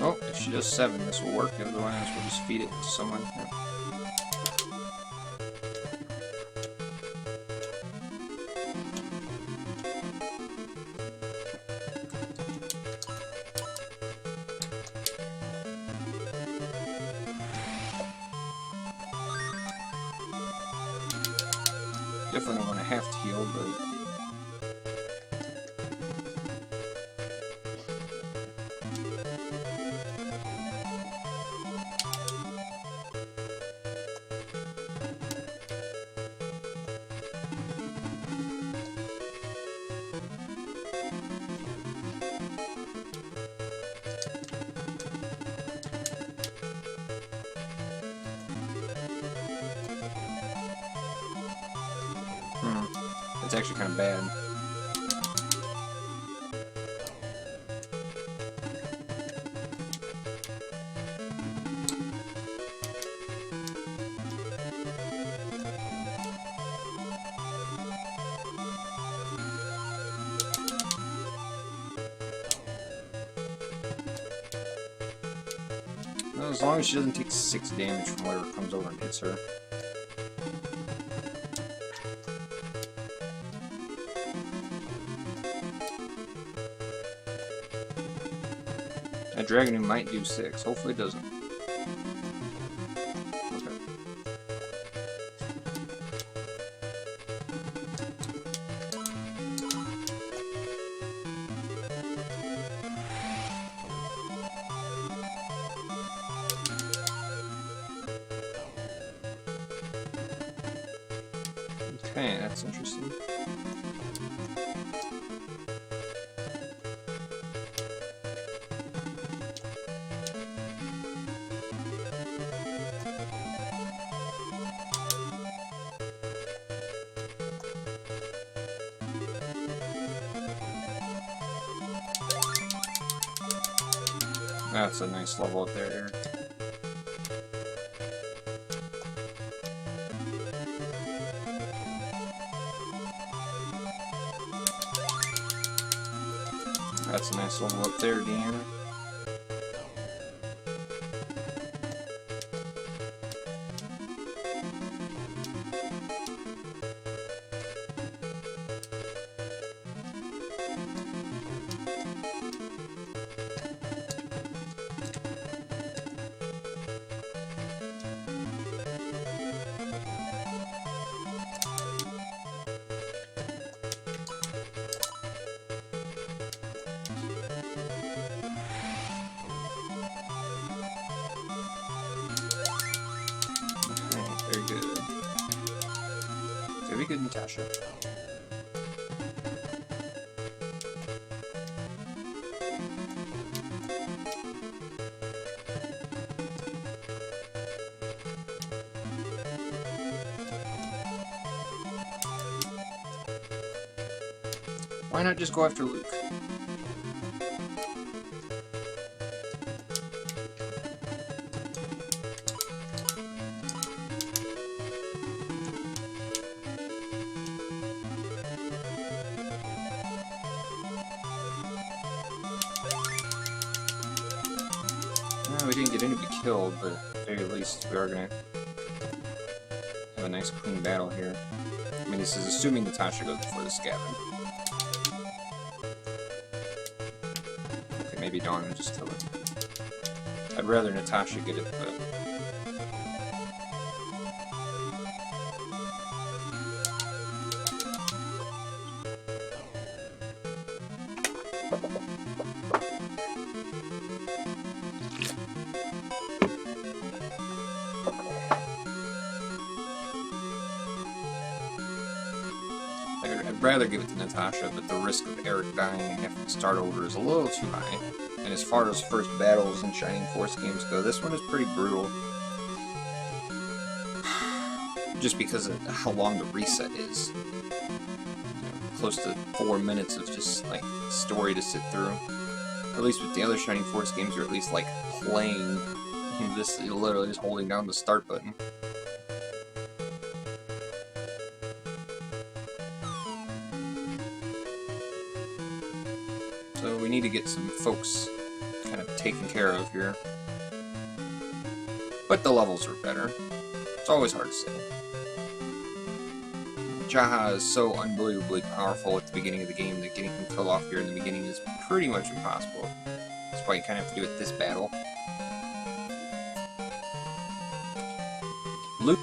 Oh, if she does 7, this will work. Otherwise, we'll just feed it to someone. Yeah. Definitely don't want to have to heal, but... It's actually kind of bad. Well, as long as she doesn't take 6 damage from whatever comes over and hits her. That dragon might do 6. Hopefully it doesn't. Okay. Okay, that's interesting. That's a nice level up there, Eric. That's a nice level up there, Deanna. Very good. Very good, Natasha. Why not just go after Luke? We didn't get anybody killed, but at the very least we are going to have a nice clean battle here. I mean, this is assuming Natasha goes before the Scavenge. Okay, maybe Dawn will just kill it. I'd rather Natasha get it, but... I'd rather give it to Natasha, but the risk of Eric dying and having to start over is a little too high. And as far as first battles in Shining Force games go, this one is pretty brutal. Just because of how long the reset is. You know, close to 4 minutes of just, like, story to sit through. At least with the other Shining Force games, you're at least, like, playing. This is literally just holding down the start button. So we need to get some folks kind of taken care of here. But the levels are better. It's always hard to say. Jaha is so unbelievably powerful at the beginning of the game that getting him killed off here in the beginning is pretty much impossible. That's why you kind of have to do it this battle. Luke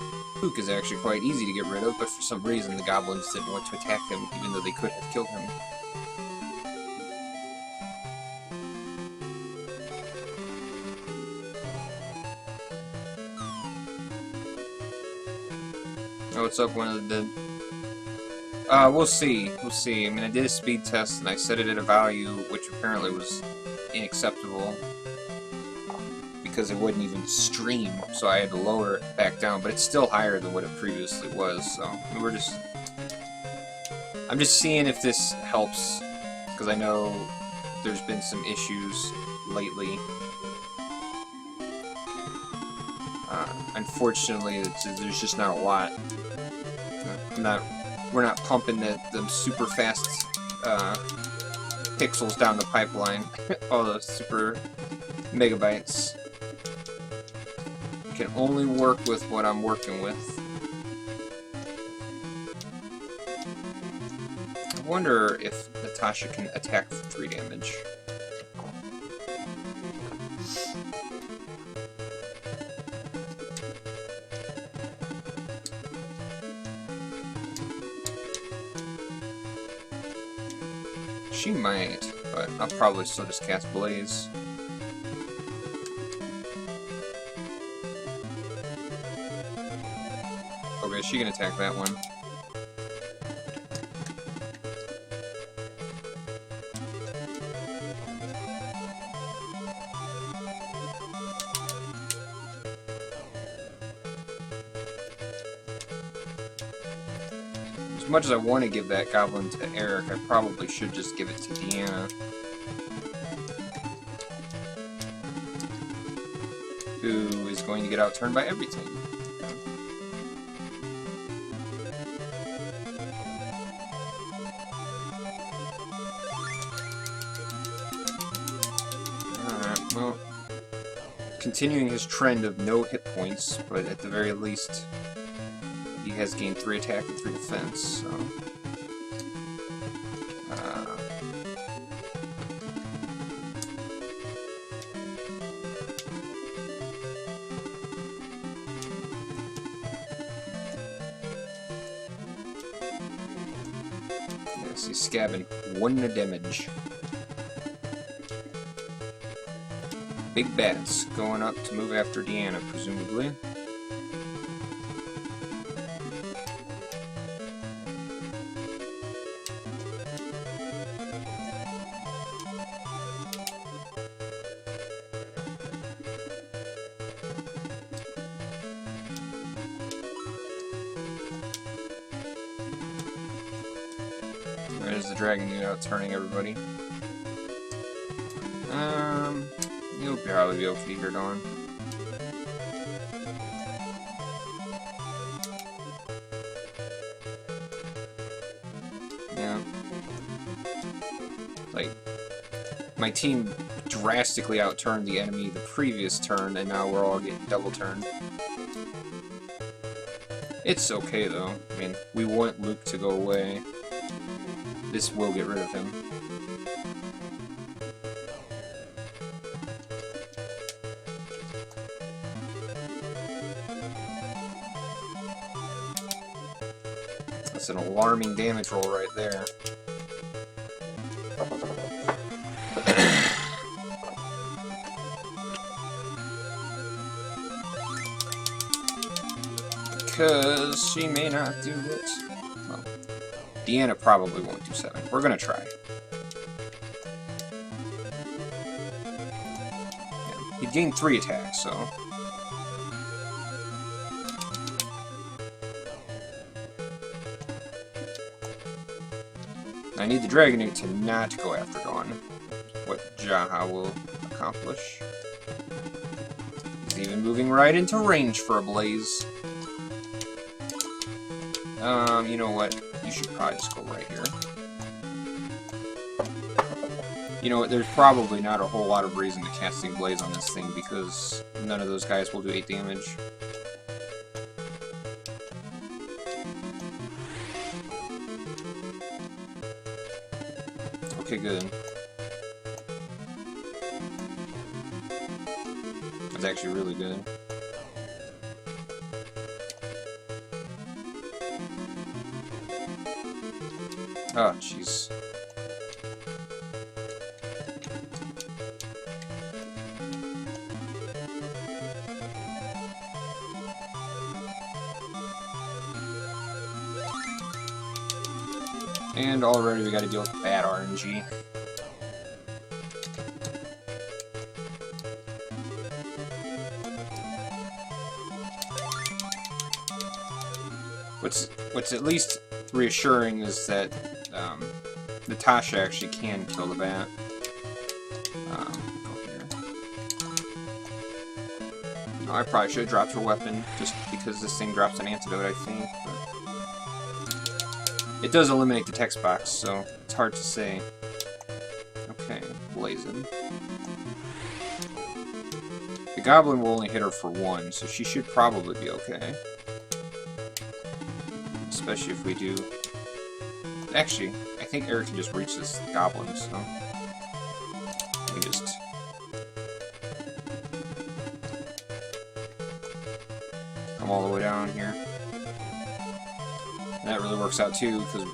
is actually quite easy to get rid of, but for some reason the goblins didn't want to attack him, even though they could have killed him. Oh, what's up, one of the dead? We'll see. We'll see. I mean, I did a speed test, and I set it at a value which apparently was unacceptable. Because it wouldn't even stream, so I had to lower it back down, but it's still higher than what it previously was, so I mean, I'm just seeing if this helps, because I know there's been some issues lately. Unfortunately, there's just not a lot. We're not pumping the super fast pixels down the pipeline, all those super megabytes. Can only work with what I'm working with. I wonder if Natasha can attack for 3 damage. She might, but I'll probably still just cast Blaze. Okay, she can attack that one. As much as I want to give that goblin to Eric, I probably should just give it to Deanna. Who is going to get outturned by everything. Alright, well, continuing his trend of no hit points, but at the very least, he has gained 3 attack and 3 defense, so... Yes, he's scabbing 1 damage. Big bats going up to move after Deanna, presumably. There's the dragon unit out turning everybody. You'll probably be okay here, Dawn. Yeah. Like, my team drastically outturned the enemy the previous turn, and now we're all getting double turned. It's okay, though. I mean, we want Luke to go away. This will get rid of him. That's an alarming damage roll right there. Because she may not do it. Well, Deanna probably won't do 7. We're gonna try. Yeah, he gained 3 attacks, so... I need the Dragonite to not go after Dawn. What Jaha will accomplish. He's even moving right into range for a Blaze. You know what? You should probably just go right here. You know, there's probably not a whole lot of reason to casting Blaze on this thing, because none of those guys will do 8 damage. Okay, good. That's actually really good. Oh, jeez. And already we gotta deal with bad RNG. What's at least reassuring is that Natasha actually can kill the bat. Go here. Oh, I probably should have dropped her weapon, just because this thing drops an antidote, I think. But it does eliminate the text box, so it's hard to say. Okay, blazing. The goblin will only hit her for 1, so she should probably be okay. Especially if we do... Actually, I think Eric can just reach this goblin, so... We can just... come all the way down here. And that really works out too, because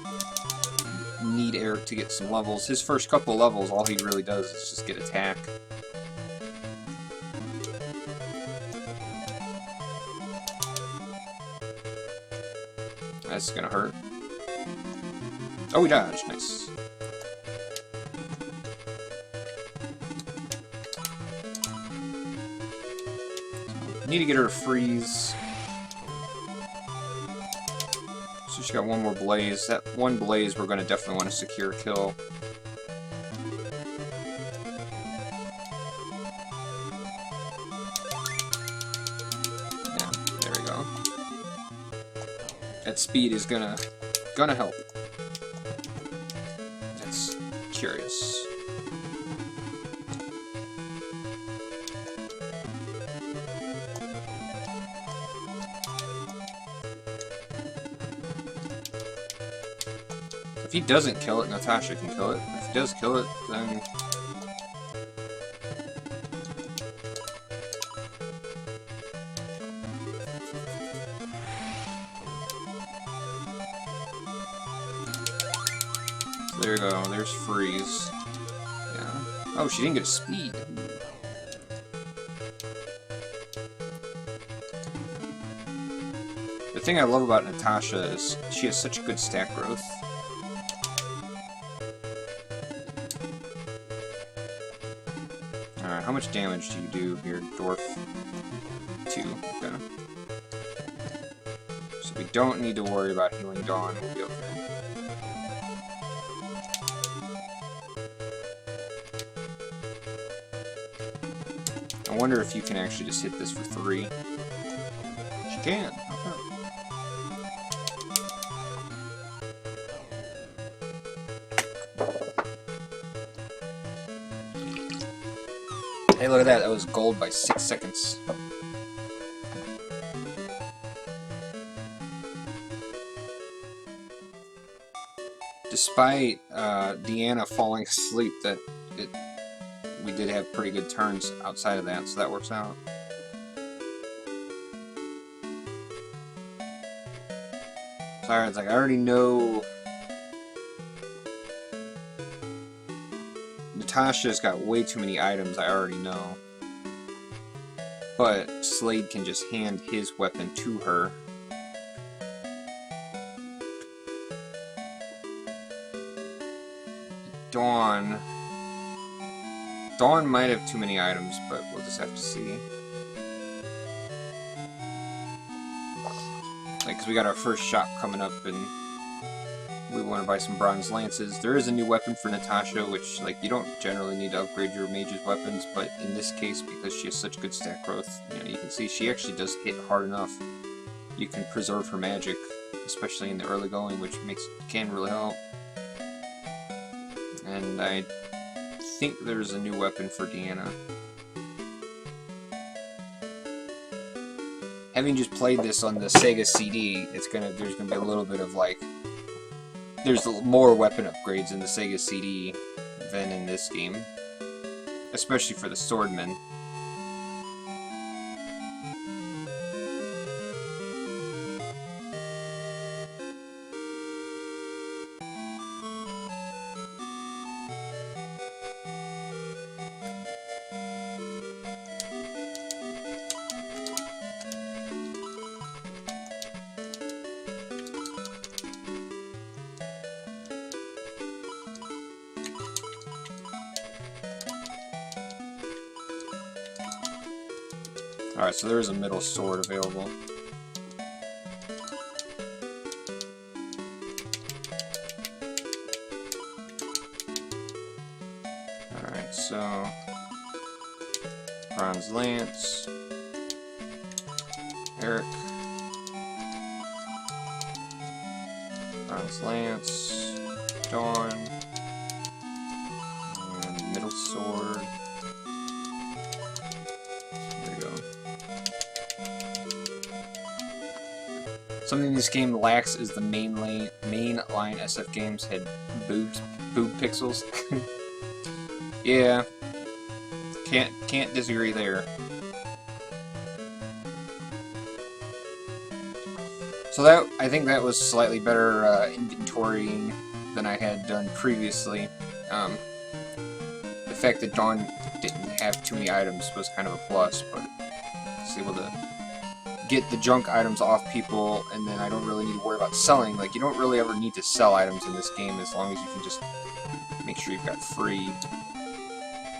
we need Eric to get some levels. His first couple of levels, all he really does is just get attack. That's gonna hurt. Oh, we dodged. Nice. Need to get her to freeze. So she's got one more blaze. That one blaze we're gonna definitely want to secure a kill. Yeah, there we go. That speed is gonna help. That's curious. If he doesn't kill it, Natasha can kill it. If he does kill it, then... There you go, there's freeze. Yeah. Oh, she didn't get a speed. The thing I love about Natasha is she has such good stat growth. Alright, how much damage do you do here, Dwarf? 2, okay. So we don't need to worry about healing Dawn, we'll be okay. I wonder if you can actually just hit this for 3. She can. Okay. Hey, look at that. That was gold by 6 seconds. Despite Deanna falling asleep, we did have pretty good turns outside of that, so that works out. Sorry, it's like I already know Natasha's got way too many items I already know. But Slade can just hand his weapon to her. Dawn might have too many items, but we'll just have to see. Like, 'cause we got our first shop coming up, and we want to buy some bronze lances. There is a new weapon for Natasha, which, like, you don't generally need to upgrade your mage's weapons, but in this case, because she has such good stat growth, you know, you can see she actually does hit hard enough. You can preserve her magic, especially in the early going, which can really help. And I think there's a new weapon for Deanna. Having just played this on the Sega CD, there's gonna be a little bit of like, there's more weapon upgrades in the Sega CD than in this game, especially for the swordman. Alright, so there is a middle sword available. Alright, so bronze lance, Eric, bronze lance, Dawn, and middle sword. Something this game lacks is the mainline SF games had boob pixels. Yeah, can't disagree there. So I think that was slightly better inventorying than I had done previously. The fact that Dawn didn't have too many items was kind of a plus, but was able to get the junk items off people, and then I don't really need to worry about selling. Like, you don't really ever need to sell items in this game as long as you can just make sure you've got free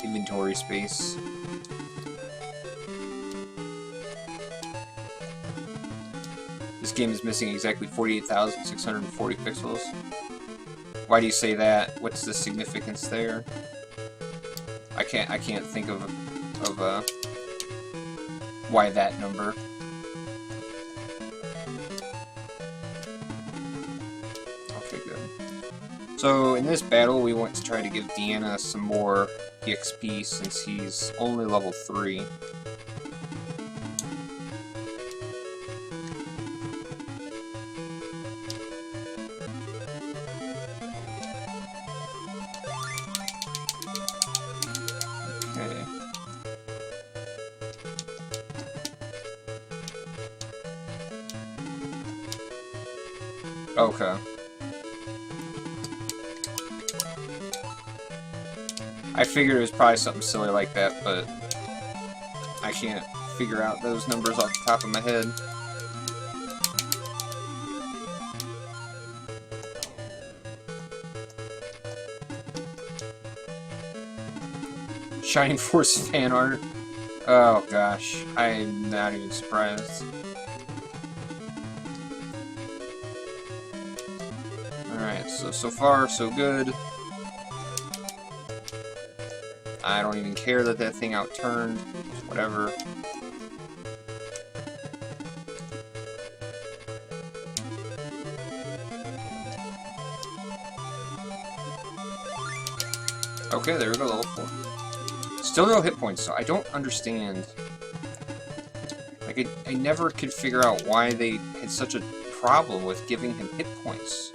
inventory space. This game is missing exactly 48,640 pixels. Why do you say that? What's the significance there? I can't think of why that number. So in this battle, we want to try to give Deanna some more EXP since he's only level 3. Okay. Okay. I figured it was probably something silly like that, but I can't figure out those numbers off the top of my head. Shining Force fan art. Oh gosh, I'm not even surprised. Alright, so far so good. I don't even care that that thing outturned. Whatever. Okay, there we go, level 4. Still no hit points, so I don't understand. Like, I never could figure out why they had such a problem with giving him hit points.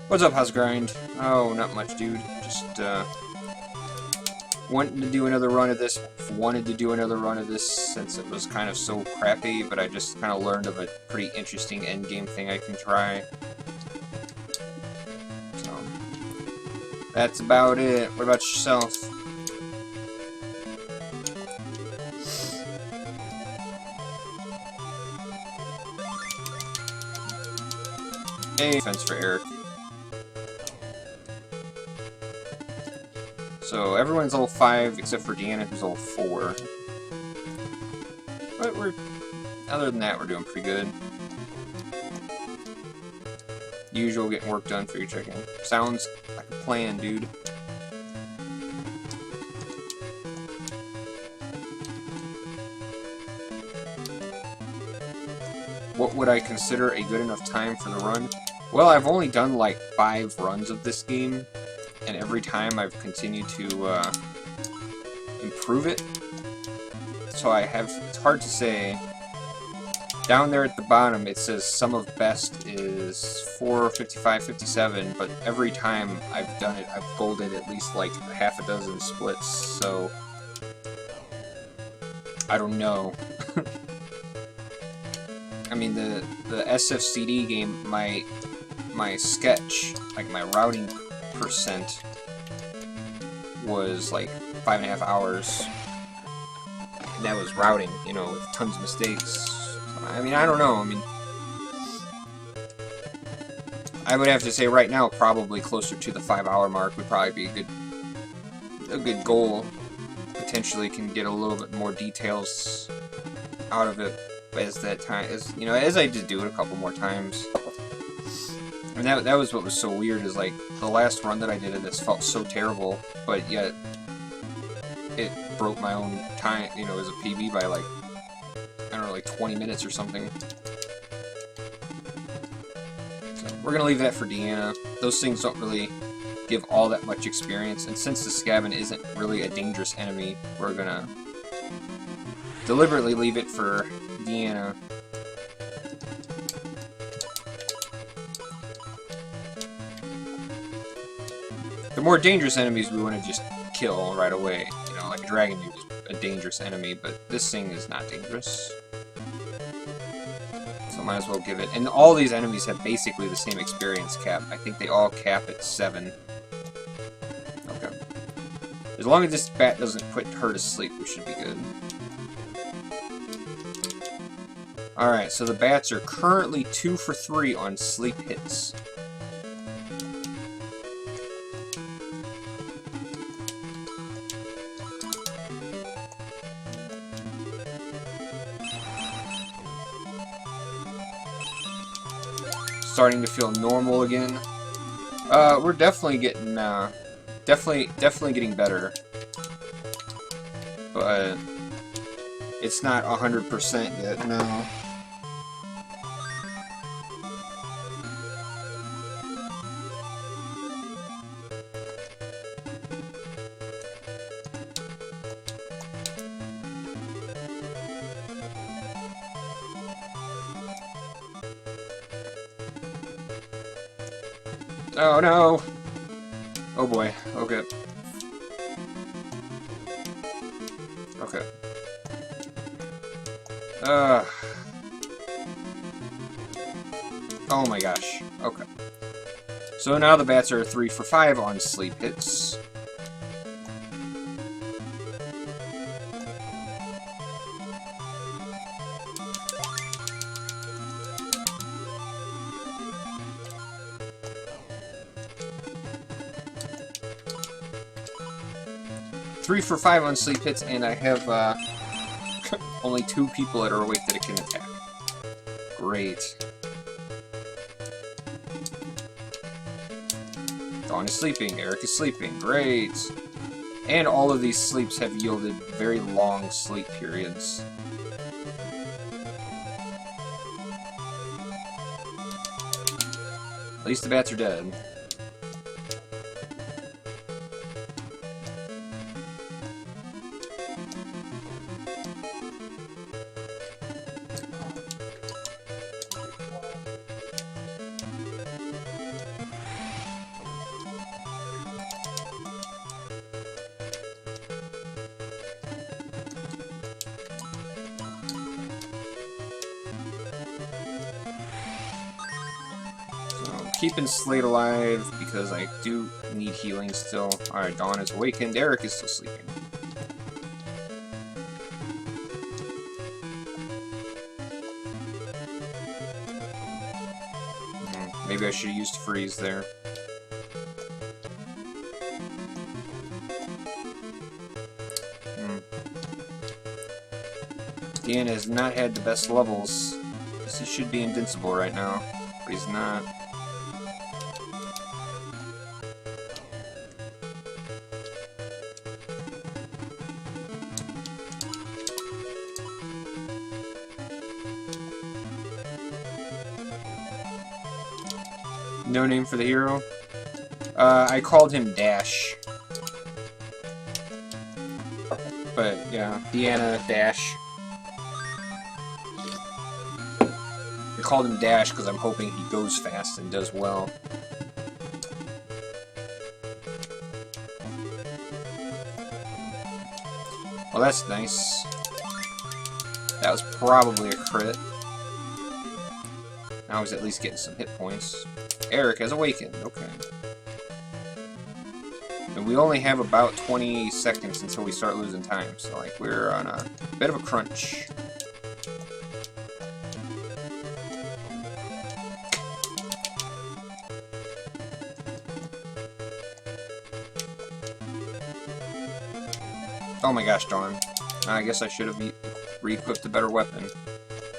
What's up, House Grind? Oh, not much, dude. Just, wanting to do another run of this. Wanted to do another run of this since it was kind of so crappy, but I just kind of learned of a pretty interesting endgame thing I can try. So, that's about it. What about yourself? Hey, defense for Eric. So everyone's level 5 except for Deanna, who's level 4. But other than that, we're doing pretty good. Usual getting work done for your chicken. Sounds like a plan, dude. What would I consider a good enough time for the run? Well, I've only done like 5 runs of this game, and every time I've continued to improve it. So it's hard to say. Down there at the bottom it says sum of best is 455, 57, but every time I've done it, I've golded at least like half a dozen splits, so I don't know. I mean, the SFCD game, my sketch, like my routing percent, was like 5.5 hours, and that was routing, you know, with tons of mistakes. I mean, I don't know. I mean, I would have to say right now, probably closer to the 5-hour mark would probably be a good goal. Potentially can get a little bit more details out of it as I just do it a couple more times. And that was what was so weird, is like the last run that I did of this felt so terrible, but yet it broke my own time, you know, as a PB by like, I don't know, like 20 minutes or something. So we're gonna leave that for Deanna. Those things don't really give all that much experience, and since the Scabbin isn't really a dangerous enemy, we're gonna deliberately leave it for Deanna. The more dangerous enemies we want to just kill right away. You know, like a dragon dude is a dangerous enemy, but this thing is not dangerous. So might as well give it. And all these enemies have basically the same experience cap. I think they all cap at 7. Okay. As long as this bat doesn't put her to sleep, we should be good. Alright, so the bats are currently 2 for 3 on sleep hits. Starting to feel normal again. We're definitely getting, definitely getting better. But it's not 100% yet, no. Oh no! Oh boy, okay. Okay. Oh my gosh. Okay. So now the bats are 3 for 5 on sleep hits. Three for 5 on sleep hits, and I have only 2 people that are awake that it can attack. Great. Dawn is sleeping, Eric is sleeping, great. And all of these sleeps have yielded very long sleep periods. At least the bats are dead. Keeping Slate alive because I do need healing still. Alright, Dawn is awakened. Eric is still sleeping. Maybe I should have used freeze there. Deanna has not had the best levels. He should be invincible right now, but he's not. No name for the hero? I called him Dash. But, yeah, Deanna Dash. I called him Dash because I'm hoping he goes fast and does well. Well, that's nice. That was probably a crit. Now he's at least getting some hit points. Eric has awakened. Okay. And we only have about 20 seconds until we start losing time, so like we're on a bit of a crunch. Oh my gosh, darn. I guess I should have re-equipped a better weapon.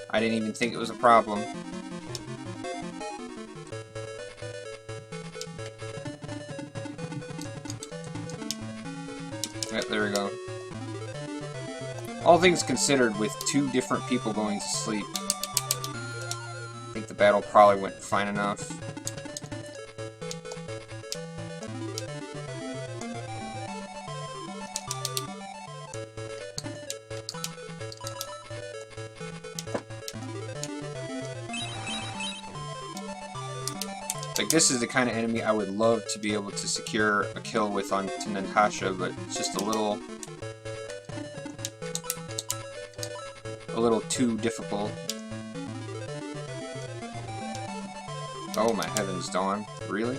I didn't even think it was a problem. Yep, there we go. All things considered, with 2 different people going to sleep, I think the battle probably went fine enough. Like, this is the kind of enemy I would love to be able to secure a kill with on to Natasha, but it's just a little too difficult. Oh my heavens, Dawn. Really?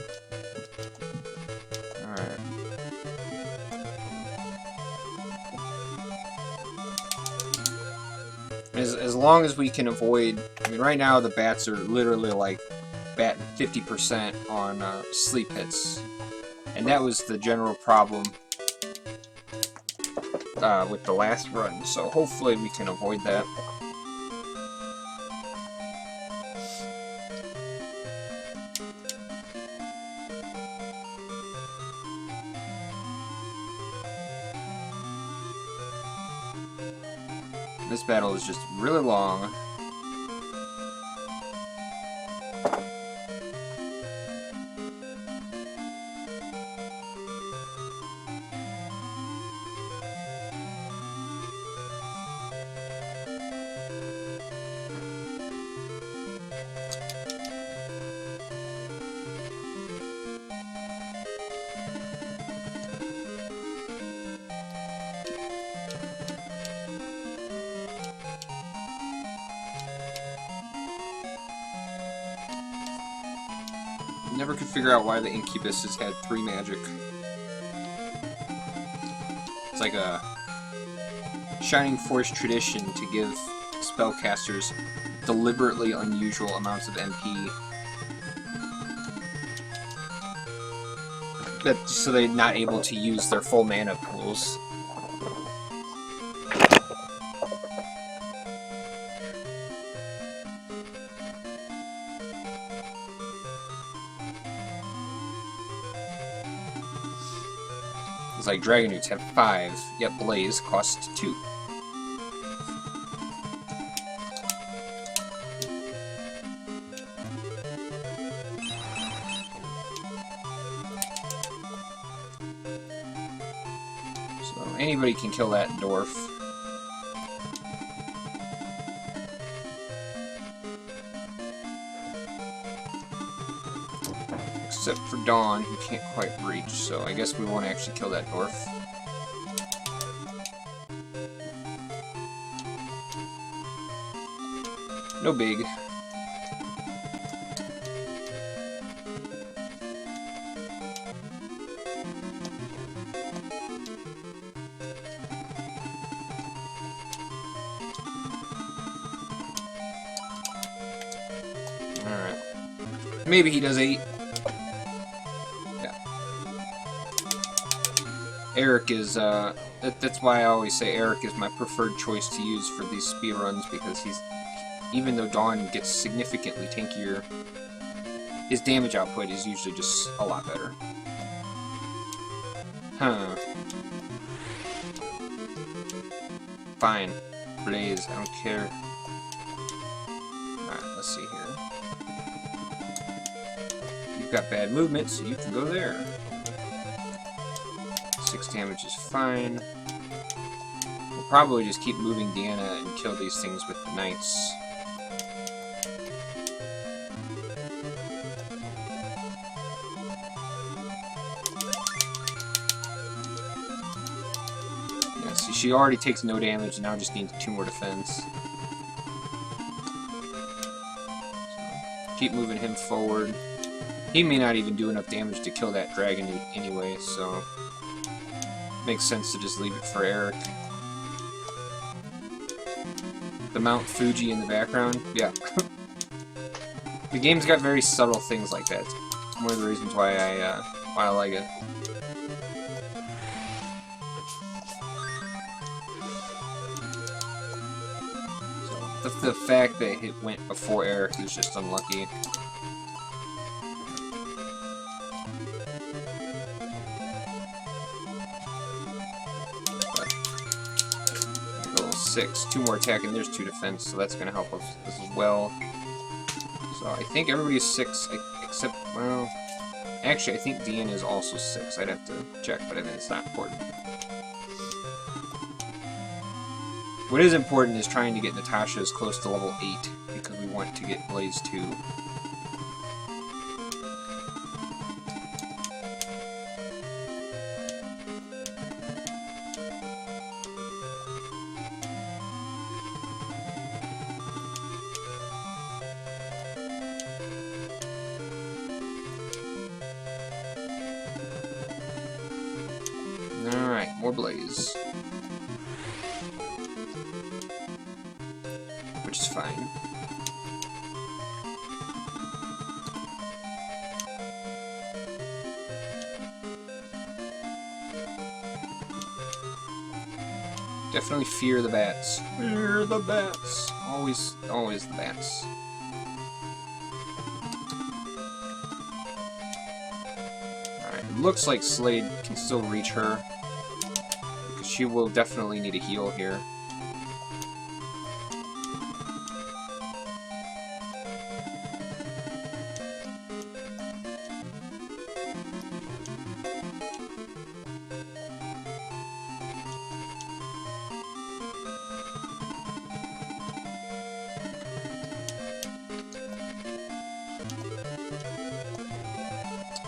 Alright. As long as we can avoid... I mean, right now the bats are literally like batting 50% on sleep hits, and that was the general problem with the last run, so hopefully we can avoid that. This battle is just really long. Never could figure out why the Incubus has had 3 magic. It's like a Shining Force tradition to give spellcasters deliberately unusual amounts of MP. So they're not able to use their full mana pools. It's like Dragon Newts have 5, yet Blaze costs 2. So anybody can kill that dwarf. Except for Dawn, who can't quite reach, so I guess we won't actually kill that dwarf. No big. Alright. Maybe he does 8. Eric is, that's why I always say Eric is my preferred choice to use for these speedruns, because he's, even though Dawn gets significantly tankier, his damage output is usually just a lot better. Huh. Fine. Blaze, I don't care. Alright, let's see here. you've got bad movement, so you can go there. 6 damage is fine. We'll probably just keep moving Deanna and kill these things with the knights. Yeah, see, she already takes no damage, and now just needs 2 more defense. Keep moving him forward. He may not even do enough damage to kill that dragon anyway, so makes sense to just leave it for Eric. The Mount Fuji in the background, yeah. The game's got very subtle things like that. It's one of the reasons why I like it. The fact that it went before Eric is just unlucky. But, level 6, 2 more attack, and there's 2 defense, so that's going to help us as well. So I think everybody's 6, except, well, actually I think Deanna is also 6. I'd have to check, but I mean, it's not important. What is important is trying to get Natasha as close to level 8, because we want to get Blaze 2. Alright, more Blaze. Which is fine. Definitely fear the bats. Fear the bats. Always the bats. Alright, it looks like Slade can still reach her, because she will definitely need a heal here.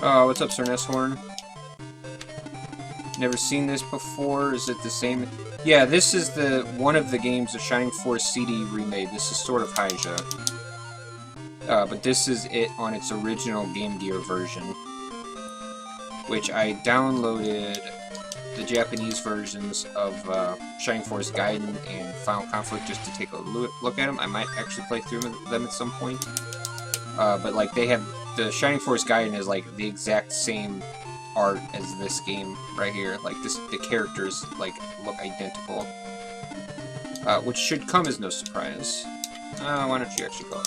Oh, what's up, Sir Nesshorn? Never seen this before. Is it the same? Yeah, this is one of the games the Shining Force CD remade. This is Sword of Hajya. But this is it on its original Game Gear version, which I downloaded the Japanese versions of Shining Force Gaiden and Final Conflict just to take a look at them. I might actually play through them at some point. But like they have the Shining Force Gaiden is like the exact same art as this game right here. Like the characters like look identical, which should come as no surprise. Why don't you actually go?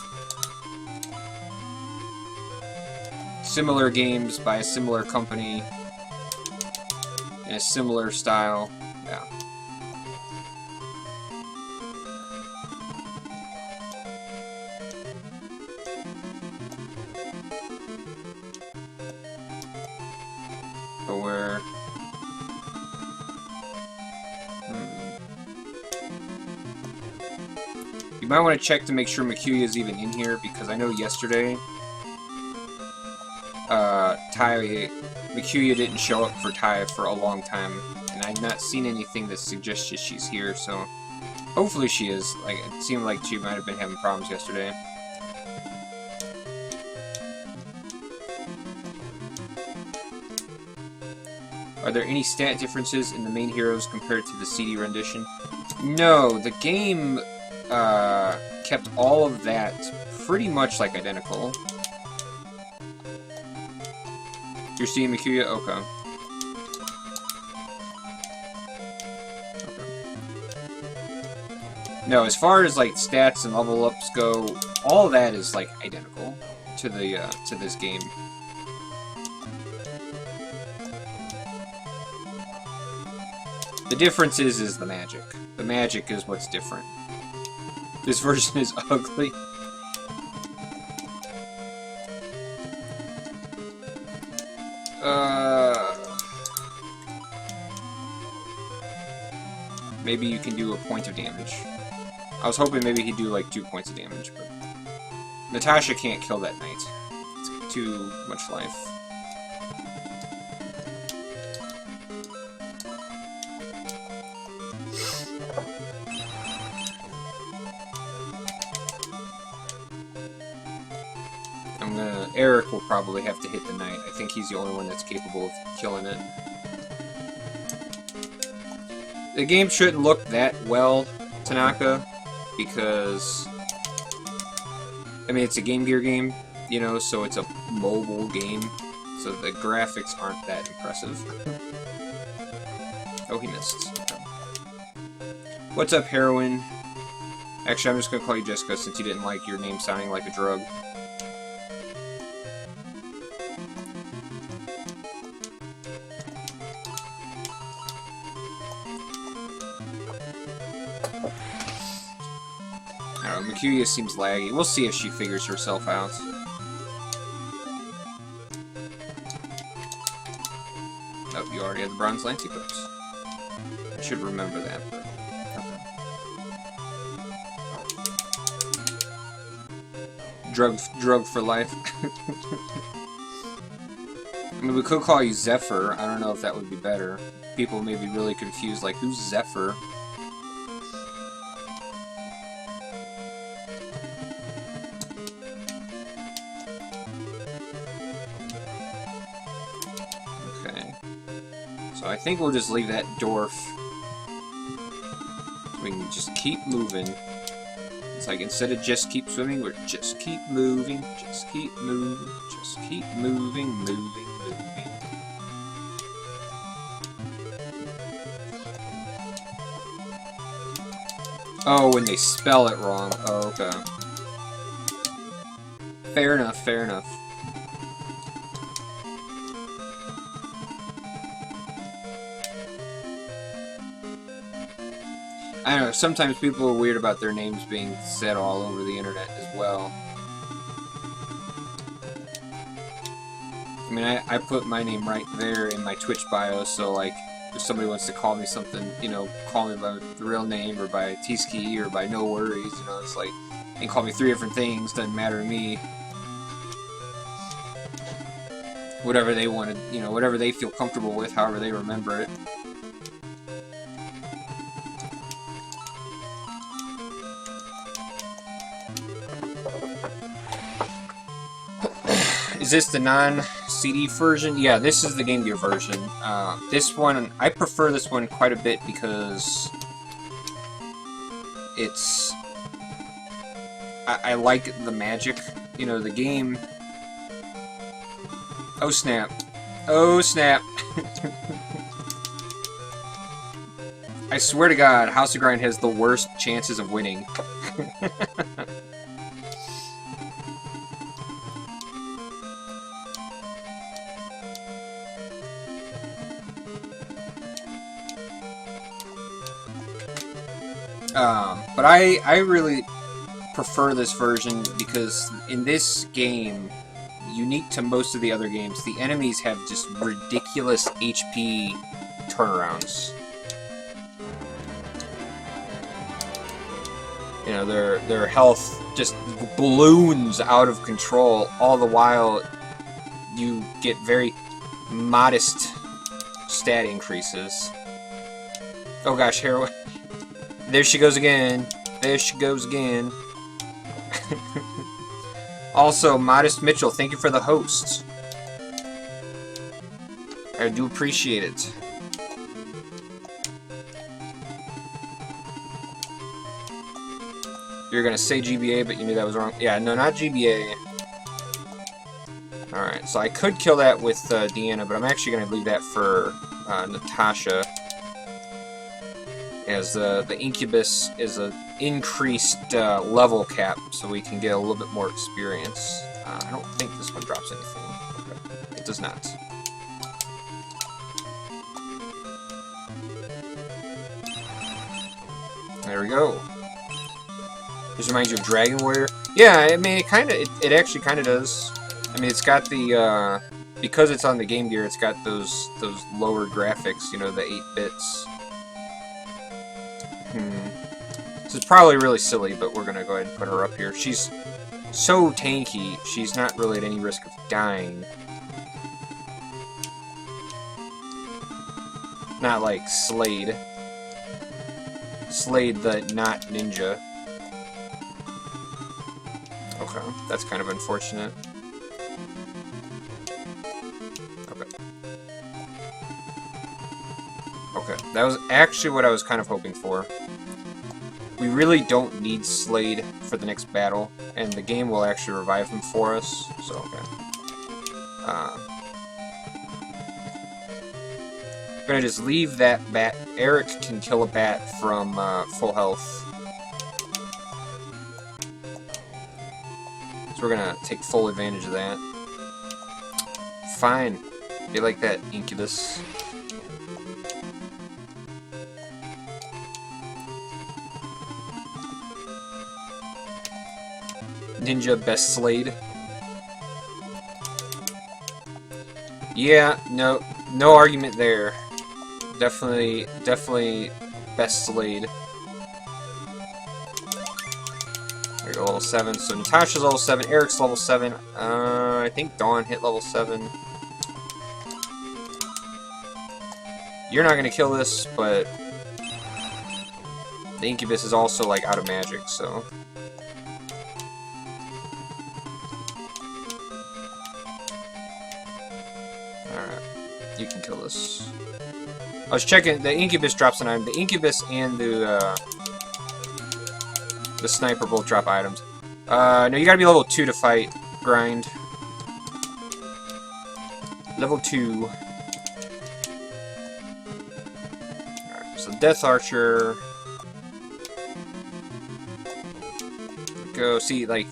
Similar games by a similar company in a similar style. Yeah. But we're... You might want to check to make sure Makuya is even in here, because I know yesterday Makuya didn't show up for Tai for a long time, and I've not seen anything that suggests she's here, so hopefully she is. Like, it seemed like she might have been having problems yesterday. Are there any stat differences in the main heroes compared to the CD rendition? No, the game kept all of that pretty much like identical. You're seeing Makuya? Okay. No, as far as like stats and level ups go, all that is like identical to the to this game. The difference is the magic. The magic is what's different. This version is ugly. maybe you can do a point of damage. I was hoping maybe he'd do like 2 points of damage, but Natasha can't kill that knight. It's too much life. Eric will probably have to hit the knight. I think he's the only one that's capable of killing it. The game shouldn't look that well, Tanaka, because I mean, it's a Game Gear game, you know, so it's a mobile game, so the graphics aren't that impressive. Oh, he missed. Okay. What's up, Heroine? Actually, I'm just gonna call you Jessica since you didn't like your name sounding like a drug. Makuya seems laggy. We'll see if she figures herself out. Oh, you already have the bronze lance equipped. I should remember that. Okay. Drug for life. I mean, we could call you Zephyr. I don't know if that would be better. People may be really confused, like, who's Zephyr? I think we'll just leave that dwarf. We can just keep moving. It's like instead of just keep swimming, we're just keep moving, just keep moving, just keep moving, moving. Oh, when they spell it wrong. Oh, okay. Fair enough, fair enough. I don't know, sometimes people are weird about their names being said all over the internet as well. I mean, I put my name right there in my Twitch bio, so like, if somebody wants to call me something, you know, call me by the real name, or by T-Ski, or by No Worries, you know, it's like, they can call me 3 different things, doesn't matter to me. Whatever they want to, you know, whatever they feel comfortable with, however they remember it. Is this the non-CD version? Yeah, this is the Game Gear version. This one, I prefer this one quite a bit because it's... I like the magic. You know, the game... Oh snap. Oh snap. I swear to God, House of Grind has the worst chances of winning. But I really prefer this version because in this game, unique to most of the other games, the enemies have just ridiculous HP turnarounds. You know, their health just balloons out of control, all the while you get very modest stat increases. Oh gosh, heroin. There she goes again. There she goes again. Also, Modest Mitchell, thank you for the host. I do appreciate it. You're gonna say GBA, but you knew that was wrong. Yeah, no, not GBA. Alright, so I could kill that with Deanna, but I'm actually gonna leave that for Natasha. As the Incubus is an increased level cap, so we can get a little bit more experience. I don't think this one drops anything. Okay. It does not. There we go. This reminds you of Dragon Warrior. Yeah, I mean, it actually kind of does. I mean, it's got the because it's on the Game Gear, it's got those lower graphics. You know, the 8 bits. This is probably really silly, but we're gonna go ahead and put her up here. She's so tanky, she's not really at any risk of dying. Not like Slade. Slade the not ninja. Okay, that's kind of unfortunate. Okay. Okay, that was actually what I was kind of hoping for. We really don't need Slade for the next battle, and the game will actually revive him for us, so okay. I'm gonna just leave that bat. Eric can kill a bat from full health. So we're gonna take full advantage of that. Fine. Be like that, Incubus. Ninja best Slade. Yeah, no argument there. Definitely best Slade. There we go, level 7. So Natasha's level 7, Eric's level 7. I think Dawn hit level 7. You're not gonna kill this, but the Incubus is also like out of magic, so. You can kill this. I was checking. The Incubus drops an item. The Incubus and the Sniper both drop items. No, you gotta be level 2 to fight. Grind. Level 2. Alright, so Death Archer. Go see, like,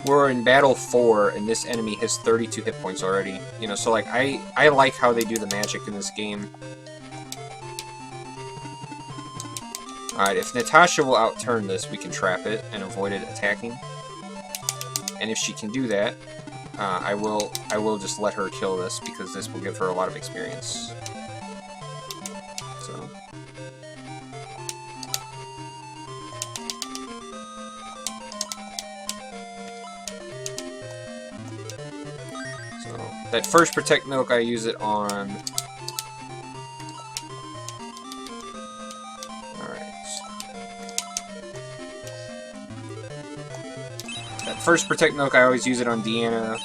we're in battle 4, and this enemy has 32 hit points already. You know, so like I like how they do the magic in this game. Alright, if Natasha will outturn this, we can trap it and avoid it attacking. And if she can do that, I will just let her kill this, because this will give her a lot of experience. So. That first Protect Milk, I use it on... Alright. That first Protect Milk, I always use it on Deanna.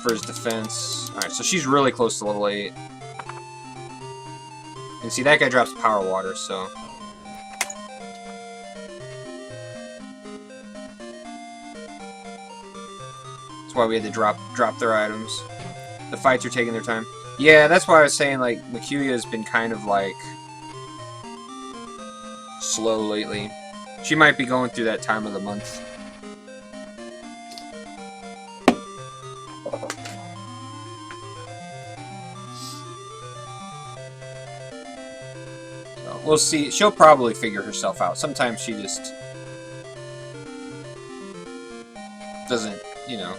For his defense. Alright, so she's really close to level 8. And see, that guy drops Power Water, so... That's why we had to drop their items. The fights are taking their time. Yeah, that's why I was saying, like, Makuya's been kind of, like, slow lately. She might be going through that time of the month. So, we'll see. She'll probably figure herself out. Sometimes she just doesn't, you know...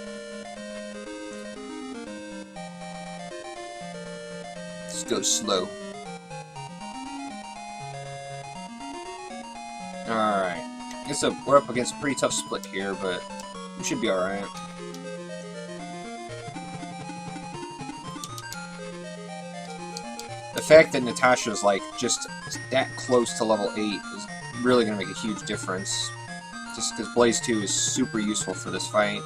Goes slow. Alright. I guess we're up against a pretty tough split here, but we should be alright. The fact that Natasha's like just that close to level 8 is really going to make a huge difference. Just because Blaze 2 is super useful for this fight.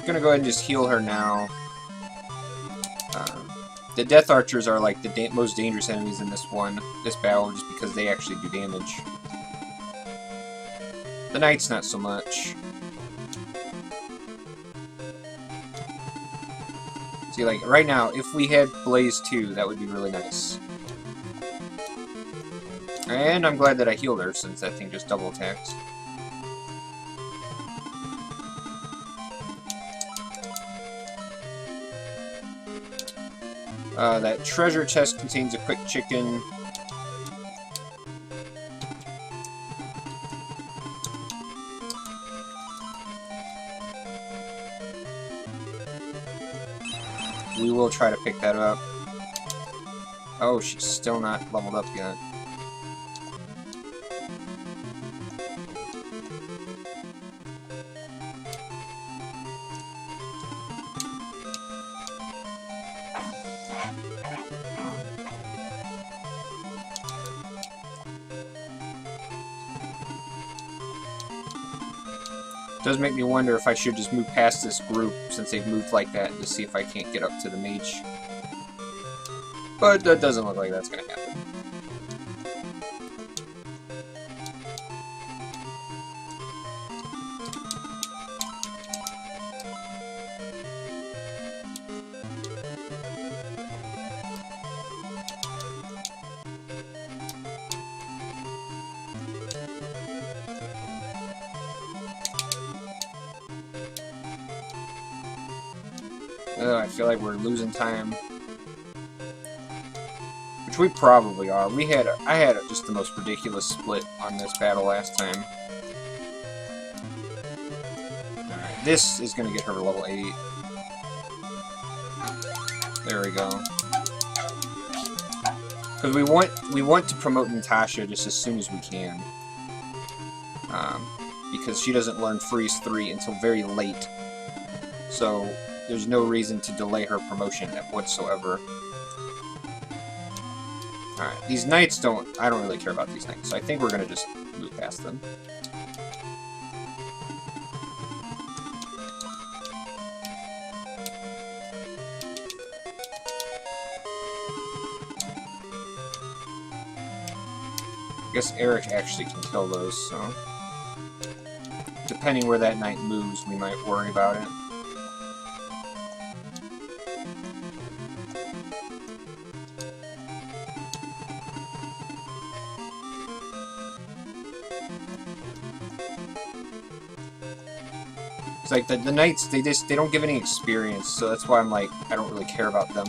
I'm gonna go ahead and just heal her now. The Death Archers are like the most dangerous enemies in this battle, just because they actually do damage. The Knights not so much. See, like right now, if we had Blaze 2, that would be really nice. And I'm glad that I healed her, since that thing just double attacked. That treasure chest contains a quick chicken. we will try to pick that up. Oh, she's still not leveled up yet. It does make me wonder if I should just move past this group since they've moved like that and just see if I can't get up to the mage. But that doesn't look like that's going to happen. I feel like we're losing time. Which we probably are. I had just the most ridiculous split on this battle last time. Alright, this is gonna get her to level 8. There we go. Because we want to promote Natasha just as soon as we can. Because she doesn't learn Freeze 3 until very late. So there's no reason to delay her promotion whatsoever. Alright, these knights I don't really care about these knights, so I think we're gonna just move past them. I guess Eric actually can kill those, so depending where that knight moves, we might worry about it. It's like the knights, they don't give any experience, so that's why I'm like, I don't really care about them.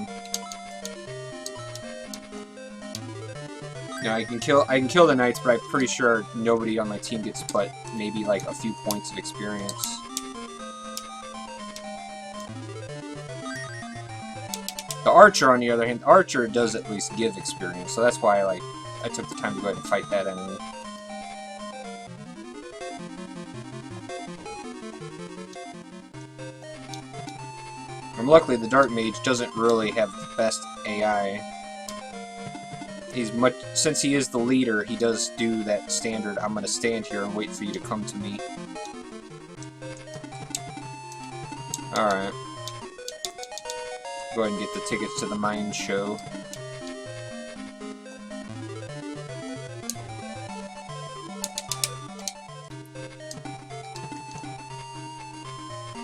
You know, I can kill the knights, but I'm pretty sure nobody on my team gets but maybe like a few points of experience. The archer, on the other hand, the archer does at least give experience, so that's why I took the time to go ahead and fight that enemy. And luckily, the Dark Mage doesn't really have the best AI. Since he is the leader, he does do that standard, I'm gonna stand here and wait for you to come to me. Alright. Go ahead and get the tickets to the mine show.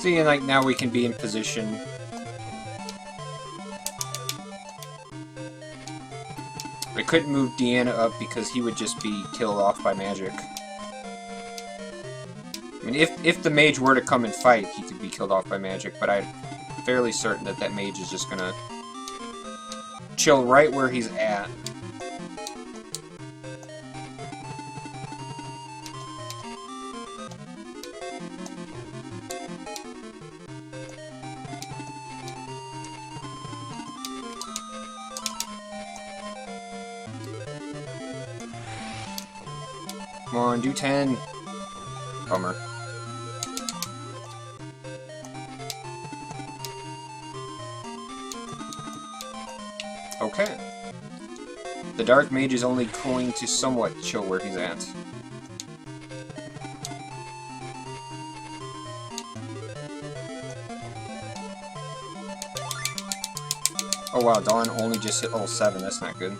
See, and like now we can be in position. I couldn't move Deanna up because he would just be killed off by magic. I mean, if the mage were to come and fight, he could be killed off by magic, but I'm fairly certain that that mage is just gonna chill right where he's at. Come on, do 10. Bummer. Okay. The Dark Mage is only going to somewhat chill where he's at. Oh wow, Dawn only just hit level 7, that's not good.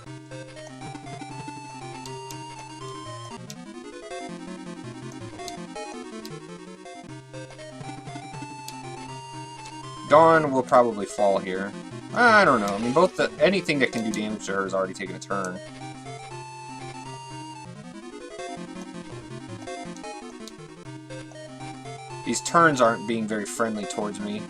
Dawn will probably fall here. I don't know. I mean, anything that can do damage to her has already taken a turn. These turns aren't being very friendly towards me.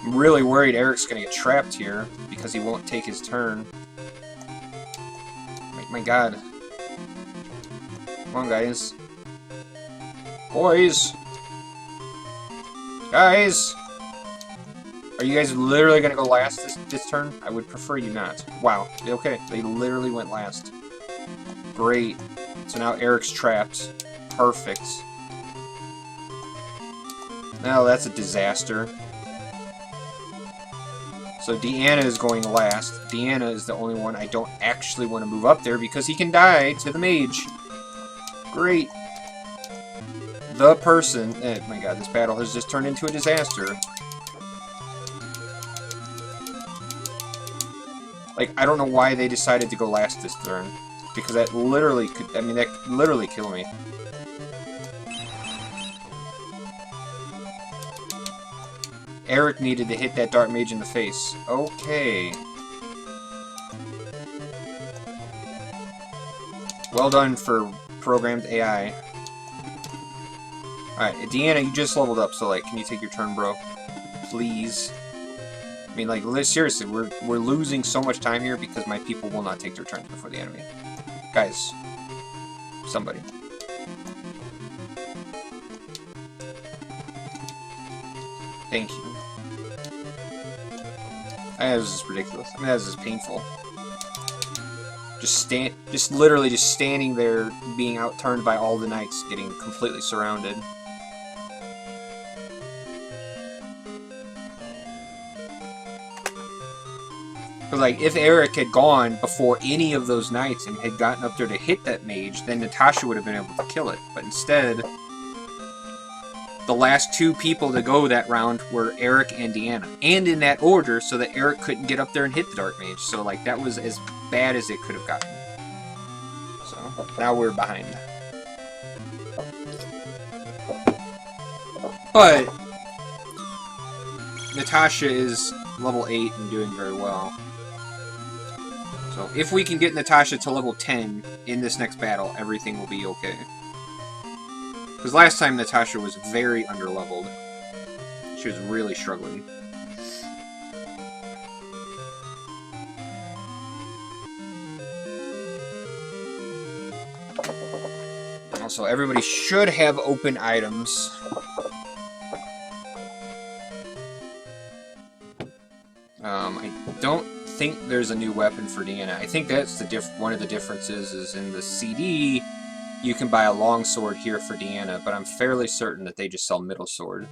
I'm really worried Eric's gonna get trapped here because he won't take his turn. My god. Come on, guys. Boys! Guys! Are you guys literally gonna go last this turn? I would prefer you not. Wow. Okay, they literally went last. Great. So now Eric's trapped. Perfect. Now that's a disaster. So Deanna is going last. Deanna is the only one I don't actually want to move up there because he can die to the mage. Great. The person... Oh my god, this battle has just turned into a disaster. Like, I don't know why they decided to go last this turn. Because that literally could... I mean, that could literally kill me. Eric needed to hit that Dark Mage in the face. Okay. Well done for programmed AI. Alright, Deanna, you just leveled up, so, like, can you take your turn, bro? Please. I mean, like, seriously, we're losing so much time here because my people will not take their turns before the enemy. Guys. Somebody. Thank you. That was just ridiculous. I mean, that was just painful. Just literally just standing there, being outturned by all the knights, getting completely surrounded. But like, if Eric had gone before any of those knights and had gotten up there to hit that mage, then Natasha would have been able to kill it. But instead, the last two people to go that round were Eric and Deanna. And in that order, so that Eric couldn't get up there and hit the Dark Mage. So, like, that was as bad as it could have gotten. So, now we're behind. But Natasha is level 8 and doing very well. So, if we can get Natasha to level 10 in this next battle, everything will be okay. Because last time Natasha was very underleveled. She was really struggling. Also, everybody should have open items. I don't think there's a new weapon for Deanna. I think that's one of the differences is in the CD, you can buy a long sword here for Deanna, but I'm fairly certain that they just sell middle sword.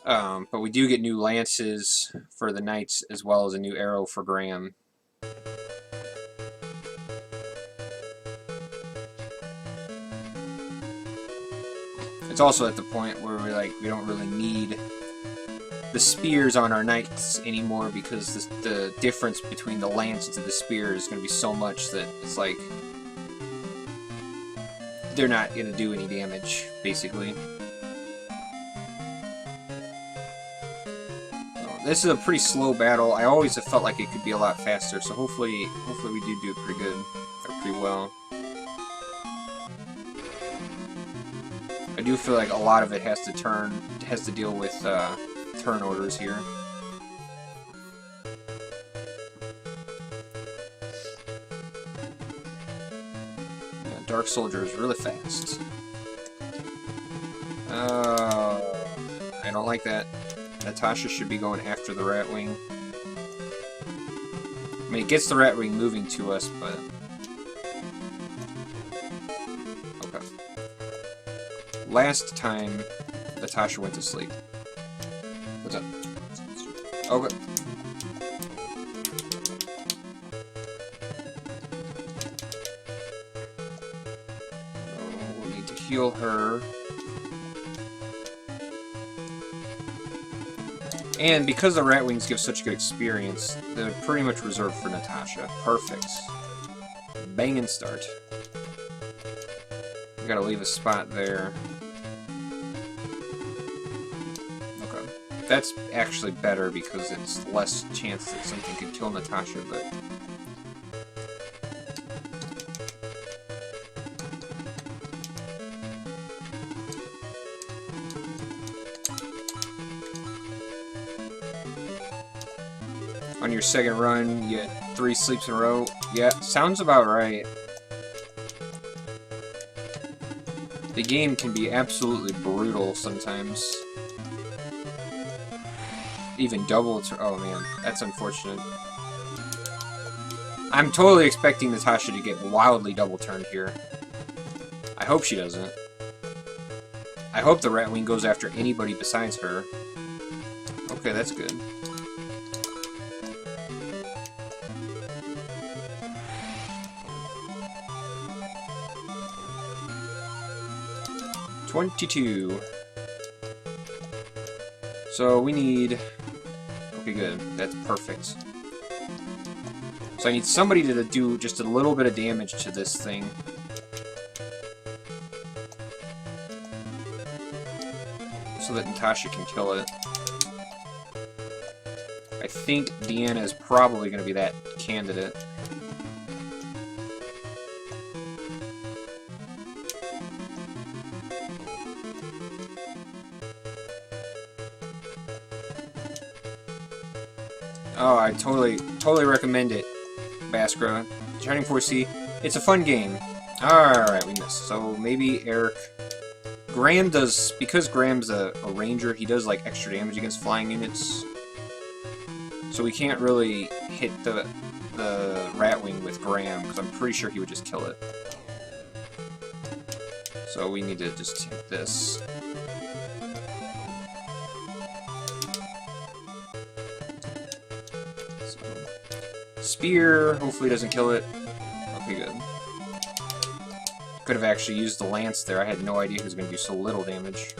But we do get new lances for the knights, as well as a new arrow for Graham. It's also at the point where we don't really need the spears on our knights anymore, because the difference between the lance to the spear is going to be so much that it's like they're not going to do any damage, basically. So this is a pretty slow battle. I always have felt like it could be a lot faster, so hopefully we do it pretty good, or pretty well. I do feel like a lot of it has to deal with turn orders here. Yeah, Dark Soldier is really fast. I don't like that. Natasha should be going after the Ratwing. I mean, it gets the Ratwing moving to us, but... Okay. Last time, Natasha went to sleep. What's up? Okay. We'll need to heal her. And because the Ratwings give such good experience, they're pretty much reserved for Natasha. Perfect. Bang and start. We gotta leave a spot there. Okay. That's actually better because it's less chance that something could kill Natasha, but... On your second run, you get 3 sleeps in a row. Yeah, sounds about right. The game can be absolutely brutal sometimes. Even double oh man, that's unfortunate. I'm totally expecting Natasha to get wildly double-turned here. I hope she doesn't. I hope the Ratwing goes after anybody besides her. Okay, that's good. $22. So we need... Okay, good. That's perfect. So I need somebody to do just a little bit of damage to this thing. So that Natasha can kill it. I think Deanna is probably going to be that candidate. Oh, I totally recommend it, Baskra. Shining Force C. It's a fun game. Alright, we missed. So maybe Eric... Graham does... Because Graham's a ranger, he does like extra damage against flying units. So we can't really hit the Ratwing with Graham, because I'm pretty sure he would just kill it. So we need to just hit this. Spear, hopefully doesn't kill it. Okay, good. Could have actually used the lance there. I had no idea he was going to do so little damage.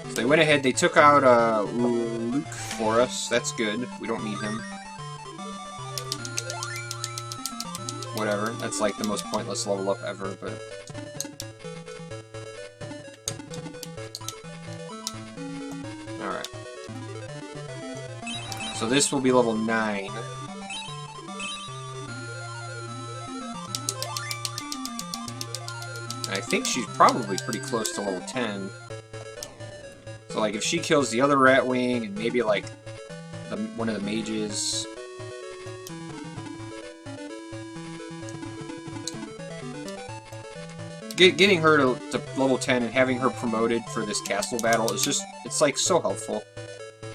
So they went ahead, they took out Luke for us. That's good. We don't need him. Whatever. That's like the most pointless level up ever, but... Alright. So this will be level 9. I think she's probably pretty close to level 10. So like if she kills the other Ratwing and maybe like one of the mages... Getting her to level 10 and having her promoted for this castle battle is just, it's like so helpful.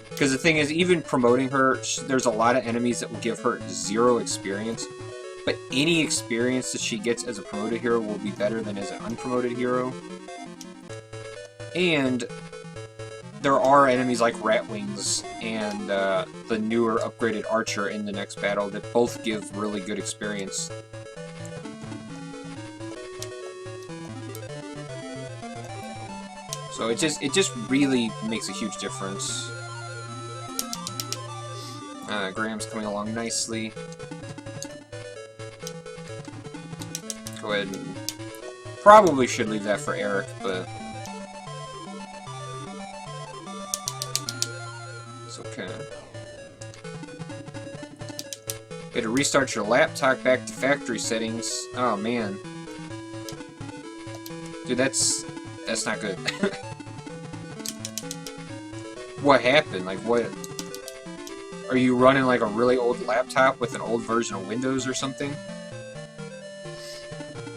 Because the thing is, even promoting her, there's a lot of enemies that will give her 0 experience. But any experience that she gets as a promoted hero will be better than as an unpromoted hero. And there are enemies like Ratwings and the newer upgraded Archer in the next battle that both give really good experience. So it just really makes a huge difference. Graham's coming along nicely. Go ahead and... Probably should leave that for Eric, but... It's okay. You had to restart your laptop back to factory settings. Oh, man. Dude, that's not good. What happened? Like, what... Are you running, like, a really old laptop with an old version of Windows or something?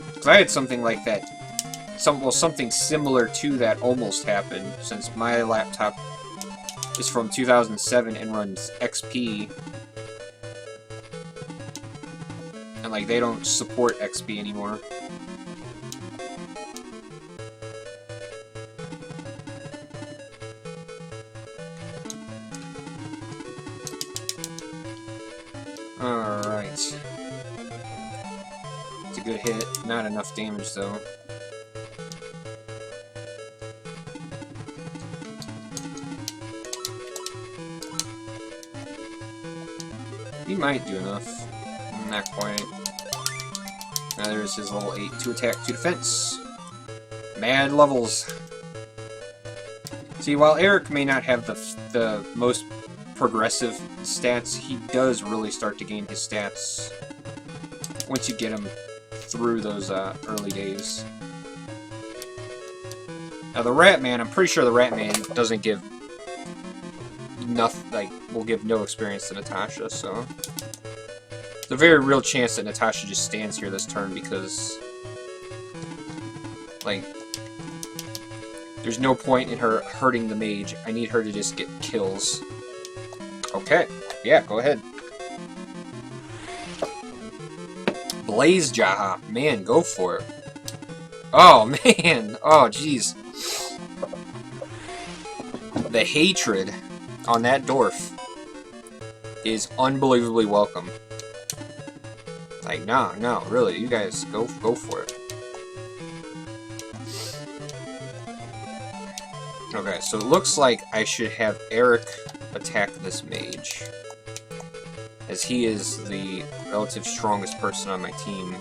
Because I had something like that. Something similar to that almost happened, since my laptop is from 2007 and runs XP. And, like, they don't support XP anymore. Alright. It's a good hit. Not enough damage, though. He might do enough. Not quite. Now there's his level 8. 2 attack, 2 defense. Mad levels. See, while Eric may not have the most progressive stats, he does really start to gain his stats once you get him through those early days. Now the Ratman, I'm pretty sure the Ratman doesn't give nothing, like, will give no experience to Natasha, so... There's a very real chance that Natasha just stands here this turn because, like, there's no point in her hurting the mage. I need her to just get kills. Okay. Yeah, go ahead. Blaze Jaha. Man, go for it. Oh, man. Oh, jeez. The hatred on that dwarf is unbelievably welcome. Like, no, really, you guys go for it. Okay, so it looks like I should have Eric attack this mage, as he is the relative strongest person on my team.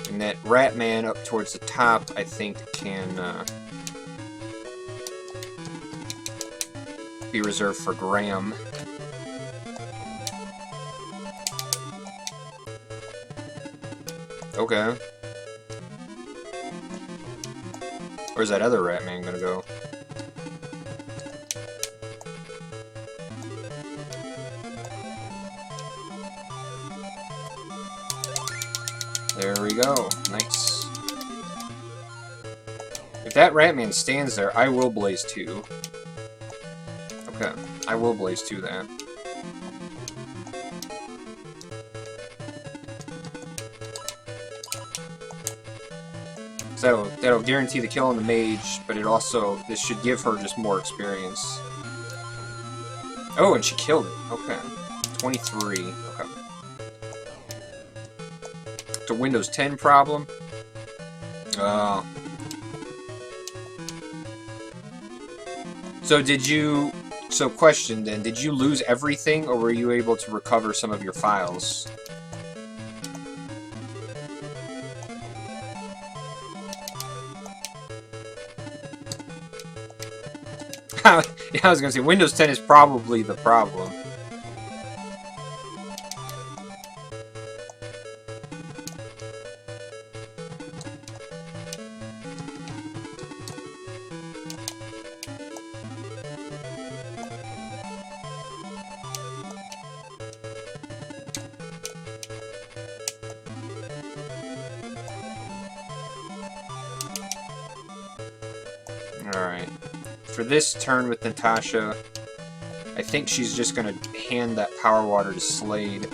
And that rat man up towards the top, I think, can be reserved for Graham. Okay. Where's that other rat man gonna go? There we go. Nice. If that rat man stands there, I will blaze 2. Okay. I will blaze 2 that. So that'll guarantee the kill on the mage, but it also, this should give her just more experience. Oh, and she killed it. Okay. 23. Okay. It's a Windows 10 problem. Oh. So did you... So question then, did you lose everything, or were you able to recover some of your files? Yeah, I was gonna say, Windows 10 is probably the problem. Alright. For this turn with Natasha, I think she's just going to hand that power water to Slade.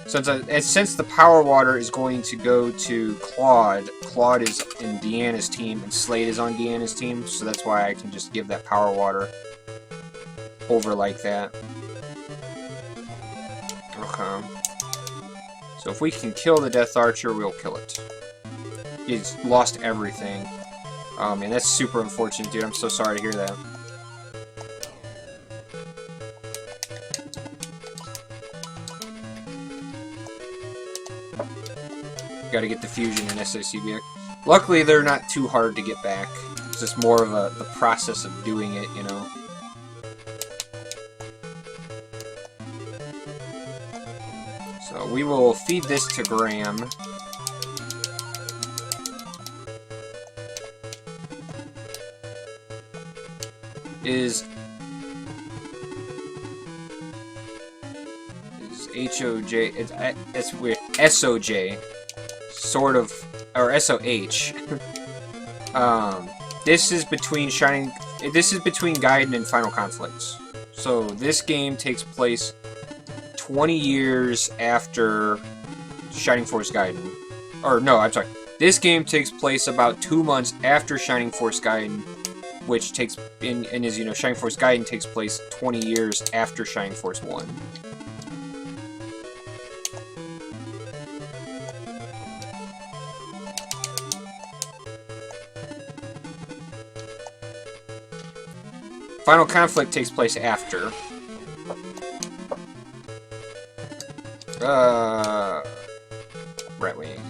Since the power water is going to go to Claude, Claude is in Deanna's team and Slade is on Deanna's team, so that's why I can just give that power water over like that. Okay. So if we can kill the Death Archer, we'll kill it. He's lost everything. Oh man, that's super unfortunate, dude. I'm so sorry to hear that. Gotta get the fusion and SOCBX. Luckily, they're not too hard to get back. It's just more of the process of doing it, you know. So we will feed this to Graham. Is HOJ, it's weird, SOJ, sort of, or SOH. This is between Gaiden and Final Conflicts. So this game takes place 20 years after Shining Force Gaiden. Or no, I'm sorry. This game takes place about 2 months after Shining Force Gaiden, which takes, and as you know, Shining Force Gaiden takes place 20 years after Shining Force 1. Final Conflict takes place after. Right wing.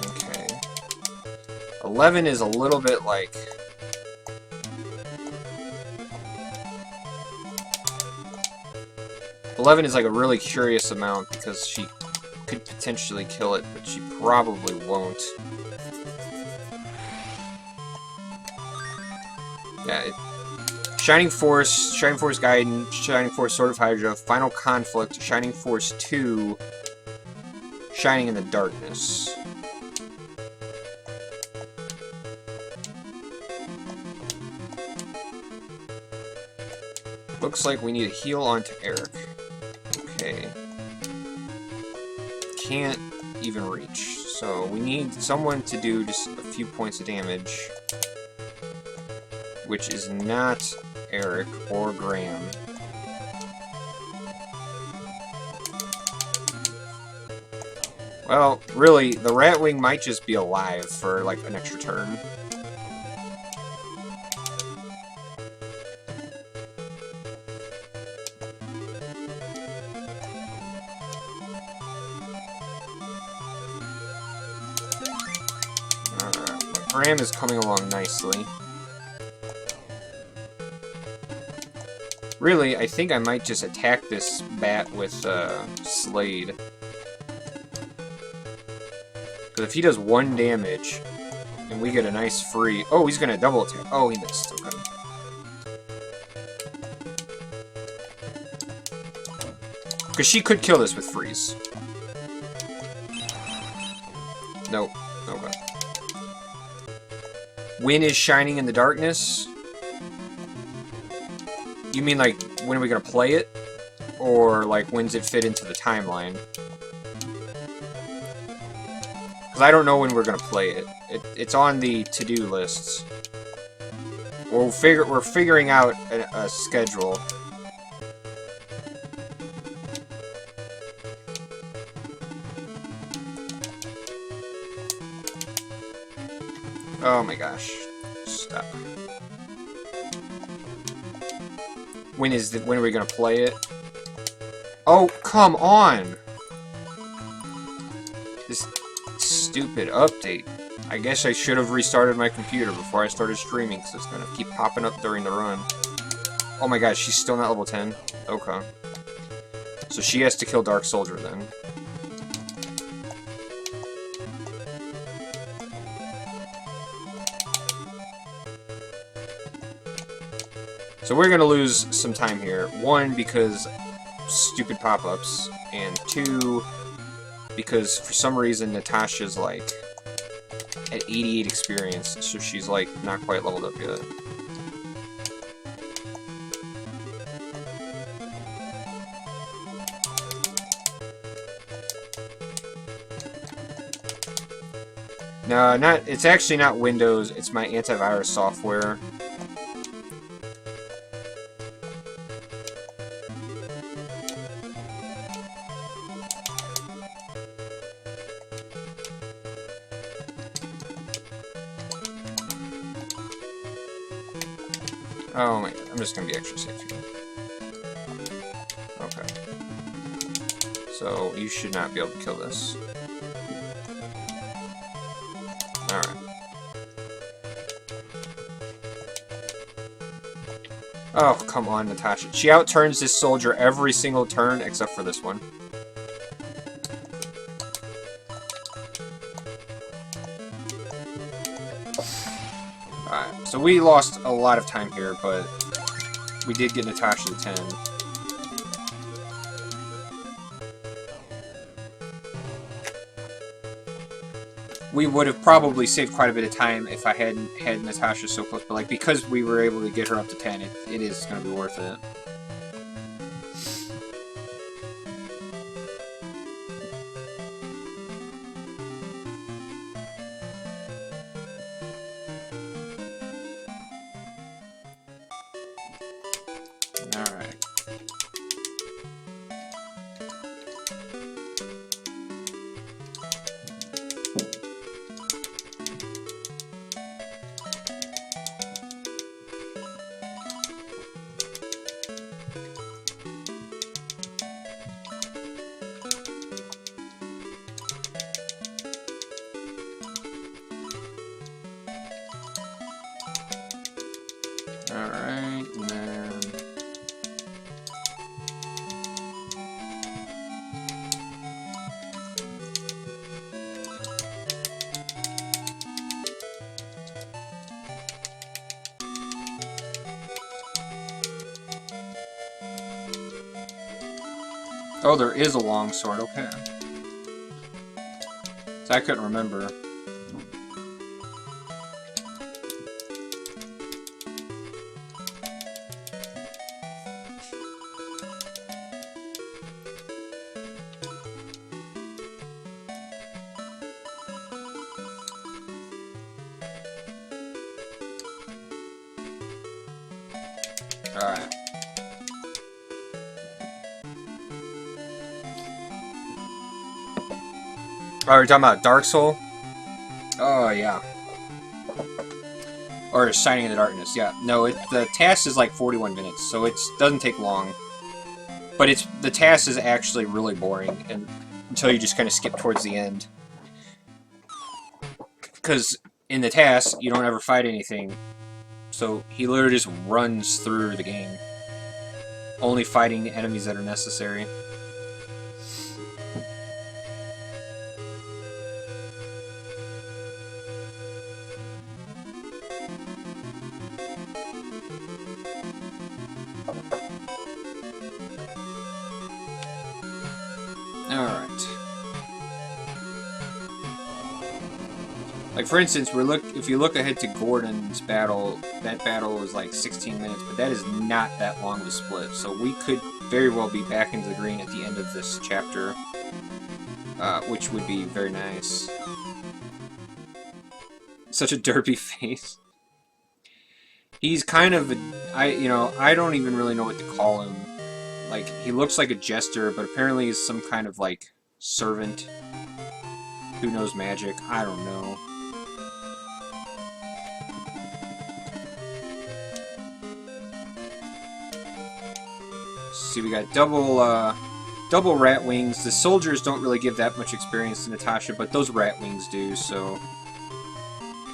Okay. 11 is a little bit like... Eleven is like a really curious amount because she could potentially kill it, but she probably won't. Yeah, Shining Force Gaiden, Shining Force Sword of Hajya, Final Conflict, Shining Force 2, Shining in the Darkness. Looks like we need a heal onto Eric. Okay. Can't even reach. So we need someone to do just a few points of damage. Which is not Eric or Graham. Well, really, the Ratwing might just be alive for, like, an extra turn. Graham is coming along nicely. Really, I think I might just attack this bat with Slade. Because if he does 1 damage, and we get a nice free... Oh, he's gonna double attack. Oh, he missed. Okay. Because she could kill this with freeze. Nope. Okay. When is Shining in the Darkness? You mean, like, when are we gonna play it? Or, like, when's it fit into the timeline? Because I don't know when we're gonna play it. It's on the to-do lists. We're figuring out a schedule. Oh my gosh. Stop. When are we gonna play it? Oh, come on! This stupid update. I guess I should have restarted my computer before I started streaming, because it's gonna keep popping up during the run. Oh my god, she's still not level 10? Okay. So she has to kill Dark Soldier then. So we're gonna lose some time here. 1, because stupid pop-ups, and 2, because for some reason Natasha's like at 88 experience, so she's like not quite leveled up yet. No, it's actually not Windows, it's my antivirus software. Oh my god, I'm just gonna be extra safe here. Okay. So, you should not be able to kill this. Alright. Oh, come on, Natasha. She outturns this soldier every single turn except for this one. Alright, so we lost a lot of time here, but we did get Natasha to 10. We would have probably saved quite a bit of time if I hadn't had Natasha so close, but like because we were able to get her up to 10, it is going to be worth it. Alright. Oh, there is a long sword, okay. So I couldn't remember. Alright. Oh, you're talking about Dark Soul? Oh, yeah. Or Shining in the Darkness, yeah. No, the task is like 41 minutes, so it doesn't take long. But the task is actually really boring and until you just kind of skip towards the end. Because in the task, you don't ever fight anything. So he literally just runs through the game. Only fighting enemies that are necessary. Alright. Like, for instance, if you look ahead to Gordon's battle, that battle is like 16 minutes, but that is not that long of a split. So we could very well be back into the green at the end of this chapter, which would be very nice. Such a derpy face. He's kind of, I don't even really know what to call him. Like, he looks like a jester, but apparently he's some kind of, like, servant who knows magic. I don't know. See, we got double rat wings. The soldiers don't really give that much experience to Natasha, but those rat wings do, so,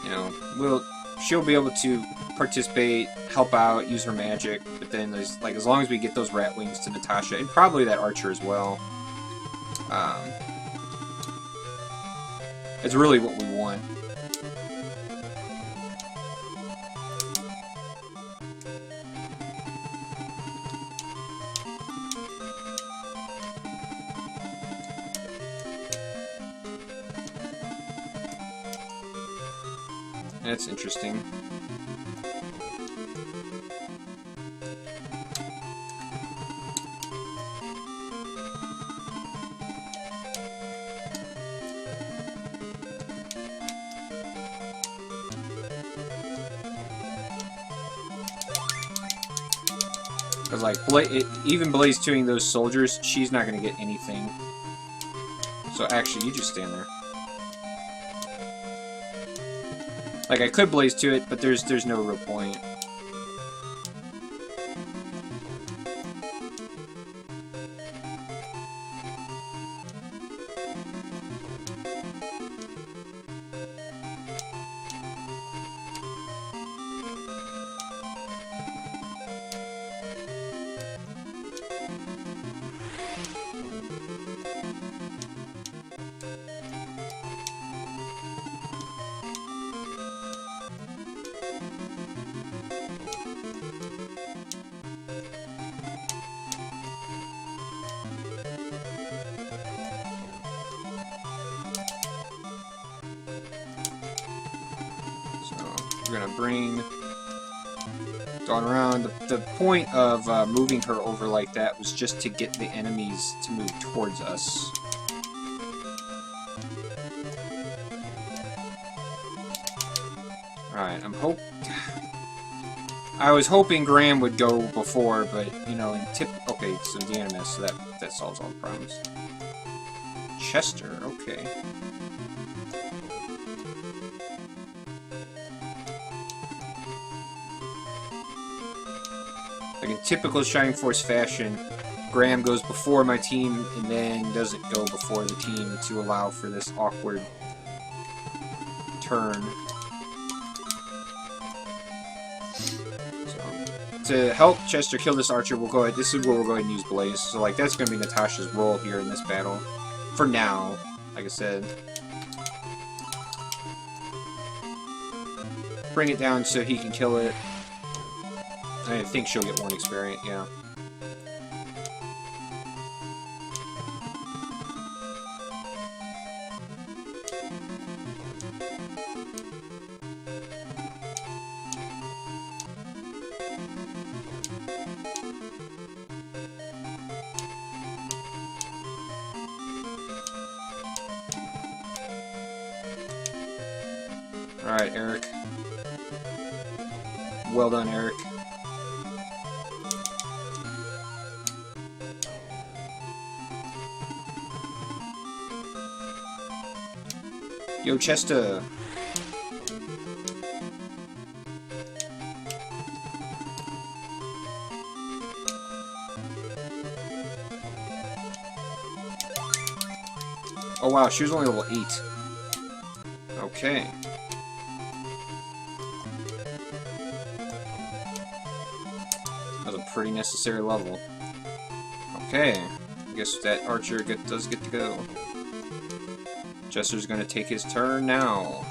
you know, she'll be able to participate, help out, use her magic, but then there's, like, as long as we get those rat wings to Natasha, and probably that archer as well, it's really what we want. That's interesting. Because, like, even Blaze 2ing those soldiers, she's not going to get anything. So, actually, you just stand there. Like, I could Blaze 2 it, but there's no real point. We're gonna bring Dawn around. The point of moving her over like that was just to get the enemies to move towards us. Alright, I was hoping Graham would go before, but, you know, okay, so DNMS, so that solves all the problems. Chester, okay. Like in typical Shining Force fashion, Graham goes before my team and then doesn't go before the team to allow for this awkward turn. So, to help Chester kill this archer, this is where we'll go ahead and use Blaze. So, like, that's going to be Natasha's role here in this battle. For now, like I said. Bring it down so he can kill it. I think she'll get 1 experience, yeah. Alright, Eric. Well done, Eric. Yo, Chester. Oh wow, she was only level 8. Okay. That was a pretty necessary level. Okay. I guess that archer does get to go. Chester's gonna take his turn now.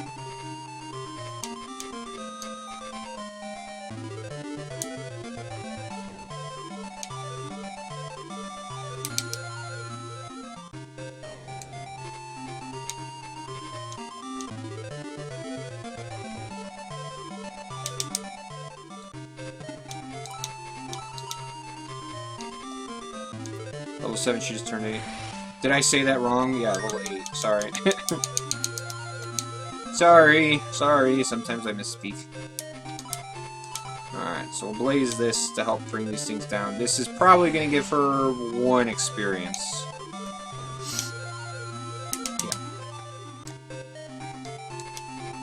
Level 7, she just turned 8. Did I say that wrong? Yeah, level 8. Sorry. Sorry. Sometimes I misspeak. Alright, so we'll blaze this to help bring these things down. This is probably going to give her 1 experience. Yeah.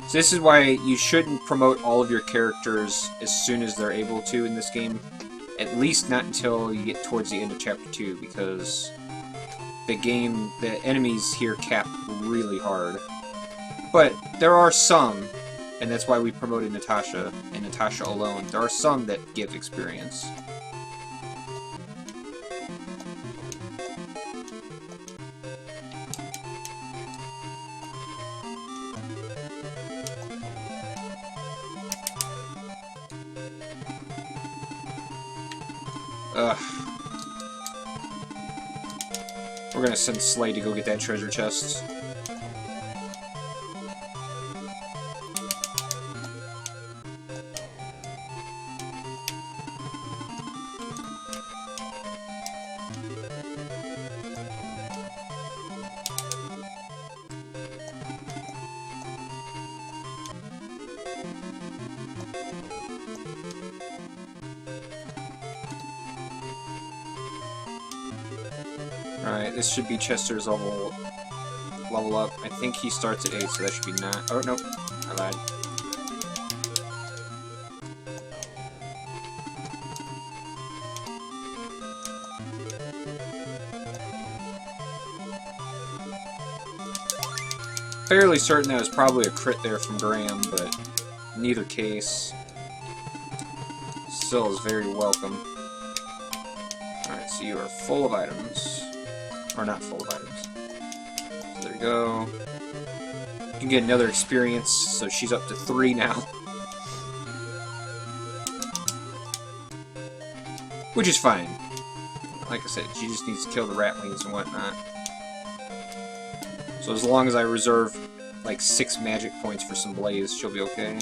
So this is why you shouldn't promote all of your characters as soon as they're able to in this game. At least not until you get towards the end of Chapter 2, because the enemies here cap really hard. But there are some, and that's why we promoted Natasha, and Natasha alone. There are some that give experience. Ugh. We're gonna send Slade to go get that treasure chest. Alright, this should be Chester's level up. I think he starts at 8, so that should be 9. Oh, nope. I lied. Fairly certain that was probably a crit there from Graham, but in either case, still is very welcome. Alright, so you are full of items. Or not full of items. So there you go. You can get another experience, so she's up to 3 now. Which is fine. Like I said, she just needs to kill the ratlings and whatnot. So as long as I reserve like 6 magic points for some blaze, she'll be okay.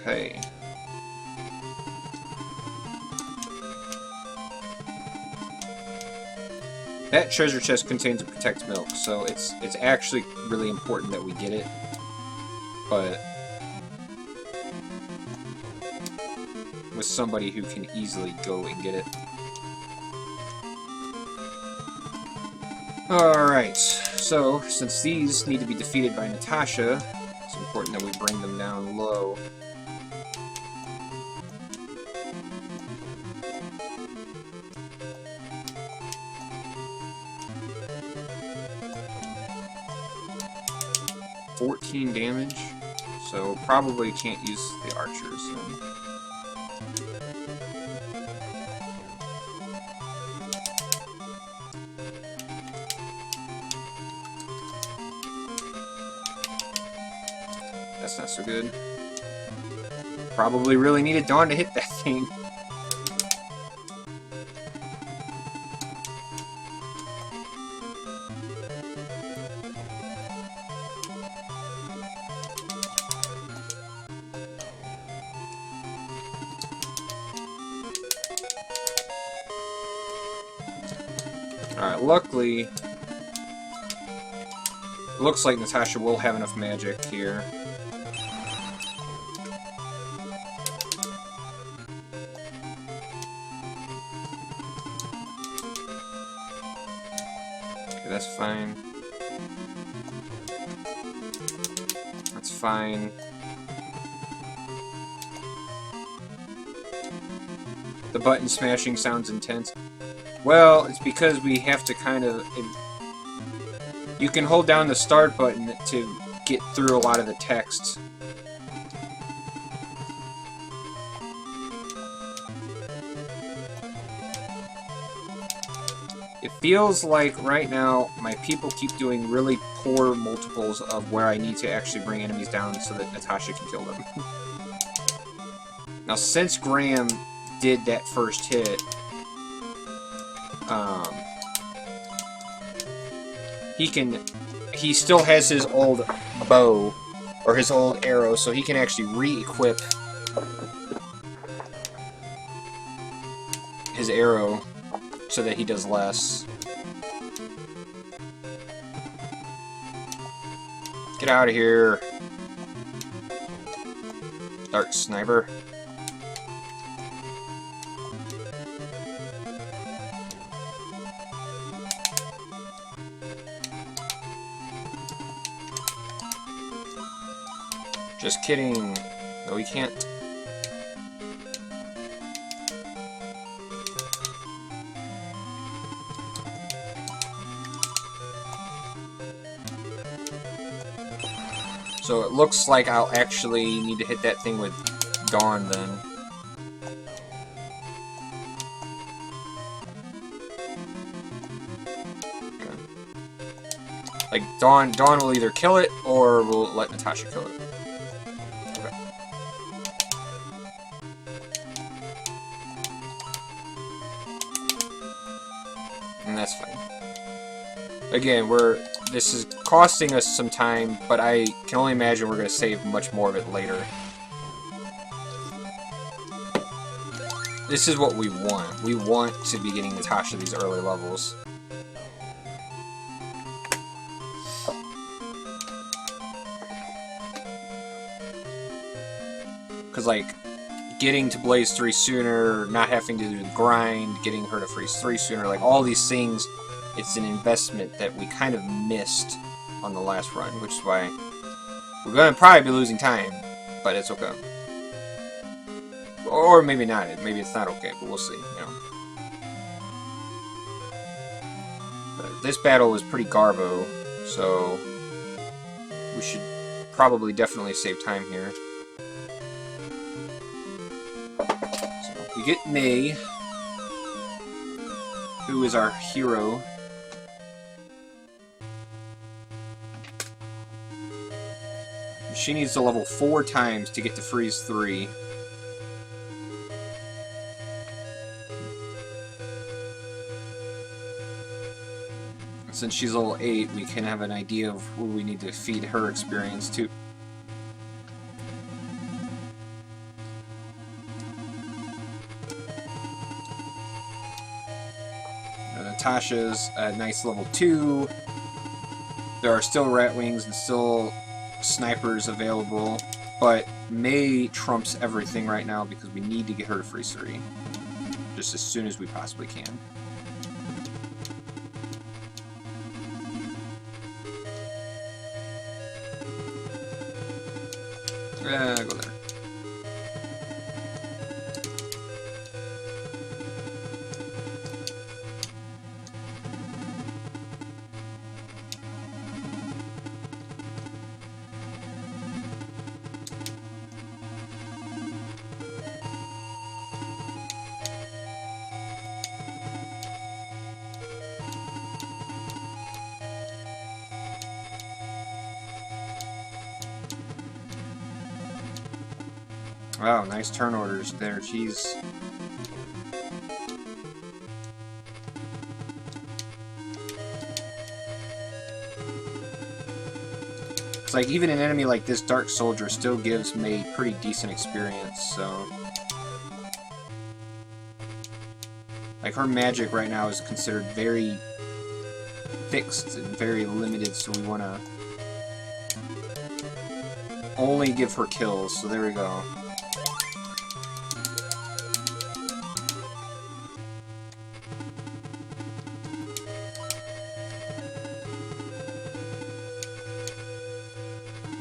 Okay. That treasure chest contains a protect milk, so it's actually really important that we get it. But with somebody who can easily go and get it. Alright, so since these need to be defeated by Natasha, it's important that we bring them down low. 14 damage, so probably can't use the archers. That's not so good. Probably really needed Dawn to hit that thing. Alright, luckily, looks like Natasha will have enough magic here. Okay, that's fine. That's fine. The button smashing sounds intense. Well, it's because we have to kind of... You can hold down the start button to get through a lot of the text. It feels like right now my people keep doing really poor multiples of where I need to actually bring enemies down so that Natasha can kill them. Now, since Graham did that first hit, he still has his old bow, or his old arrow, so he can actually re-equip his arrow so that he does less. Get out of here, Dark Sniper. Just kidding. No, we can't. So it looks like I'll actually need to hit that thing with Dawn then. Okay. Like, Dawn will either kill it, or we'll let Natasha kill it. And that's fine. Again, this is costing us some time, but I can only imagine we're going to save much more of it later. This is what we want. We want to be getting Natasha these early levels. Because, like, getting to Blaze 3 sooner, not having to do the grind, getting her to Freeze 3 sooner, like, all these things, it's an investment that we kind of missed on the last run, which is why we're going to probably be losing time, but it's okay. Or maybe not. Maybe it's not okay, but we'll see, you know. But this battle was pretty garbo, so we should probably definitely save time here. We get May, who is our hero. She needs to level 4 times to get to Freeze 3. Since she's level 8, we can have an idea of who we need to feed her experience to. Natasha's a nice level 2. There are still Rat Wings and still snipers available, but May trumps everything right now because we need to get her to Freeze 3 just as soon as we possibly can. Go there. Wow, nice turn orders there, jeez. It's like, even an enemy like this Dark Soldier still gives Mei pretty decent experience, so... Like, her magic right now is considered very fixed and very limited, so we want to only give her kills, so there we go.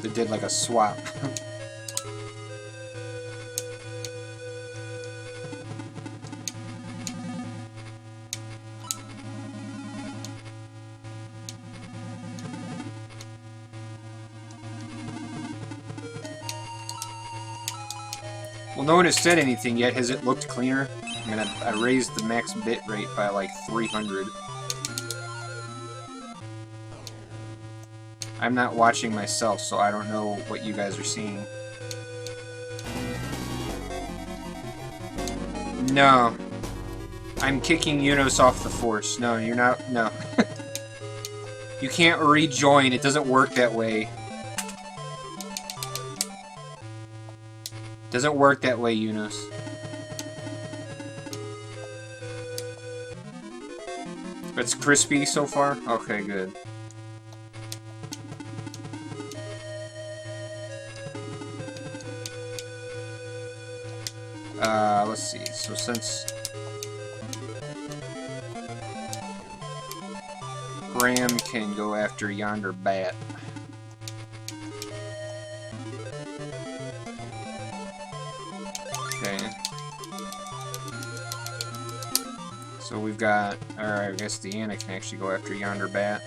They did like a swap. Well, no one has said anything yet. Has it looked cleaner? I mean, I raised the max bit rate by like 300. I'm not watching myself, so I don't know what you guys are seeing. No. I'm kicking Unos off the Force. No, you're not. No. You can't rejoin. It doesn't work that way. Doesn't work that way, Unos. It's crispy so far? Okay, good. Let's see. So since Graham can go after yonder bat. Okay. So we've got... Alright, I guess Deanna can actually go after yonder bat.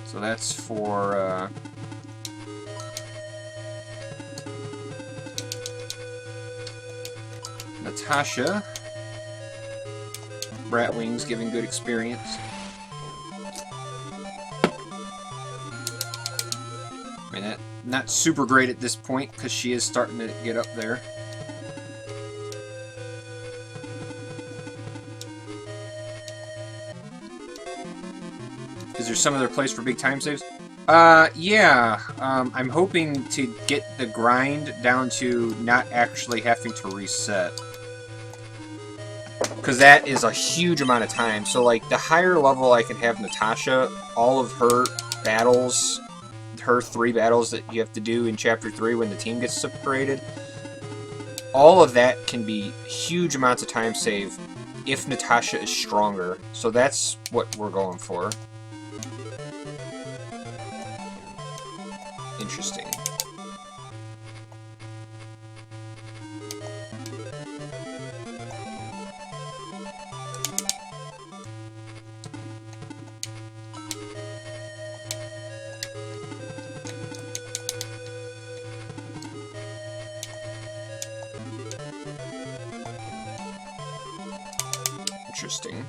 So that's for, Natasha. Bratwing's giving good experience. I mean, not super great at this point, because she is starting to get up there. Is there some other place for big time saves? Yeah. I'm hoping to get the grind down to not actually having to reset. Because that is a huge amount of time. So, like, the higher level I can have Natasha, all of her battles, her 3 battles that you have to do in Chapter 3 when the team gets separated, all of that can be huge amounts of time save if Natasha is stronger. So that's what we're going for. Interesting. Interesting.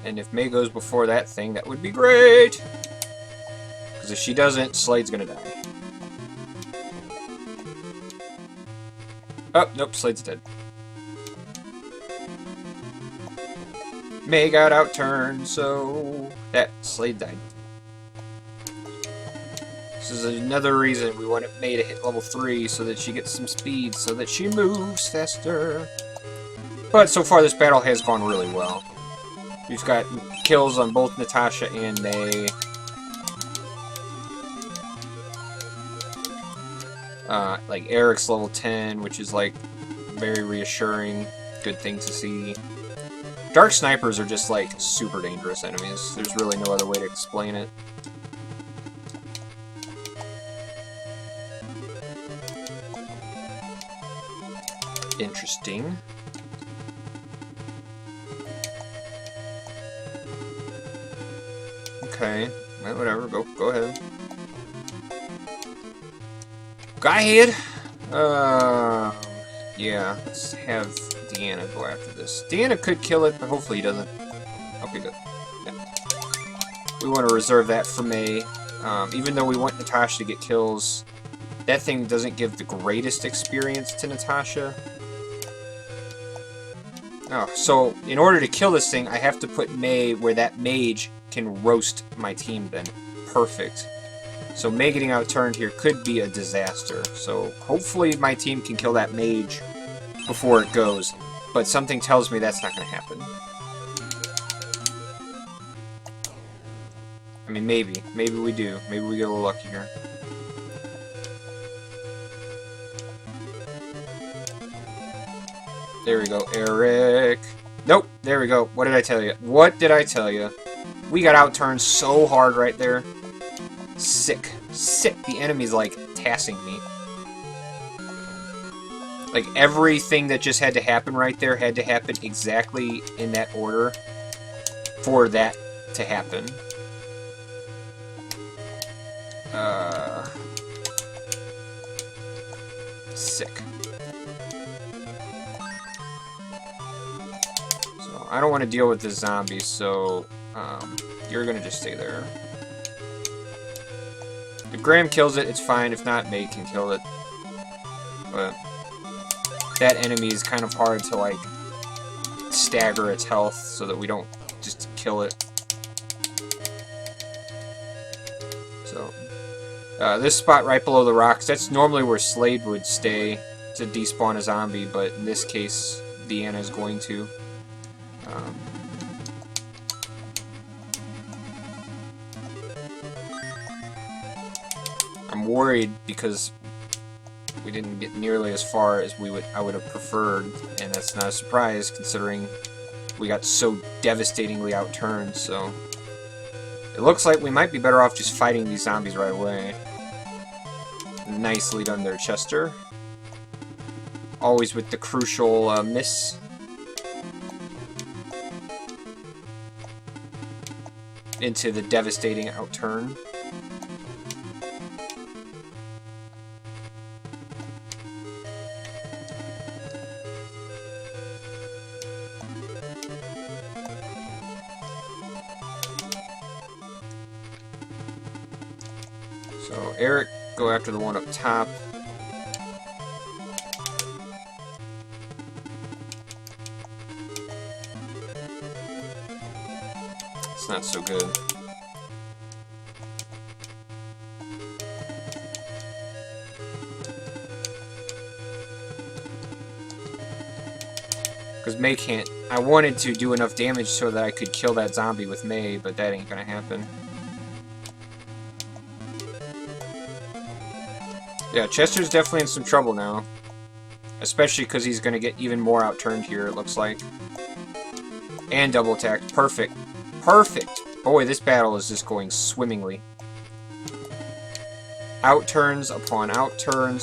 And if Mei goes before that thing, that would be great! Because if she doesn't, Slade's gonna die. Oh, nope, Slade's dead. Mei got outturned, so that Slade died. This is another reason we want Mei to hit level 3 so that she gets some speed, so that she moves faster. But so far this battle has gone really well. We've got kills on both Natasha and Mei. Like Eric's level 10, which is like very reassuring. Good thing to see. Dark snipers are just like super dangerous enemies. There's really no other way to explain it. Interesting. Okay, well, whatever. Go ahead. Go ahead. Yeah. Let's have Deanna go after this. Deanna could kill it, but hopefully he doesn't. Okay, good. Yeah. We want to reserve that for May. Even though we want Natasha to get kills, that thing doesn't give the greatest experience to Natasha. Oh, so in order to kill this thing, I have to put May where that mage can roast my team then. Perfect. So May getting outturned here could be a disaster. So hopefully my team can kill that mage before it goes. But something tells me that's not going to happen. I mean, maybe. Maybe we do. Maybe we get a little lucky here. There we go, Eric. Nope, there we go. What did I tell you? What did I tell you? We got outturned so hard right there. Sick. Sick. The enemy's, like, tassing me. Like, everything that just had to happen right there had to happen exactly in that order for that to happen. Sick. I don't want to deal with the zombies, so you're going to just stay there. If Graham kills it, it's fine. If not, May can kill it. But that enemy is kind of hard to, like, stagger its health so that we don't just kill it. So, this spot right below the rocks, that's normally where Slade would stay to despawn a zombie, but in this case, Deanna is going to. I'm worried because we didn't get nearly as far as I would have preferred, and that's not a surprise considering we got so devastatingly outturned. So it looks like we might be better off just fighting these zombies right away. Nicely done there, Chester. Always with the crucial miss. Into the devastating outturn. So Eric, go after the one up top. It's not so good. Because May can't. I wanted to do enough damage so that I could kill that zombie with May, but that ain't gonna happen. Yeah, Chester's definitely in some trouble now. Especially because he's gonna get even more outturned here, it looks like. And double attacked. Perfect. Perfect! Boy, this battle is just going swimmingly. Outturns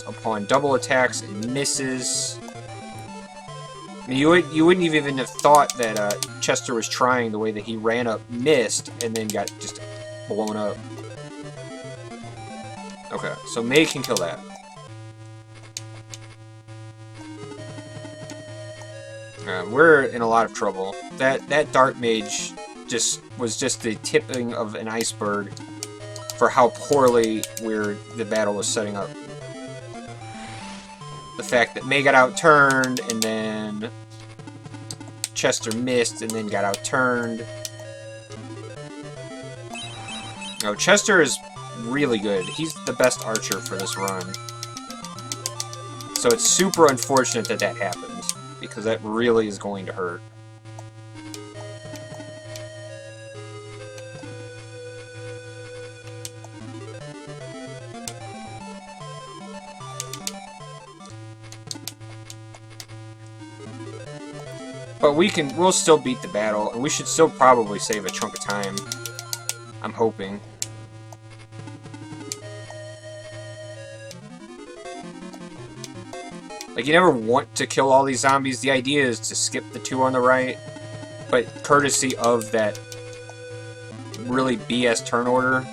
upon double attacks and misses. I mean, you wouldn't even have thought that Chester was trying the way that he ran up, missed, and then got just blown up. Okay, so May can kill that. We're in a lot of trouble. That Dart Mage was just the tipping of an iceberg for how poorly the battle was setting up. The fact that May got outturned, and then Chester missed, and then got outturned. No, Chester is really good. He's the best archer for this run. So it's super unfortunate that that happened, because that really is going to hurt. But we'll still beat the battle, and we should still probably save a chunk of time. I'm hoping. Like, you never want to kill all these zombies. The idea is to skip the two on the right, but courtesy of that really BS turn order.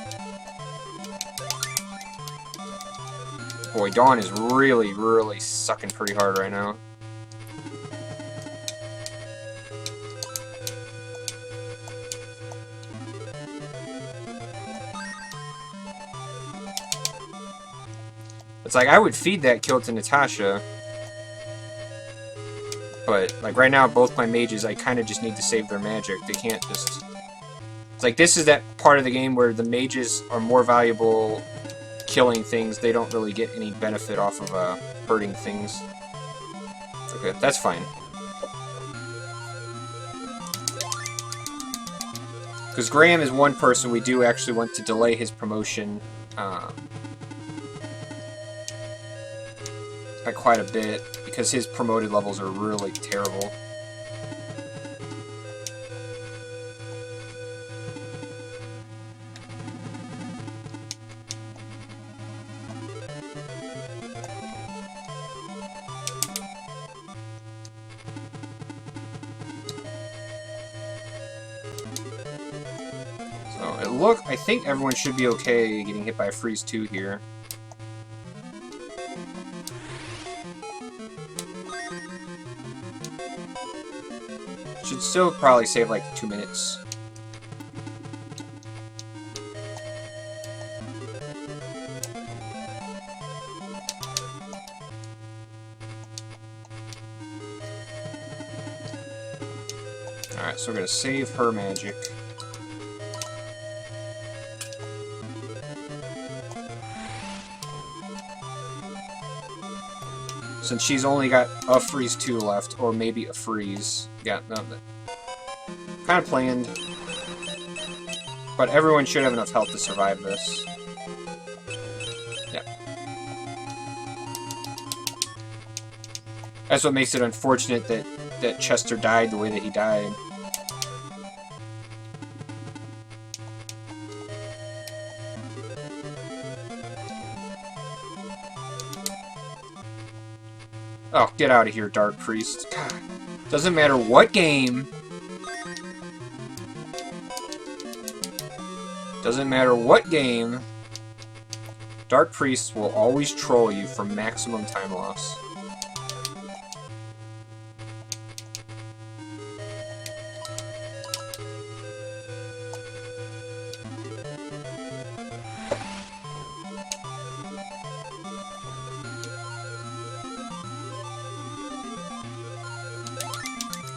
Boy, Dawn is really, really sucking pretty hard right now. It's like, I would feed that kill to Natasha. But, like, right now, both my mages, I kind of just need to save their magic. They can't just... It's like, this is that part of the game where the mages are more valuable killing things. They don't really get any benefit off of hurting things. Okay, that's fine. Because Graham is one person we do actually want to delay his promotion by quite a bit, because his promoted levels are really terrible. So I think everyone should be okay getting hit by a freeze 2 here. Should still probably save like 2 minutes. Alright, so we're gonna save her magic. Since she's only got a freeze 2 left, or maybe a freeze. Yeah, no, kind of planned. But everyone should have enough health to survive this. Yeah. That's what makes it unfortunate that Chester died the way that he died. Oh, get out of here, Dark Priest. God. Doesn't matter what game. Doesn't matter what game. Dark Priests will always troll you for maximum time loss.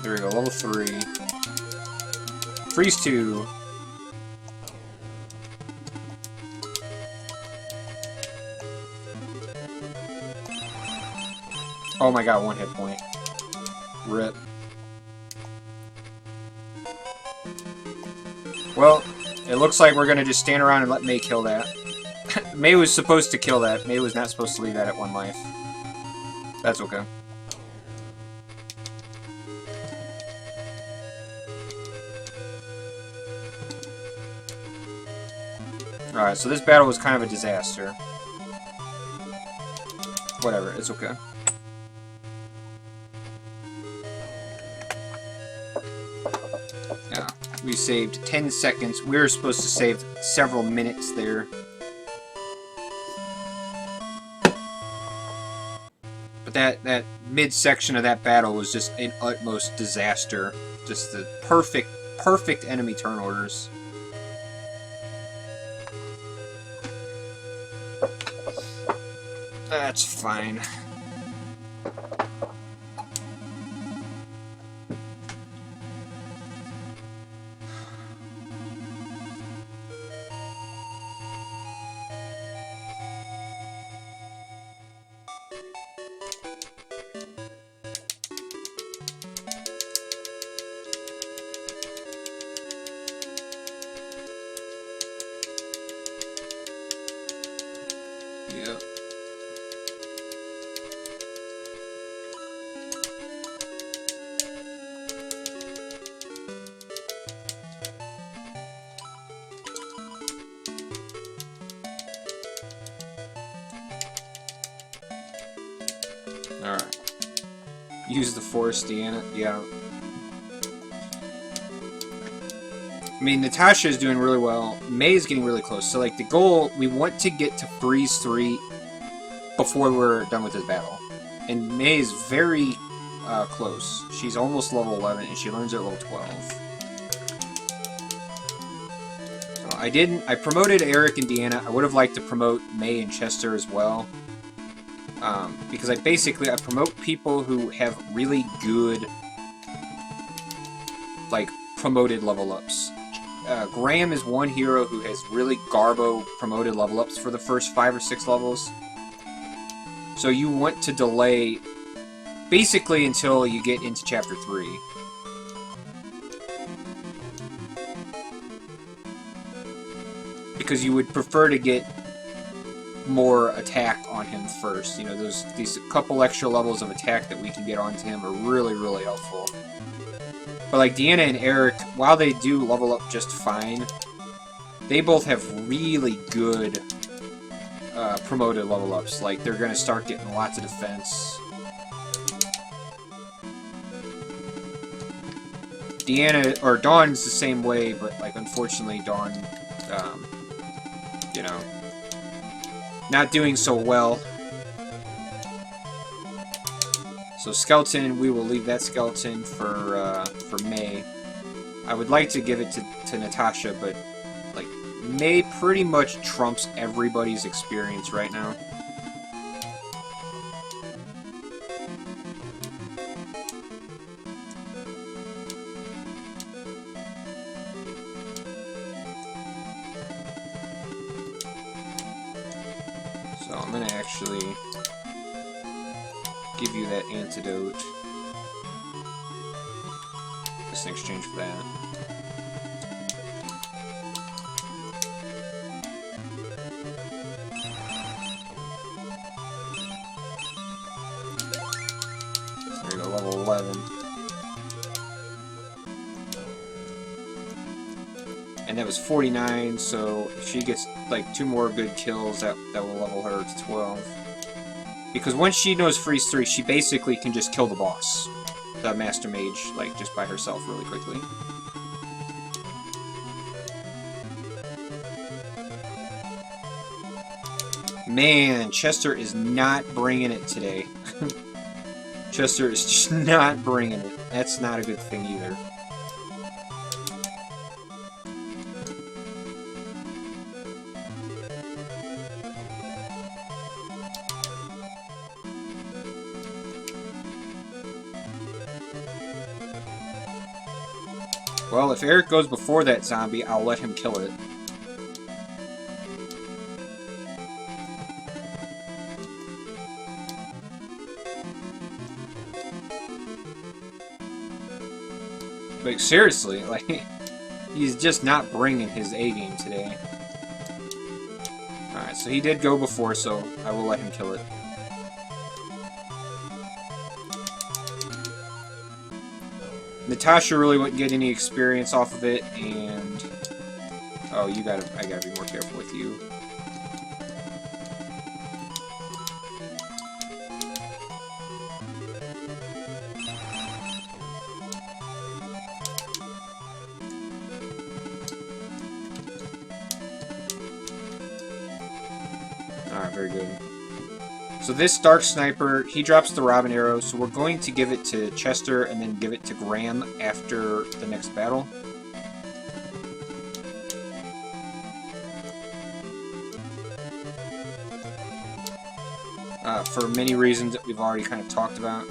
There we go, level 3. Freeze 2. Oh my god, 1 hit point. RIP. Well, it looks like we're gonna just stand around and let May kill that. May was supposed to kill that. May was not supposed to leave that at 1 life. That's okay. Alright, so this battle was kind of a disaster. Whatever, it's okay. Yeah, we saved 10 seconds. We were supposed to save several minutes there. But that midsection of that battle was just an utmost disaster. Just the perfect enemy turn orders. That's fine. Yep. use the Force, Deanna. Yeah. I mean, Natasha is doing really well. May is getting really close. So, like, the goal, we want to get to Freeze 3 before we're done with this battle. And May is very close. She's almost level 11, and she learns at level 12. So I promoted Eric and Deanna. I would have liked to promote May and Chester as well. Because I promote people who have really good, like, promoted level ups. Graham is one hero who has really garbo promoted level ups for the first 5 or 6 levels. So you want to delay basically until you get into chapter 3. Because you would prefer to get more attack on him first. You know, these couple extra levels of attack that we can get onto him are really, really helpful. But like Deanna and Eric, while they do level up just fine, they both have really good promoted level ups. Like, they're going to start getting lots of defense. Deanna, or Dawn's the same way, but like, unfortunately, Dawn, you know, not doing so well. So Skeleton, we will leave that Skeleton for May. I would like to give it to Natasha, but like, May pretty much trumps everybody's experience right now. So I'm gonna actually give you that antidote just in exchange for that. There we go, level 11. And that was 49, so if she gets like 2 more good kills, that will level her to 12. Because once she knows Freeze 3, she basically can just kill the boss, the Master Mage, like, just by herself really quickly. Man, Chester is not bringing it today. Chester is just not bringing it. That's not a good thing either. Well, if Eric goes before that zombie, I'll let him kill it. Like, seriously, like, he's just not bringing his A-game today. Alright, so he did go before, so I will let him kill it. Natasha really wouldn't get any experience off of it, and... Oh, I gotta be more careful with you. Alright, very good. So this Dark Sniper, he drops the Robin Arrow, so we're going to give it to Chester and then give it to Graham after the next battle. For many reasons that we've already kind of talked about.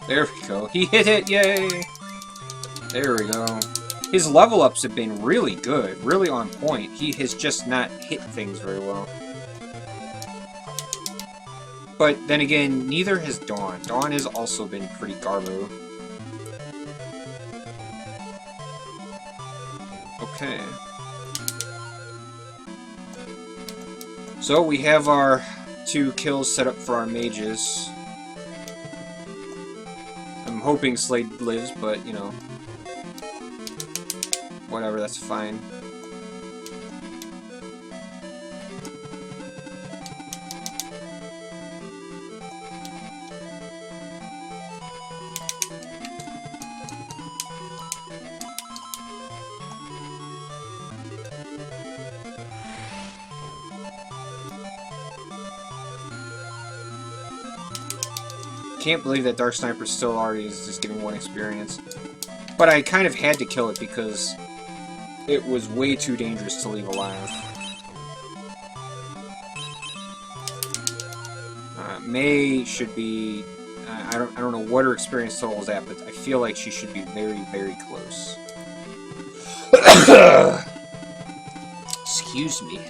There we go. He hit it! Yay! There we go. His level ups have been really good, really on point. He has just not hit things very well. But then again, neither has Dawn. Dawn has also been pretty garbo. Okay. So we have our 2 kills set up for our mages. hoping Slade lives, but, you know, whatever, that's fine. Can't believe that Dark Sniper still already is just giving 1 experience. But I kind of had to kill it because it was way too dangerous to leave alive. May should be... I don't know what her experience total is at, but I feel like she should be very, very close. Excuse me.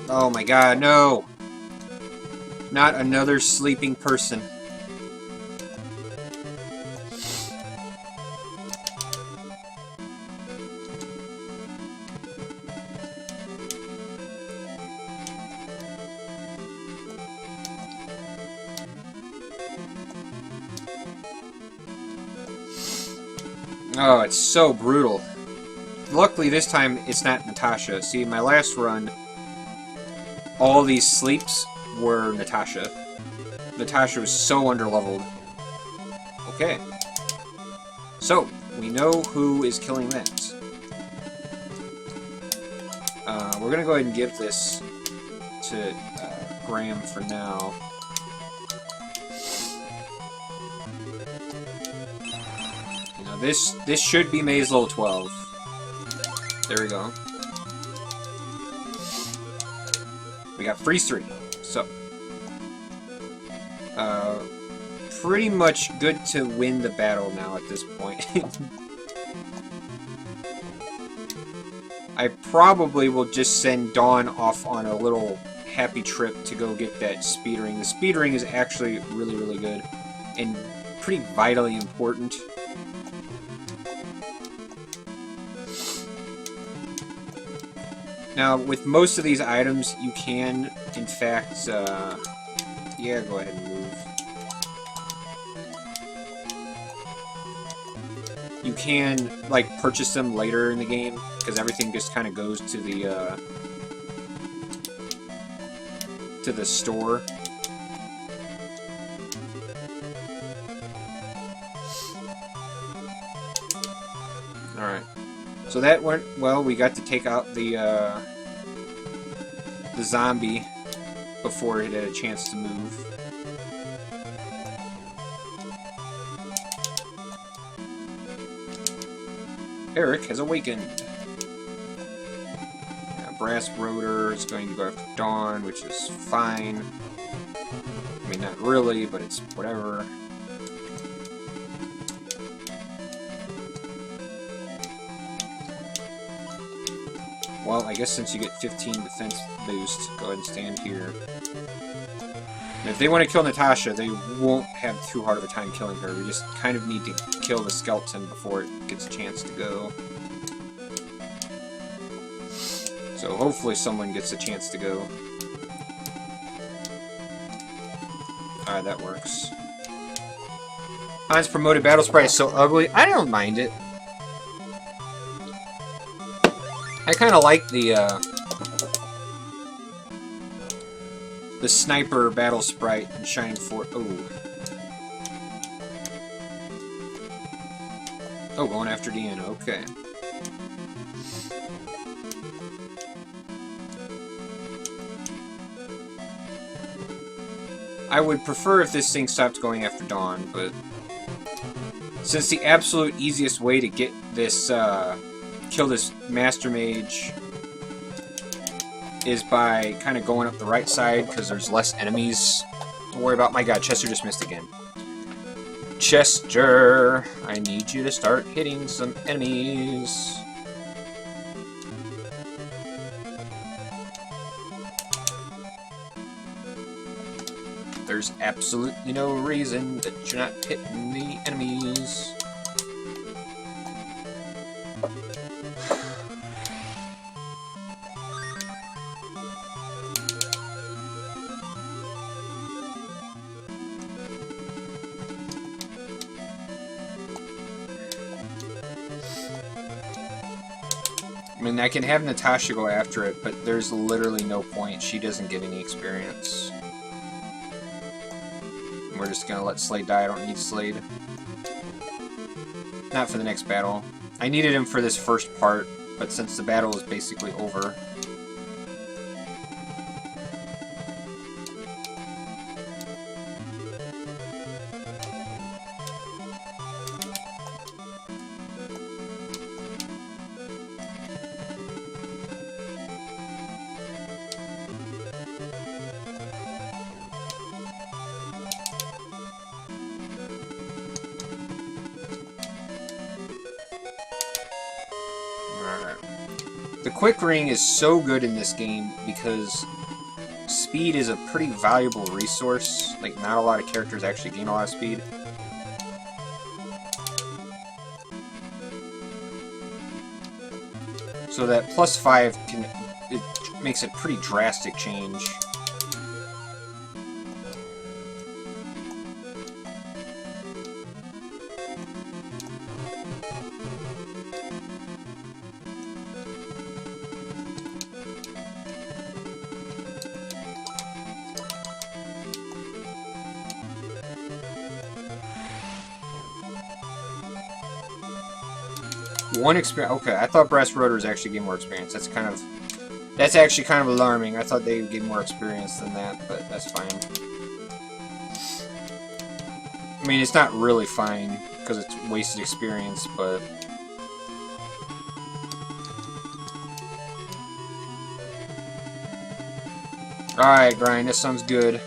Oh my god, no! Not another sleeping person. Oh, it's so brutal. Luckily this time it's not Natasha. See, my last run, all these sleeps were Natasha. Natasha was so underleveled. Okay. So, we know who is killing that. We're gonna go ahead and give this to Graham for now. You know, this should be May's level 12. There we go. We got freeze 3. So, pretty much good to win the battle now at this point. I probably will just send Dawn off on a little happy trip to go get that speed ring. The speed ring is actually really, really good and pretty vitally important. Now, with most of these items, you can, in fact, yeah, go ahead and move. You can, like, purchase them later in the game, because everything just kind of goes to the store. Alright. So that went well. We got to take out the zombie before it had a chance to move. Eric has awakened. Yeah, Brass Rotor is going to go after Dawn, which is fine. I mean, not really, but it's whatever. Well, I guess since you get 15 defense boost, go ahead and stand here. And if they want to kill Natasha, they won't have too hard of a time killing her. We just kind of need to kill the skeleton before it gets a chance to go. So hopefully someone gets a chance to go. Alright, that works. Han's promoted battle sprite is so ugly. I don't mind it. I kind of like the sniper battle sprite in Shining Force. Oh, going after Deanna. Okay. I would prefer if this thing stopped going after Dawn, but since the absolute easiest way to get this kill this Master Mage is by kind of going up the right side because there's less enemies to worry about. My god, Chester just missed again. Chester, I need you to start hitting some enemies. There's absolutely no reason that you're not hitting the enemies. I mean, I can have Natasha go after it, but there's literally no point. She doesn't get any experience. We're just gonna let Slade die. I don't need Slade. Not for the next battle. I needed him for this first part, but since the battle is basically over... The quick ring is so good in this game because speed is a pretty valuable resource. Like, not a lot of characters actually gain a lot of speed. So that +5 it makes a pretty drastic change. One experience. Okay, I thought brass rotors actually gave more experience. That's actually kind of alarming. I thought they would get more experience than that, but that's fine. I mean, it's not really fine because it's wasted experience, but alright, Grind, that sounds good.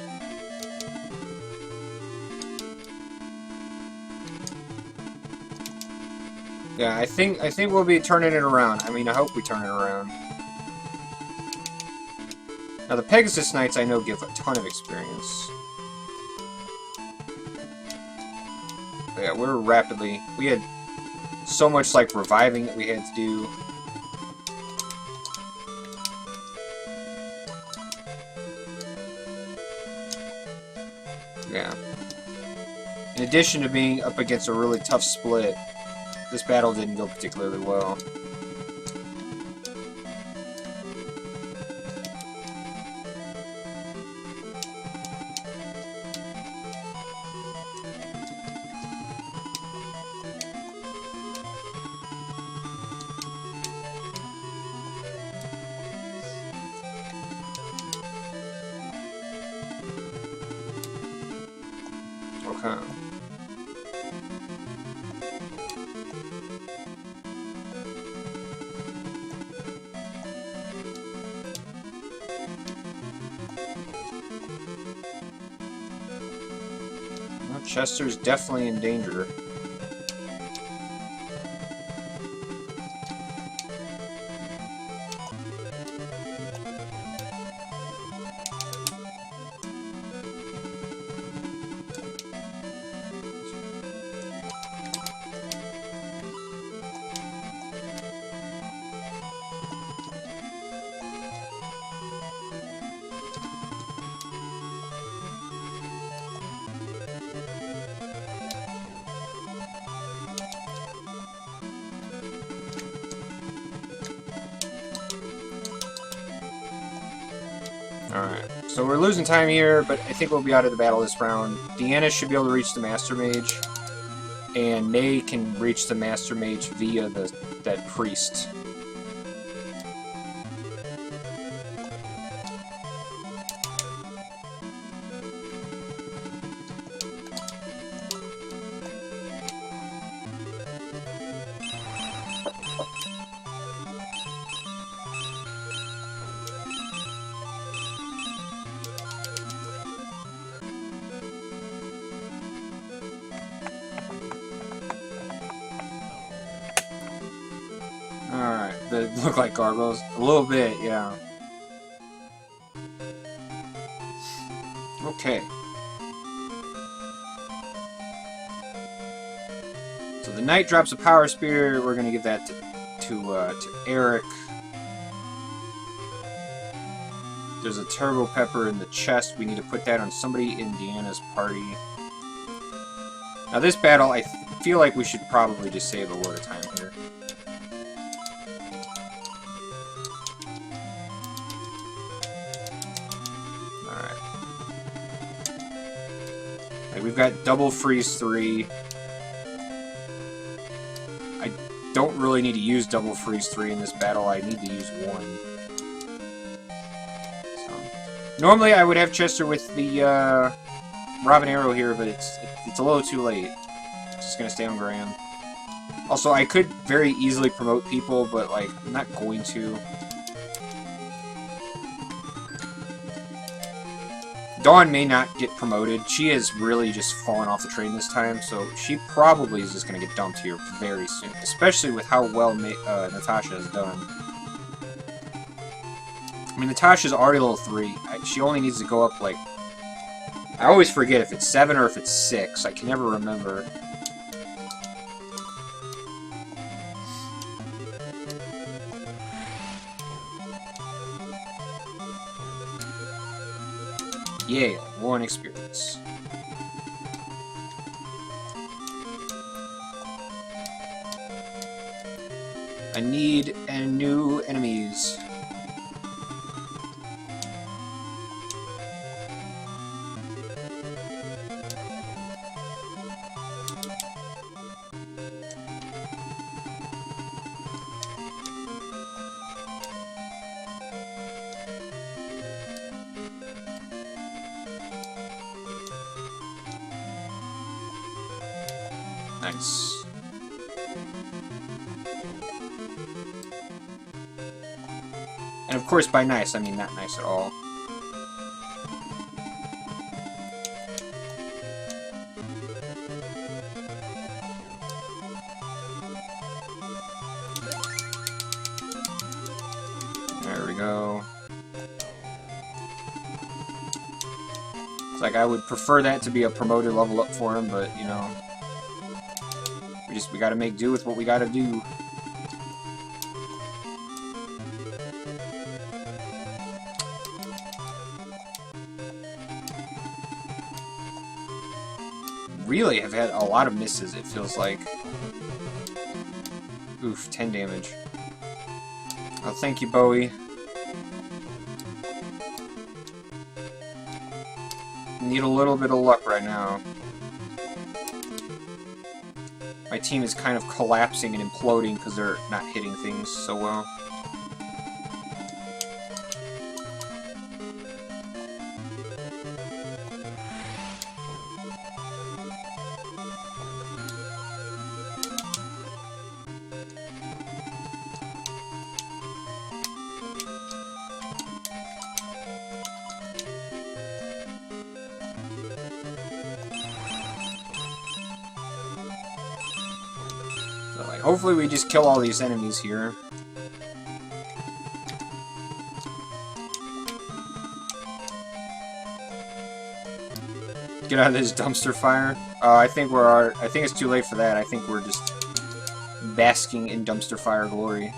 Yeah, I think we'll be turning it around. I mean, I hope we turn it around. Now, the Pegasus Knights, I know, give a ton of experience. But yeah, we're rapidly... We had so much, like, reviving that we had to do. Yeah. In addition to being up against a really tough split, this battle didn't go particularly well. Okay. Well, Chester's definitely in danger. Alright, so we're losing time here, but I think we'll be out of the battle this round. Deanna should be able to reach the Master Mage, and May can reach the Master Mage via that priest. Alright, they look like gargoyles. A little bit, yeah. Okay. So the knight drops a power spear. We're gonna give that to Eric. There's a turbo pepper in the chest. We need to put that on somebody in Deanna's party. Now this battle, I feel like we should probably just save a load of time here. Alright. Like, we've got double freeze 3. I don't really need to use double freeze 3 in this battle. I need to use 1. Normally, I would have Chester with the Robin Arrow here, but it's a little too late. It's just gonna stay on Graham. Also, I could very easily promote people, but like I'm not going to. Dawn may not get promoted. She has really just fallen off the train this time, so she probably is just gonna get dumped here very soon, especially with how well Natasha has done. I mean, Natasha's already level 3. She only needs to go up, like... I always forget if it's 7 or if it's 6. I can never remember. Yeah, 1 experience. I need new enemies. Nice. And of course, by nice, I mean not nice at all. There we go. It's like I would prefer that to be a promoted level up for him, but, you know... We gotta make do with what we gotta do. Really have had a lot of misses, it feels like. Oof, 10 damage. Oh, thank you, Bowie. Need a little bit of luck right now. My team is kind of collapsing and imploding because they're not hitting things so well. Hopefully we just kill all these enemies here. Get out of this dumpster fire. I think it's too late for that. I think we're just basking in dumpster fire glory.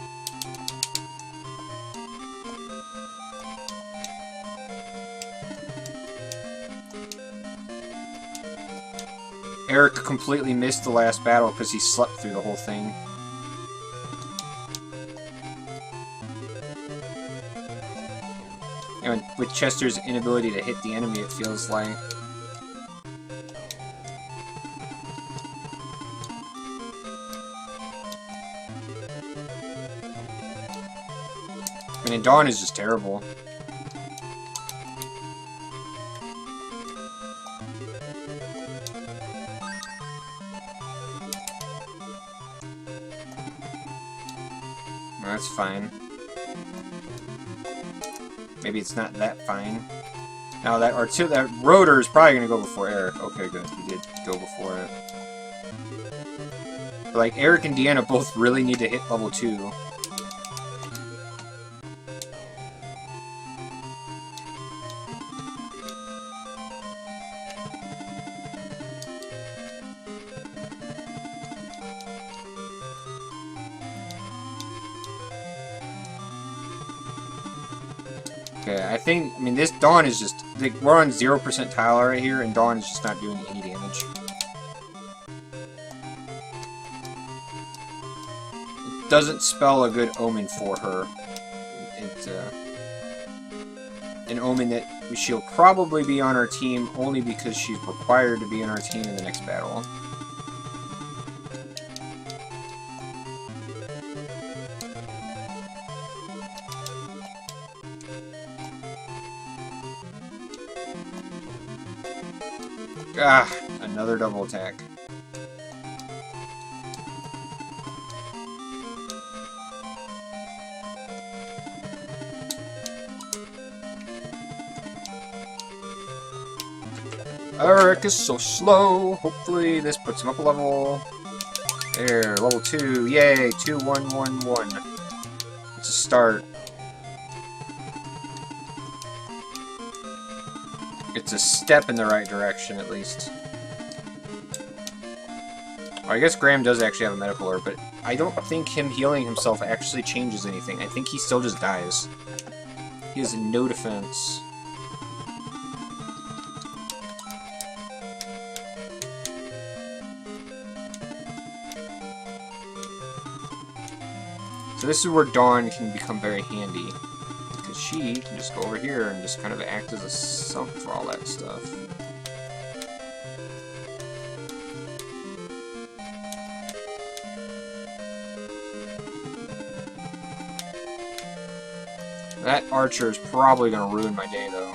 Eric completely missed the last battle because he slept through the whole thing. And with Chester's inability to hit the enemy, it feels like. I mean, Dawn is just terrible. That's fine. Maybe it's not that fine. Now that rotor is probably gonna go before Eric. Okay, good. He did go before it. But like Eric and Deanna both really need to hit level 2. Okay, I think, I mean, this Dawn is just, like, we're on 0% tile right here, and Dawn is just not doing any damage. It doesn't spell a good omen for her. It's, an omen that she'll probably be on our team only because she's required to be on our team in the next battle. Ah, another double attack. Eric is so slow. Hopefully this puts him up a level. There, level 2. Yay, 2, 1, 1, 1. It's a start. It's a step in the right direction, at least. Oh, I guess Graham does actually have a medical orb, but I don't think him healing himself actually changes anything. I think he still just dies. He has no defense. So this is where Dawn can become very handy, because she can just go over here and just kind of act as a sump for all that stuff. That archer is probably going to ruin my day, though.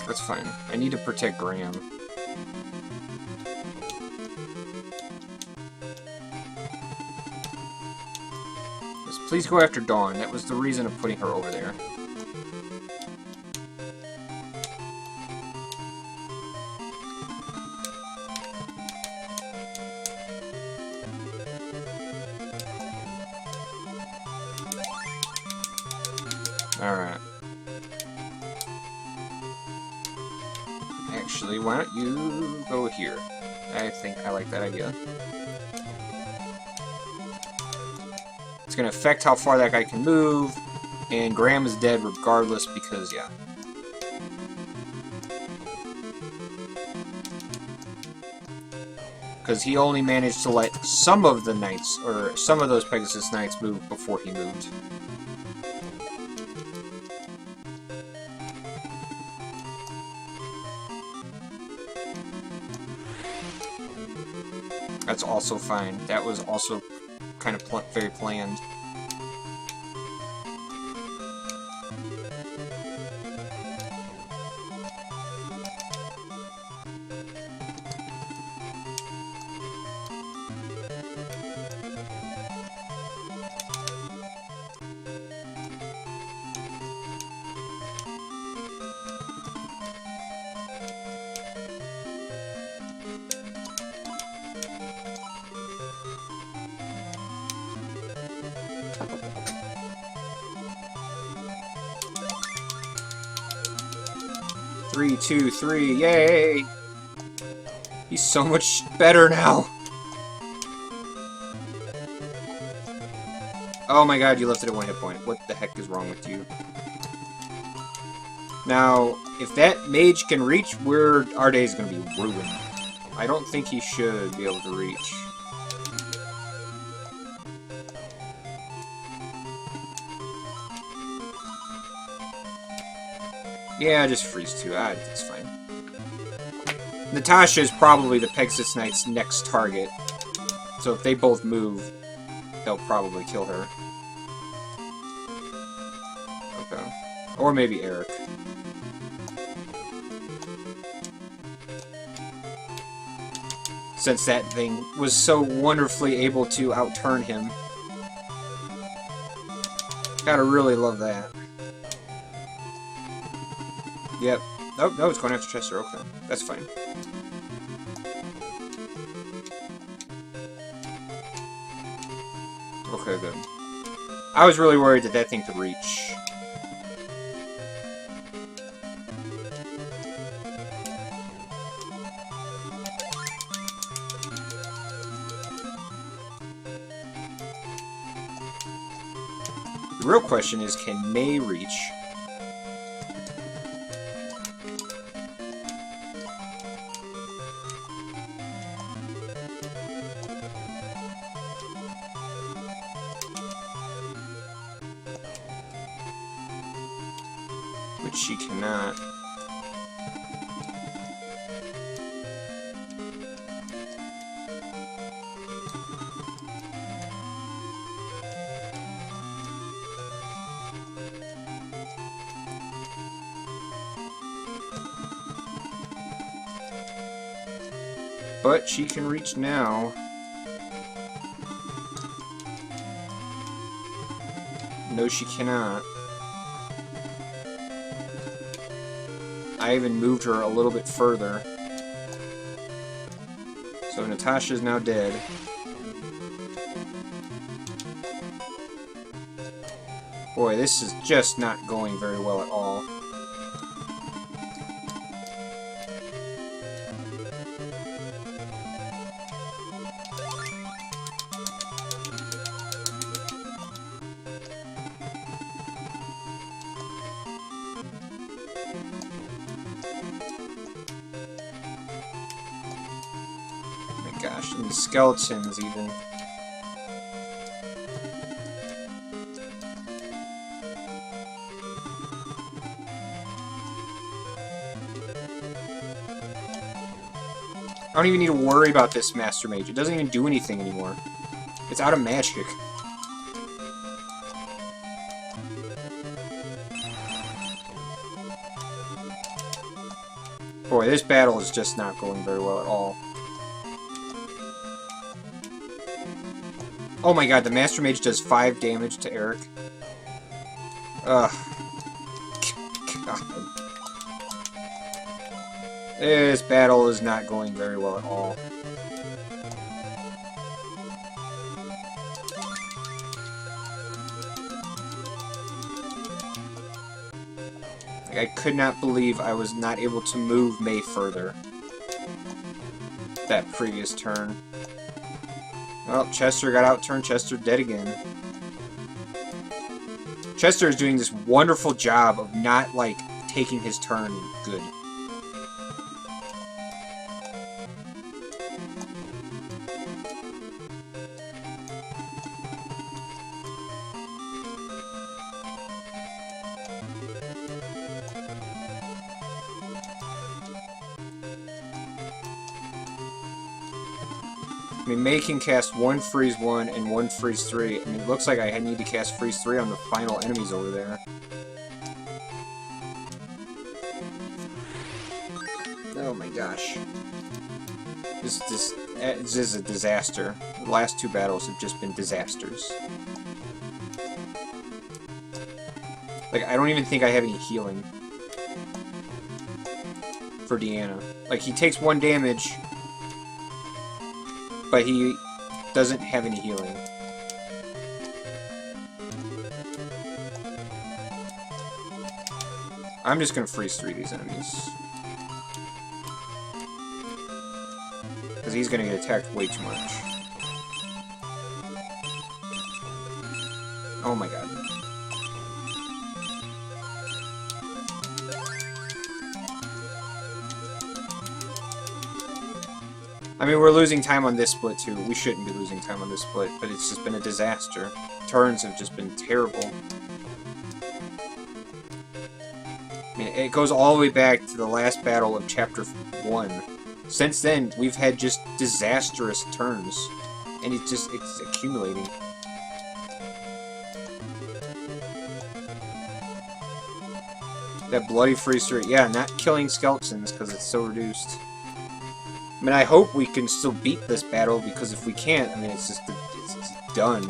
That's fine. I need to protect Graham. Yes, please go after Dawn. That was the reason of putting her over there. Alright. Actually, why don't you go here? I think I like that idea. It's going to affect how far that guy can move, and Graham is dead regardless because, yeah. Because he only managed to let some of the knights, or some of those Pegasus knights move before he moved. That's also fine. That was also kind of very planned. Three, 2, 3, yay! He's so much better now! Oh my god, you left it at 1 hit point. What the heck is wrong with you? Now, if that mage can reach, our day is going to be ruined. I don't think he should be able to reach. Yeah, just freeze too. That's fine. Natasha is probably the Pegasus Knight's next target. So if they both move, they'll probably kill her. Okay. Or maybe Eric. Since that thing was so wonderfully able to outturn him. Gotta really love that. Yep. Oh, no, it's going after Chester. Okay. That's fine. Okay, good. I was really worried that thing could reach. The real question is, can May reach? Which she cannot. But she can reach now. No, she cannot. I even moved her a little bit further. So Natasha's now dead. Boy, this is just not going very well at all. Gosh, and the skeletons even. I don't even need to worry about this Master Mage. It doesn't even do anything anymore. It's out of magic. Boy, this battle is just not going very well at all. Oh my god, the Master Mage does 5 damage to Eric. Ugh. God. This battle is not going very well at all. Like, I could not believe I was not able to move May further that previous turn. Well, Chester got outturned. Chester dead again. Chester is doing this wonderful job of not, like, taking his turn good. I mean, May can cast 1 Freeze 1 and 1 Freeze 3. I mean, it looks like I need to cast Freeze 3 on the final enemies over there. Oh my gosh. This is a disaster. The last 2 battles have just been disasters. Like, I don't even think I have any healing for Deanna. Like, he takes 1 damage, but he doesn't have any healing. I'm just gonna freeze 3 of these enemies. Because he's gonna get attacked way too much. Oh my god. I mean, we're losing time on this split, too. We shouldn't be losing time on this split, but it's just been a disaster. Turns have just been terrible. I mean, it goes all the way back to the last battle of Chapter 1. Since then, we've had just disastrous turns. And it's accumulating. That bloody freeze through. Yeah, not killing skeletons because it's so reduced. I mean, I hope we can still beat this battle, because if we can't, I mean, it's just done.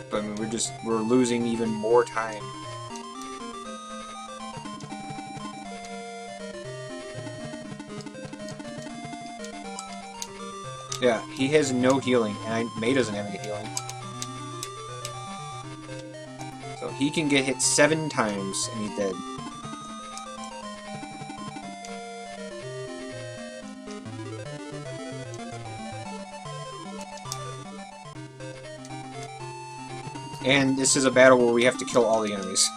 But I mean, we're losing even more time. Yeah, he has no healing, and May doesn't have any healing. So he can get hit 7 times, and he's dead. And this is a battle where we have to kill all the enemies.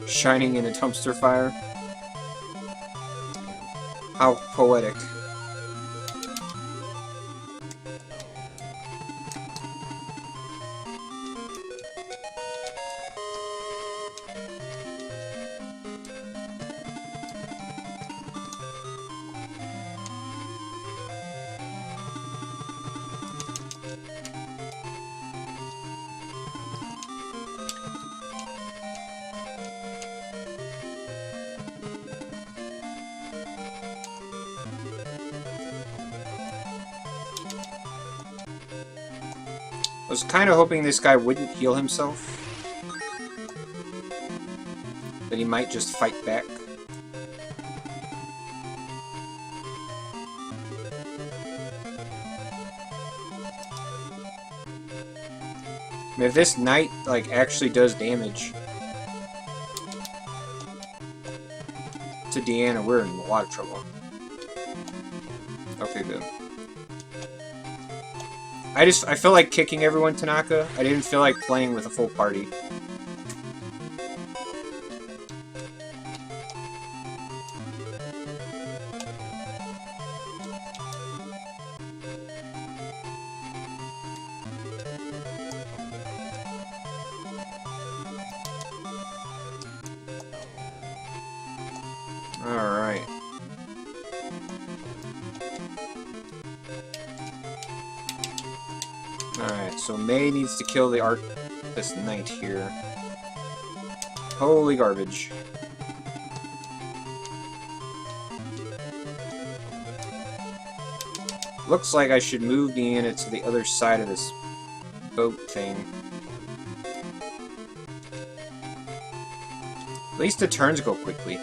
Shining in a dumpster fire. How poetic. I was kind of hoping this guy wouldn't heal himself. That he might just fight back. I mean, if this knight, like, actually does damage to Deanna, we're in a lot of trouble. Okay, good. I feel like kicking everyone, Tanaka. I didn't feel like playing with a full party. Alright. Alright, so May needs to kill this knight here. Holy garbage. Looks like I should move Deanna to the other side of this boat thing. At least the turns go quickly.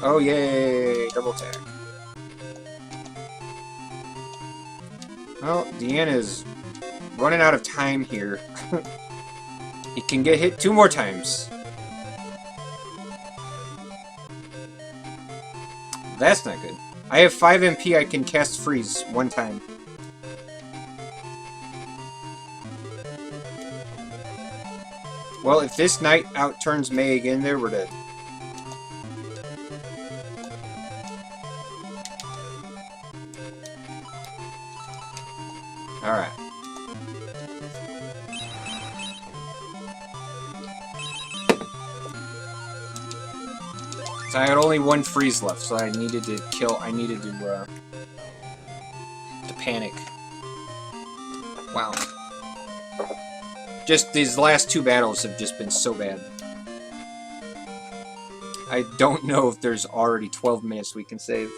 Oh, yay! Double tag. Well, Deanna's running out of time here. He can get hit 2 more times. That's not good. I have 5 MP, I can cast freeze 1 time. Well, if this knight outturns May again there, we're dead. Alright. So I had only 1 freeze left, so I needed to panic. Wow. Just these last 2 battles have just been so bad. I don't know if there's already 12 minutes we can save.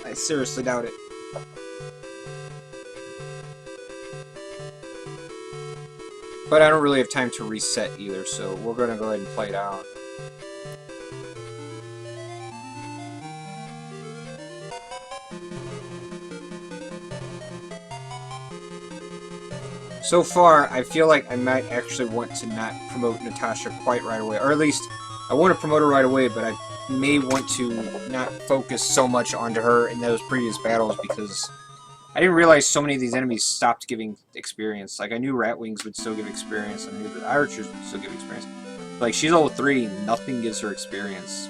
I seriously doubt it. But I don't really have time to reset either, so we're gonna go ahead and play it out. So far, I feel like I might actually want to not promote Natasha quite right away. Or at least, I want to promote her right away, but I may want to not focus so much onto her in those previous battles because I didn't realize so many of these enemies stopped giving experience. Like, I knew Ratwings would still give experience, I knew that Archers would still give experience. Like, she's level 3, nothing gives her experience.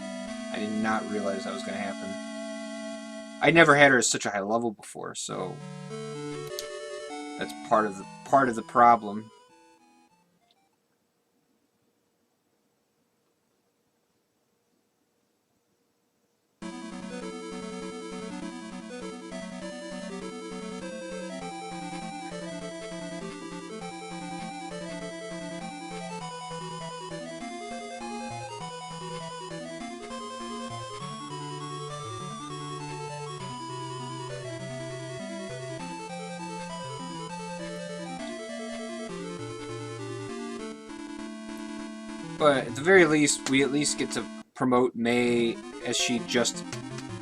I did not realize that was going to happen. I never had her at such a high level before, so that's part of the problem. But at the very least, we at least get to promote May as she just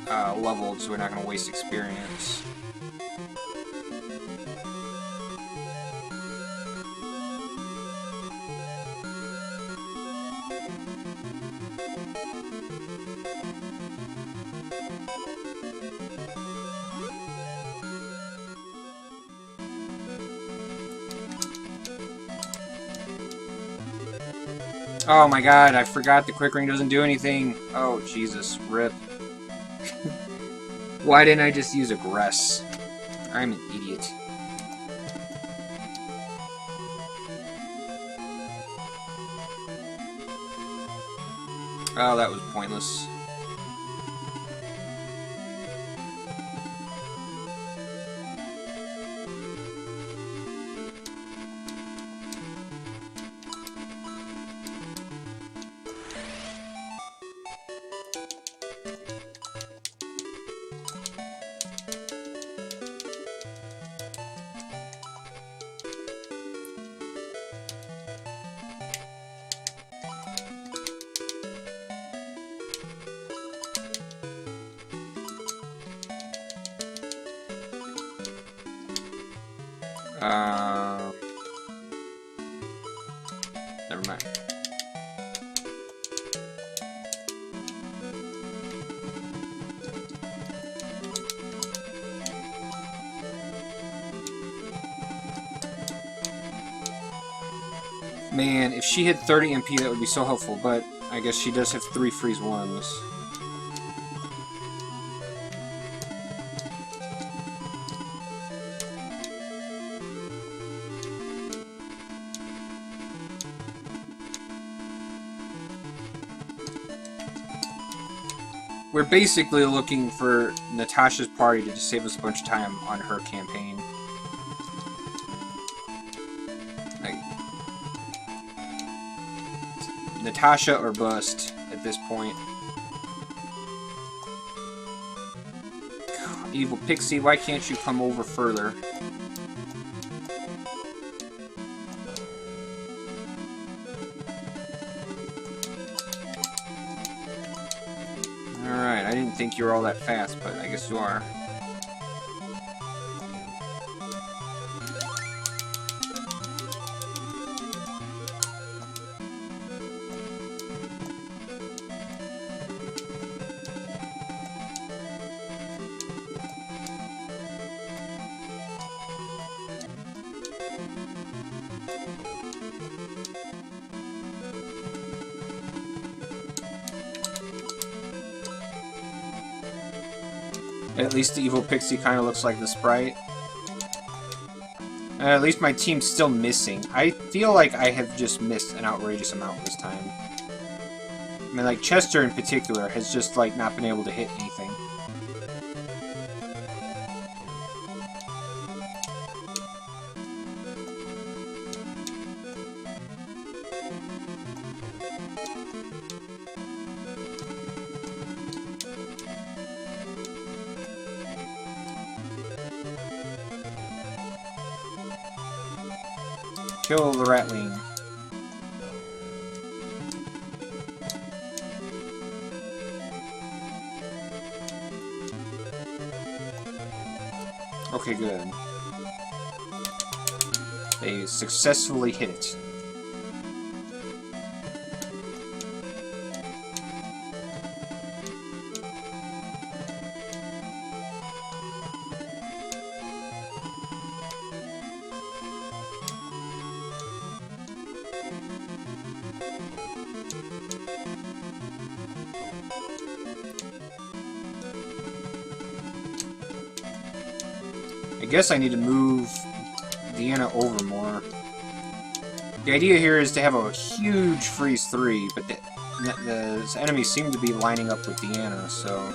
leveled, so we're not going to waste experience. Oh my god, I forgot the quick ring doesn't do anything. Oh, Jesus, rip. Why didn't I just use aggress? I'm an idiot. Oh, that was pointless. Never mind. Man, if she had 30 MP, that would be so helpful, but I guess she does have 3 freeze 1s. We're basically looking for Natasha's party to just save us a bunch of time on her campaign. Like, Natasha or bust at this point. God, Evil Pixie, why can't you come over further? Alright, I didn't think you were all that fast, but I guess you are. At least the Evil Pixie kind of looks like the sprite. At least my team's still missing. I feel like I have just missed an outrageous amount this time. I mean, like, Chester in particular has just, like, not been able to hit anything. Kill the Ratling. Okay, good. They successfully hit it. I guess I need to move Deanna over more. The idea here is to have a huge freeze 3, but the enemies seem to be lining up with Deanna, so...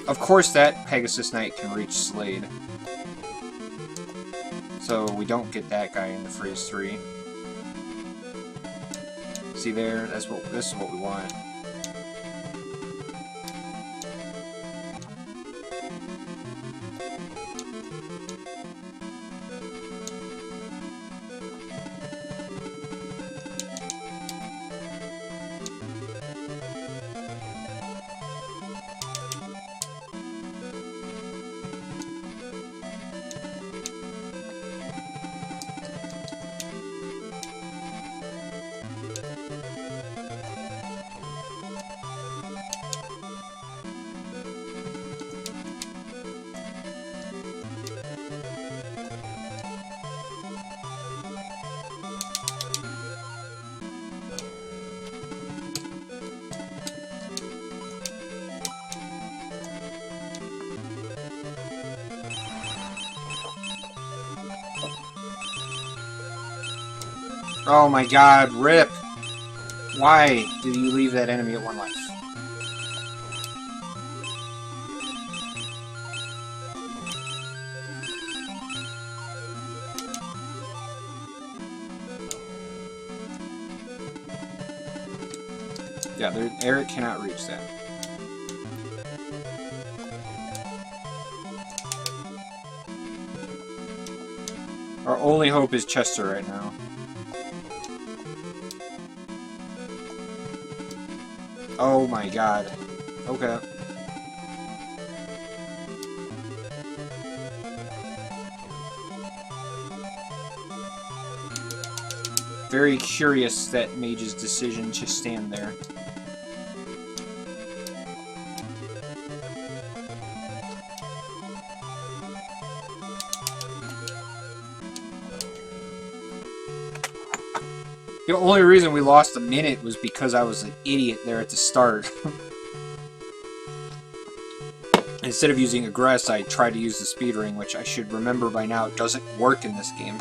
Of course that Pegasus Knight can reach Slade. So we don't get that guy in the freeze 3. See there? This is what we want. Oh my god, RIP! Why did you leave that enemy at 1 life? Yeah, Eric cannot reach that. Our only hope is Chester right now. Oh my god. Okay. Very curious that Mage's decision to stand there. The only reason we lost a minute was because I was an idiot there at the start. Instead of using Aggress, I tried to use the speed ring, which I should remember by now doesn't work in this game.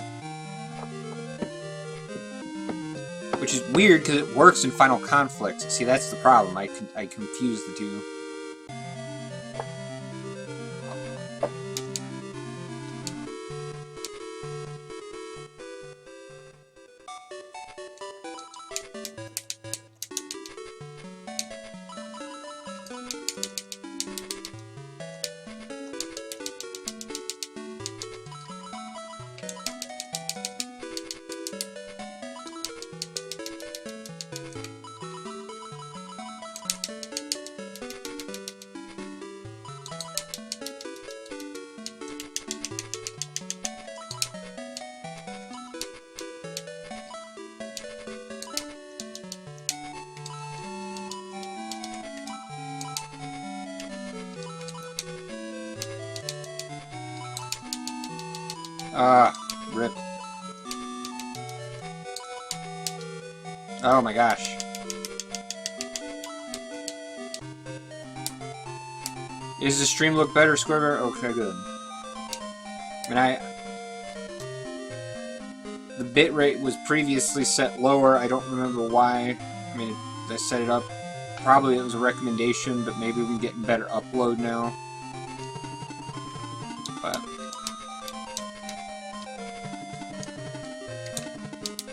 Which is weird, because it works in Final Conflict. See, that's the problem. I confuse the two. RIP. Oh my gosh. Is the stream look better, Square? Okay, good. And the bitrate was previously set lower. I don't remember why. I mean, I set it up. Probably it was a recommendation, but maybe we're getting better upload now. But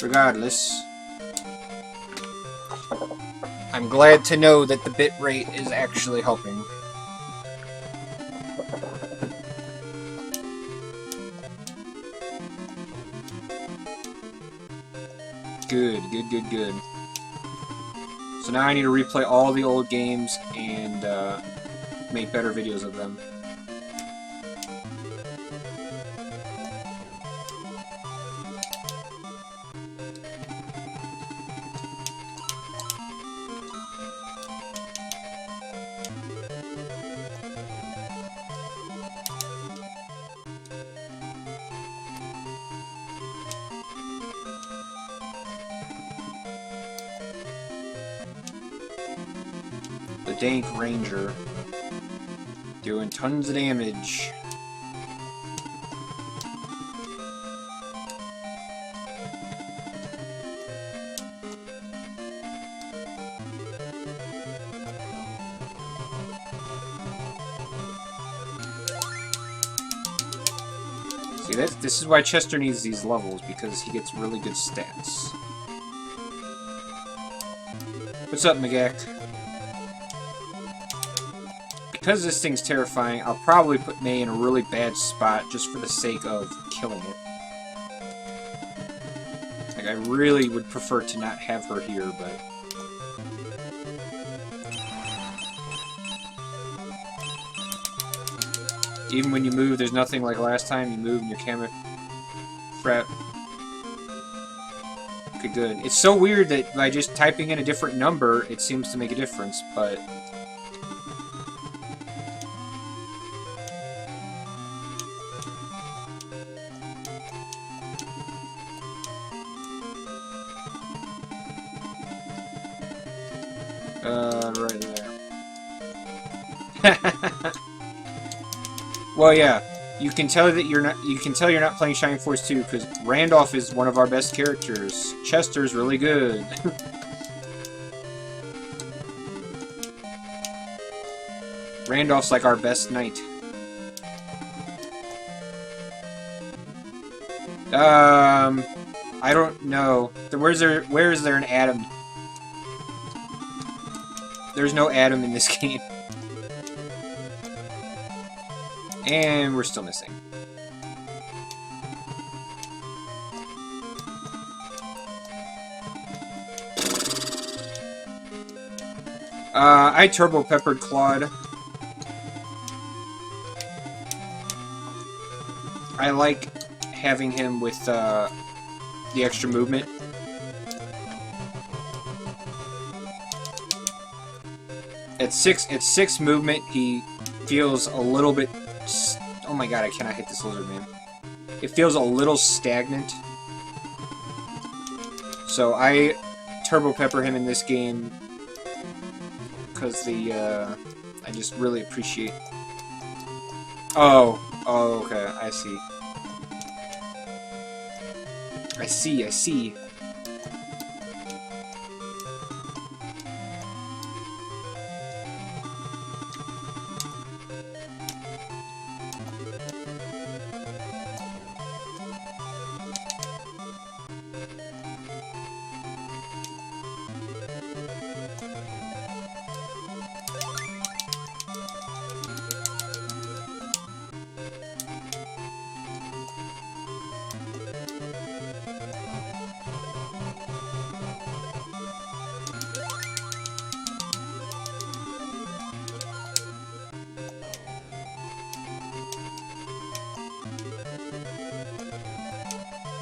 regardless, I'm glad to know that the bitrate is actually helping. Good, good, good, good. So now I need to replay all the old games and make better videos of them. The Dank Ranger. Doing tons of damage. See, this is why Chester needs these levels, because he gets really good stats. What's up, Magak? Because this thing's terrifying, I'll probably put May in a really bad spot just for the sake of killing it. Like, I really would prefer to not have her here, but... even when you move, there's nothing like last time. You move and your camera... Crap. Okay, good. It's so weird that by just typing in a different number, it seems to make a difference, but... right there. Well, yeah. You can tell that you're not. You can tell you're not playing Shining Force 2 because Randolph is one of our best characters. Chester's really good. Randolph's like our best knight. I don't know. Where is there an Adam? There's no Adam in this game. And we're still missing. I turbo peppered Claude. I like having him with the extra movement. At six movement, he feels a little bit. Oh my god, I cannot hit this lizard man. It feels a little stagnant. So I turbo pepper him in this game because I just really appreciate. Oh, okay, I see. I see.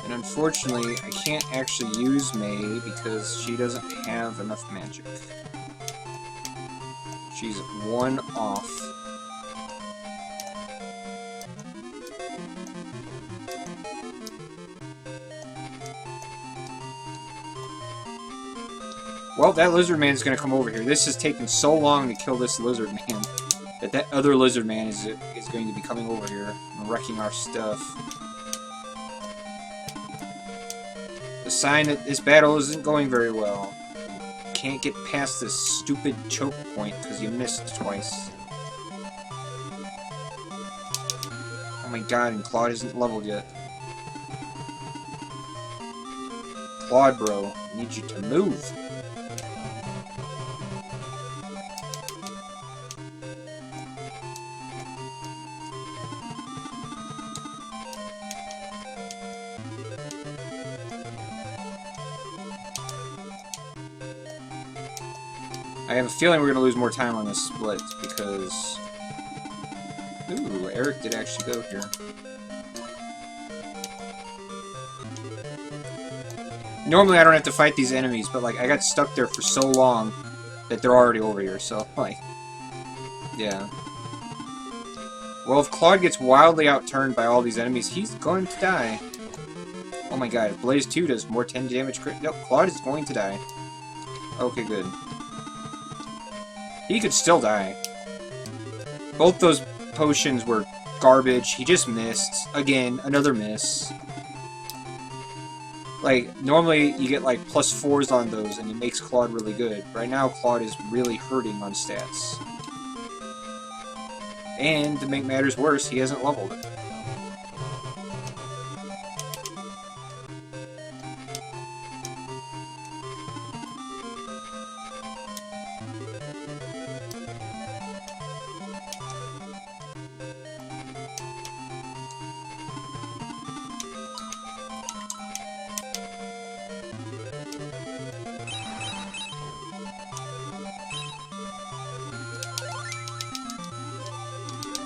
And unfortunately, I can't actually use May because she doesn't have enough magic. She's one off. Well, that lizard man's gonna come over here. This has taken so long to kill this lizard man that other lizard man is going to be coming over here and wrecking our stuff. A sign that this battle isn't going very well. Can't get past this stupid choke point because you missed twice. Oh my god, and Claude isn't leveled yet. Claude, bro, I need you to move. I have a feeling we're going to lose more time on this split because... Ooh, Eric did actually go here. Normally I don't have to fight these enemies, but like I got stuck there for so long that they're already over here, so like... Yeah. Well, if Claude gets wildly outturned by all these enemies, he's going to die. Oh my god, if Blaze 2 does more 10 damage crit... Nope, Claude is going to die. Okay, good. He could still die. Both those potions were garbage. He just missed. Again, another miss. Like, normally you get like +4s on those and it makes Claude really good. Right now, Claude is really hurting on stats. And, to make matters worse, he hasn't leveled it.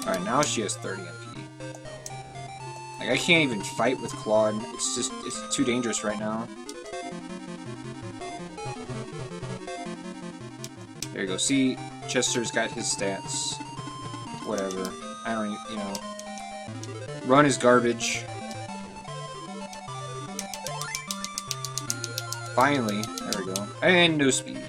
Alright, now she has 30 MP. Like, I can't even fight with Claude. It's too dangerous right now. There you go. See, Chester's got his stats. Whatever. I don't even, you know. Run is garbage. Finally. There we go. And no speed.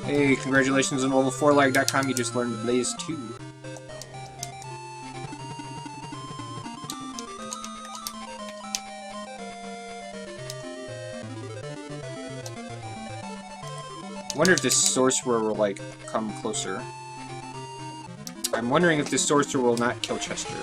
Hey, congratulations on level4lag.com, you just learned Blaze 2. I wonder if this sorcerer will, like, come closer. I'm wondering if this sorcerer will not kill Chester.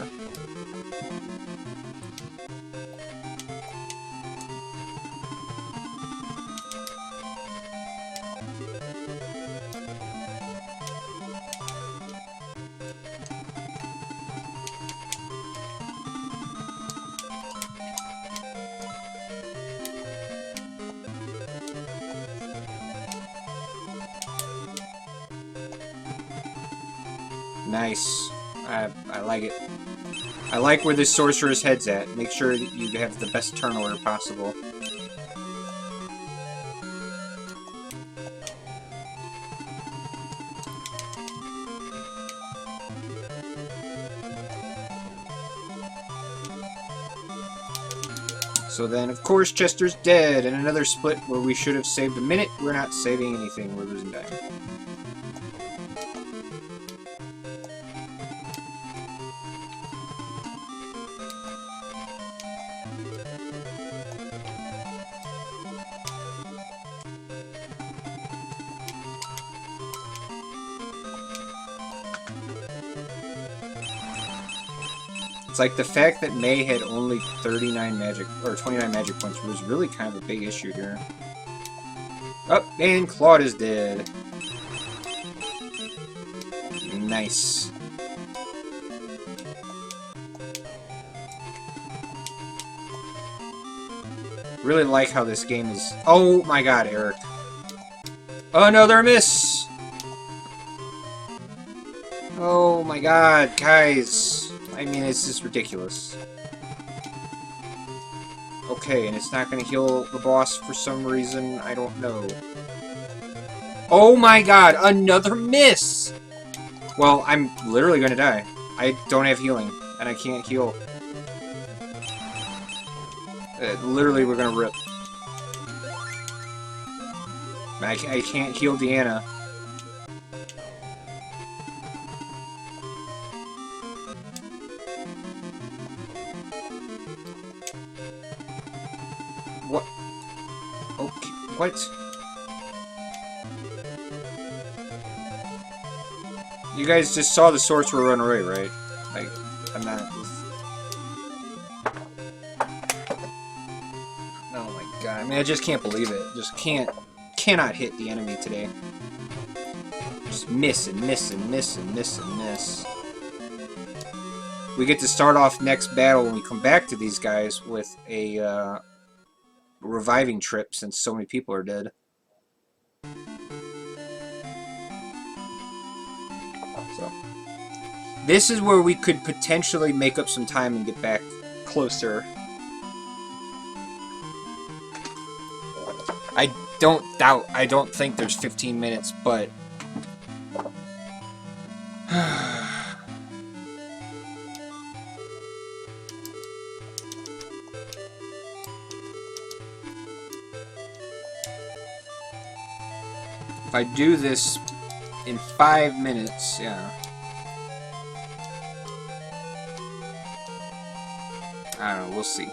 Nice. I like it. I like where this sorcerer's head's at. Make sure that you have the best turn order possible. So then, of course, Chester's dead, and another split where we should have saved a minute. We're not saving anything. We're losing time. It's like the fact that May had only 39 magic, or 29 magic points was really kind of a big issue here. Oh, and Claude is dead. Nice. Really like how this game is... Oh my god, Eric. Another miss! Oh my god, guys. I mean, it's just ridiculous. Okay, and it's not gonna heal the boss for some reason. I don't know. Oh my god, another miss! Well, I'm literally gonna die. I don't have healing, and I can't heal. Literally, we're gonna rip. I can't heal Deanna. What? Okay, what? You guys just saw the sorcerer run away, right? Like, I'm not... Oh my god, I mean, I just can't believe it. Just cannot hit the enemy today. Just miss and miss and miss and miss and miss. We get to start off next battle when we come back to these guys with a reviving trip since so many people are dead. So this is where we could potentially make up some time and get back closer. I don't think there's 15 minutes, but if I do this in 5 minutes, yeah. I don't know, we'll see.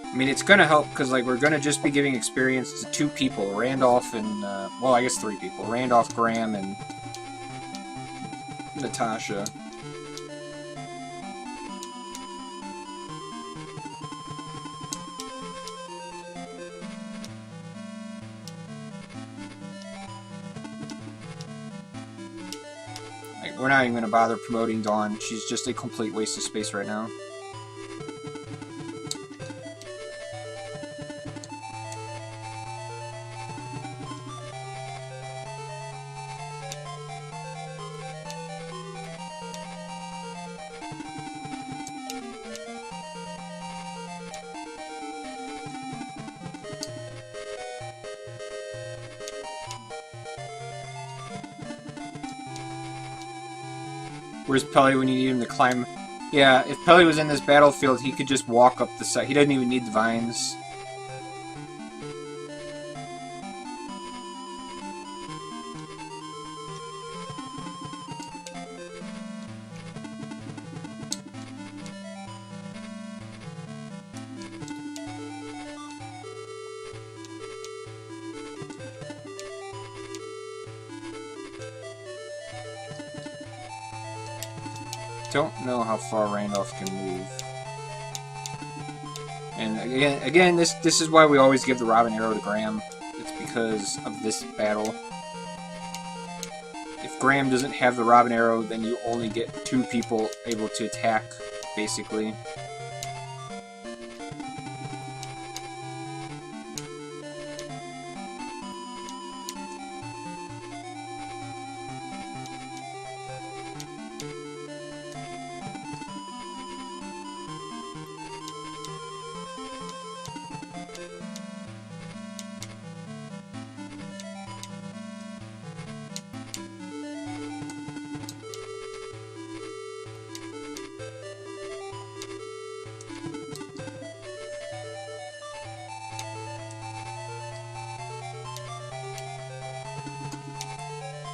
I mean, it's gonna help because, like, we're gonna just be giving experience to 2 people, Randolph and, well, I guess 3 people. Randolph, Graham, and Natasha. Like, we're not even gonna bother promoting Dawn. She's just a complete waste of space right now. Where's probably when you need him to climb Yeah, if Pele was in this battlefield, he could just walk up the side. He doesn't even need the vines. Don't know how far Randolph can move. And again, this is why we always give the Robin Arrow to Graham. It's because of this battle. If Graham doesn't have the Robin Arrow, then you only get 2 people able to attack, basically.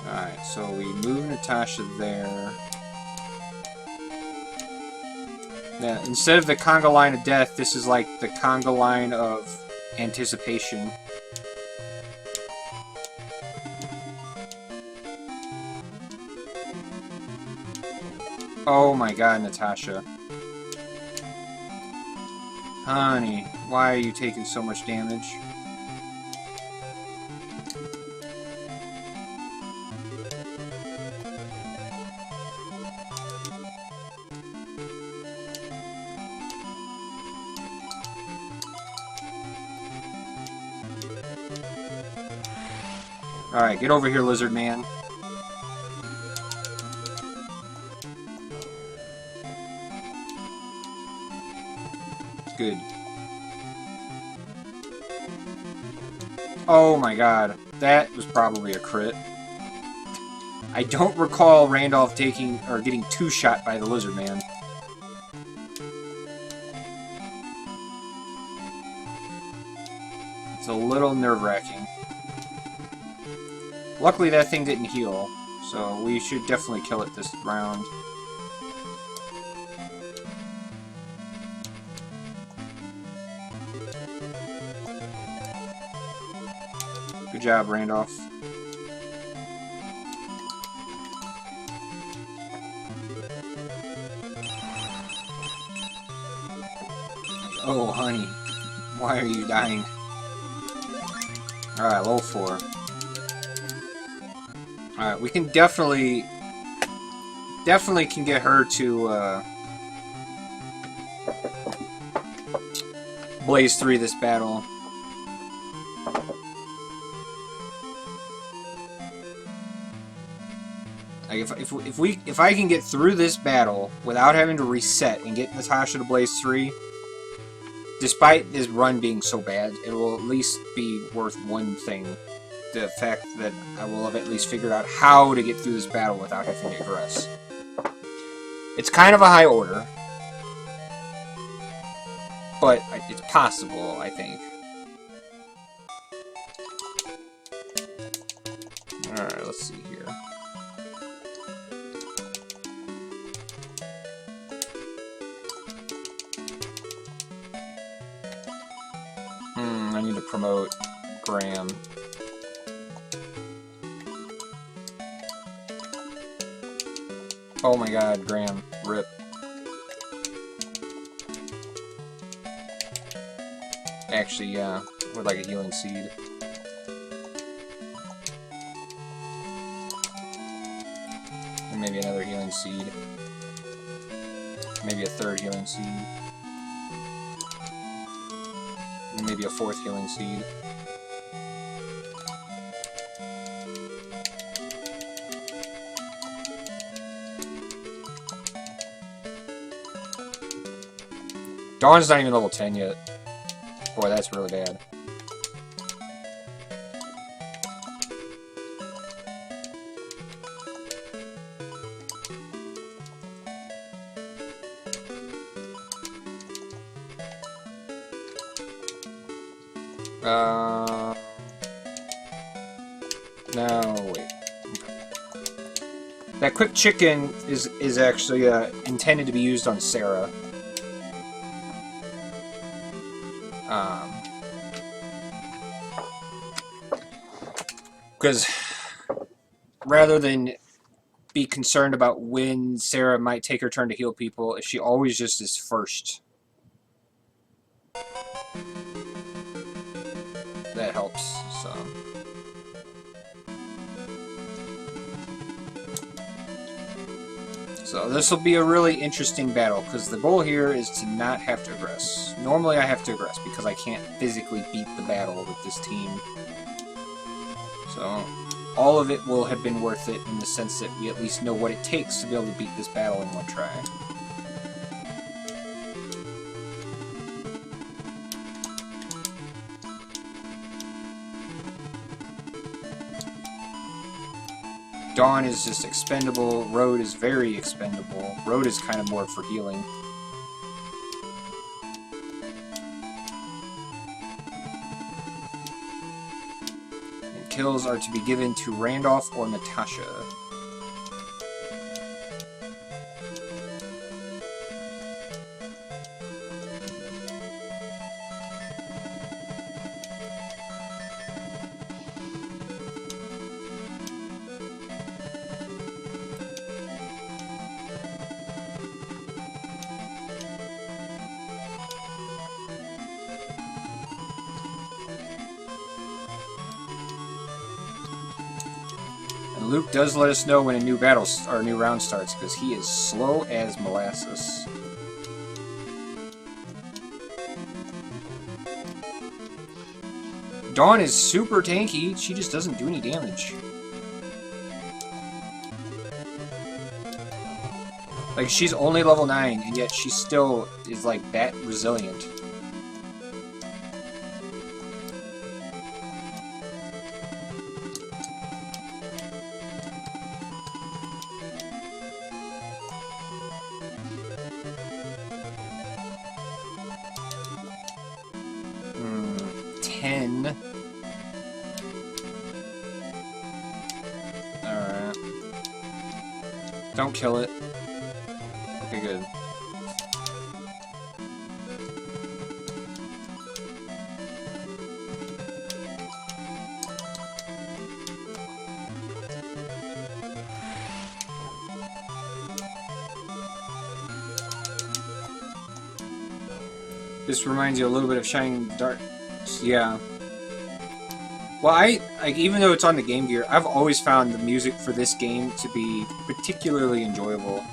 Alright, so we move Natasha there. Now, instead of the conga line of death, this is like the conga line of anticipation. Oh my god, Natasha. Honey, why are you taking so much damage? Alright, get over here, Lizard Man. Good. Oh my god. That was probably a crit. I don't recall Randolph taking or getting 2-shot by the Lizard Man. It's a little nerve-wracking. Luckily that thing didn't heal, so we should definitely kill it this round. Good job, Randolph. Oh, honey. Why are you dying? Alright, level 4. Alright, we can definitely can get her to, Blaze 3 this battle. Like, if I can get through this battle without having to reset and get Natasha to Blaze 3, despite this run being so bad, it will at least be worth one thing. The fact that I will have at least figured out how to get through this battle without having to aggress. It's kind of a high order, but it's possible, I think. Alright, let's see here. I need to promote Graham. Oh my god, Graham. RIP. Actually, yeah. Would like a healing seed. And maybe another healing seed. Maybe a 3rd healing seed. And maybe a 4th healing seed. Dawn's not even level 10 yet. Boy, that's really bad. No, wait. That quick chicken is actually intended to be used on Sarah. Because rather than be concerned about when Sarah might take her turn to heal people, if she always just is first, that helps. So this will be a really interesting battle, because the goal here is to not have to aggress. Normally I have to aggress, because I can't physically beat the battle with this team. So all of it will have been worth it in the sense that we at least know what it takes to be able to beat this battle in one try. Dawn is just expendable, Road is very expendable. Road is kind of more for healing. And kills are to be given to Randolph or Natasha. Luke does let us know when a new battle or a new round starts, because he is slow as molasses. Dawn is super tanky, she just doesn't do any damage. Like, she's only level 9, and yet she still is like that resilient. Alright. Don't kill it. Okay, good. This reminds you a little bit of Shining Dark. Yeah. Well, even though it's on the Game Gear, I've always found the music for this game to be particularly enjoyable.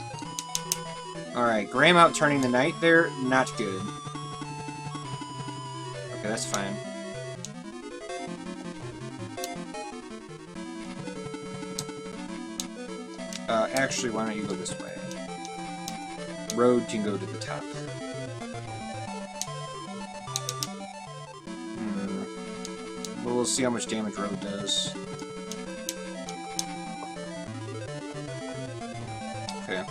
Alright, Graham out turning the knight there, not good. Okay, that's fine. Actually, why don't you go this way? Road can go to the top. We'll see how much damage Road does. Okay.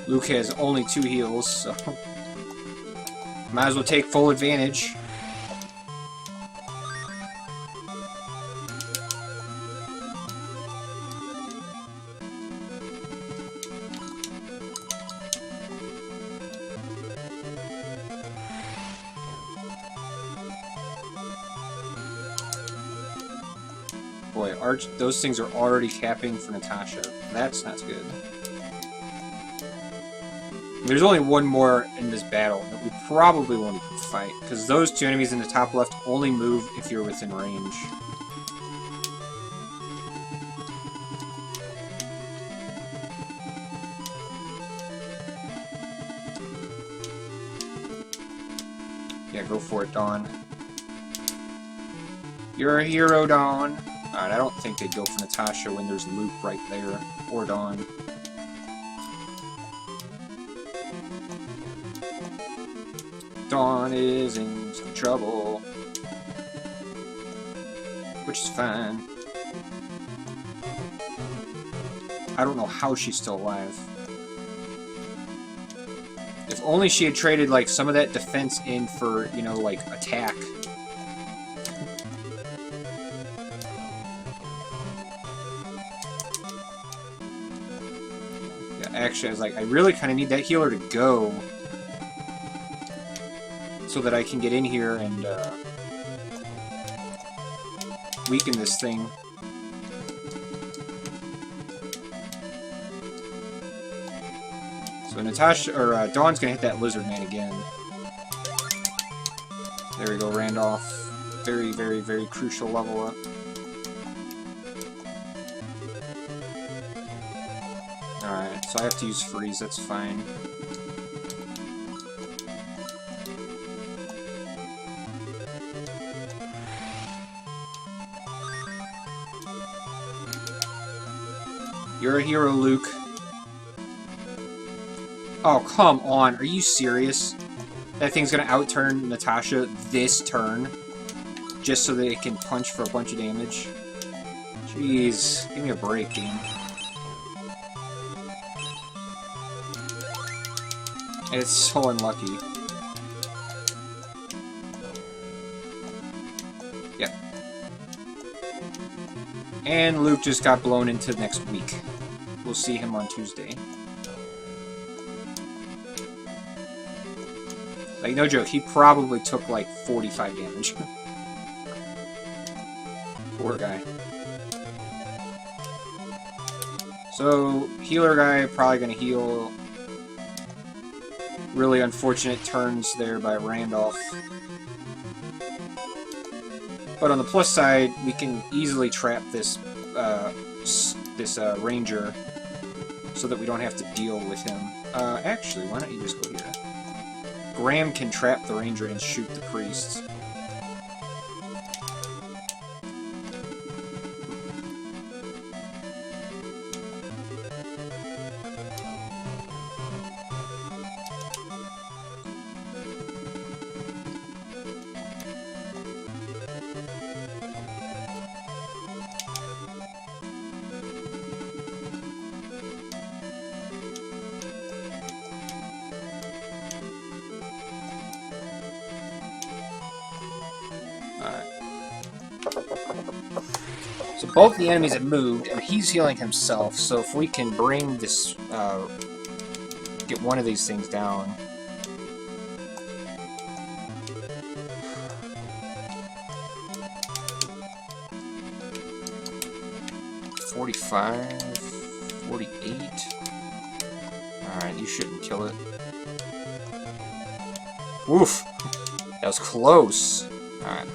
Luke has only 2 heals, so might as well take full advantage. Boy, those things are already capping for Natasha. That's not good. There's only one more in this battle that we probably won't even fight, because those 2 enemies in the top left only move if you're within range. Yeah, go for it, Dawn. You're a hero, Dawn. Alright, I don't think they'd go for Natasha when there's Luke right there, or Dawn. Dawn is in some trouble, which is fine. I don't know how she's still alive. only she had traded, like, some of that defense in for, you know, like, attack. Yeah, actually, I was like, I really kind of need that healer to go so that I can get in here and, weaken this thing. So Natasha, or Dawn's gonna hit that lizard man again. There we go, Randolph. Very, very, very crucial level up. Alright, so I have to use freeze, that's fine. You're a hero, Luke. Oh, come on. Are you serious? That thing's gonna outturn Natasha this turn? Just so that it can punch for a bunch of damage? Jeez. Give me a break, game. It's so unlucky. Yep. And Luke just got blown into next week. We'll see him on Tuesday. Like, no joke, he probably took, like, 45 damage. Poor guy. So, healer guy probably gonna heal. Really unfortunate turns there by Randolph. But on the plus side, we can easily trap this, ranger so that we don't have to deal with him. Actually, why don't you just go here? Graham can trap the ranger and shoot the priest. So both the enemies have moved, and he's healing himself, so if we can bring this, get one of these things down. $45, 48. Alright, you shouldn't kill it. Oof! That was close. Alright.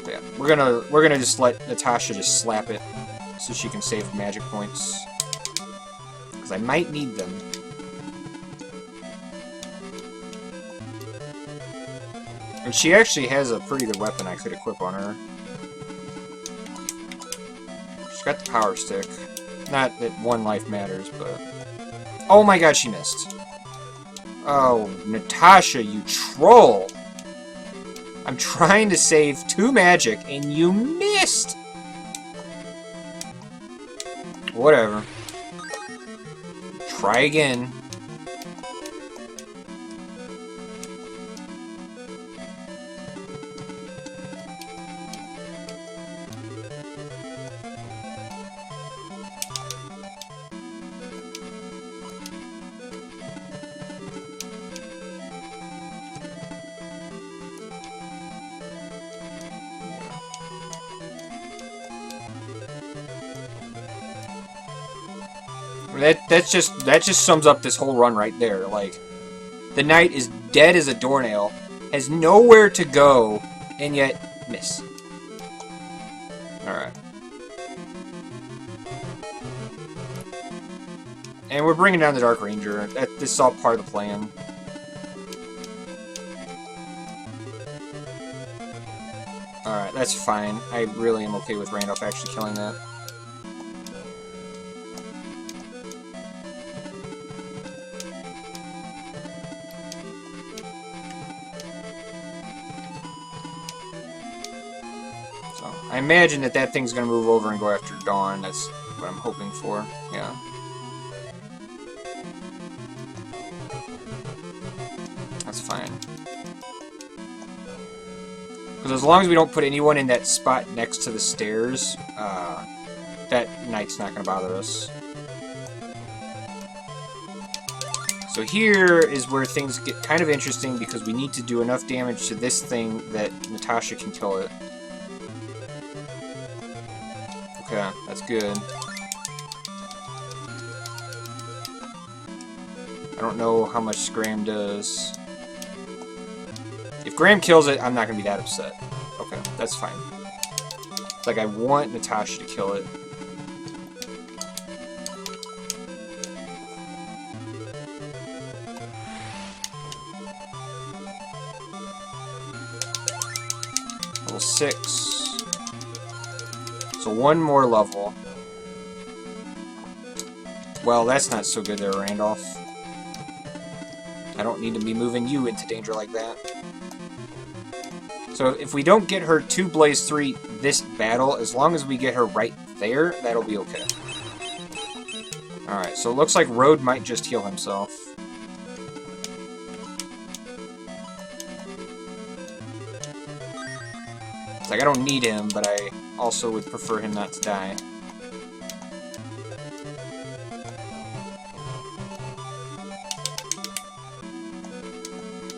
Yeah, we're gonna just let Natasha just slap it so she can save magic points. Because I might need them. And she actually has a pretty good weapon I could equip on her. She's got the power stick. Not that one life matters, but... Oh my god, she missed. Oh, Natasha, you troll! I'm trying to save 2 magic, and you missed! Whatever. Try again. That just sums up this whole run right there. Like, the knight is dead as a doornail, has nowhere to go, and yet miss. Alright. And we're bringing down the Dark Ranger. This is all part of the plan. Alright, that's fine. I really am okay with Randolph actually killing that. I imagine that thing's gonna move over and go after Dawn. That's what I'm hoping for. Yeah. fine. Because as long as we don't put anyone in that spot next to the stairs, that knight's not going to bother us. So here is where things get kind of interesting, because we need to do enough damage to this thing that Natasha can kill it. Okay, that's good. I don't know how much Graham does. If Graham kills it, I'm not going to be that upset. Okay, that's fine. It's like I want Natasha to kill it. Level 6. So one more level. Well, that's not so good there, Randolph. I don't need to be moving you into danger like that. So if we don't get her to Blaze 3 this battle, as long as we get her right there, that'll be okay. Alright, so it looks like Road might just heal himself. It's like I don't need him, but I also would prefer him not to die.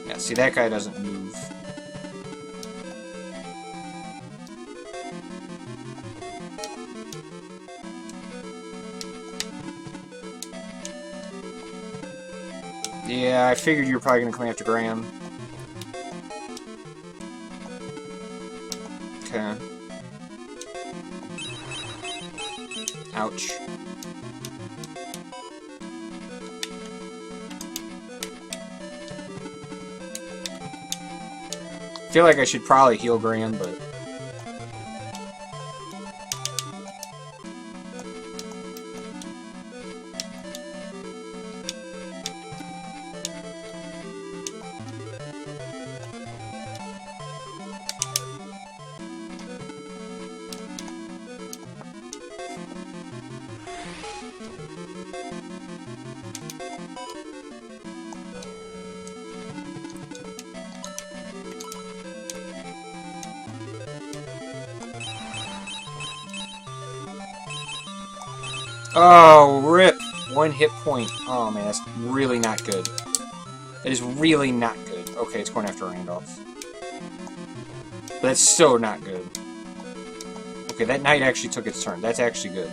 Yeah, see, that guy doesn't move. Yeah, I figured you were probably going to come after Graham. Okay. Ouch. I feel like I should probably heal Graham, but... Oh, rip! 1 hit point. Oh man, that's really not good. That is really not good. Okay, it's going after Randolph. But that's so not good. Okay, that knight actually took its turn. That's actually good.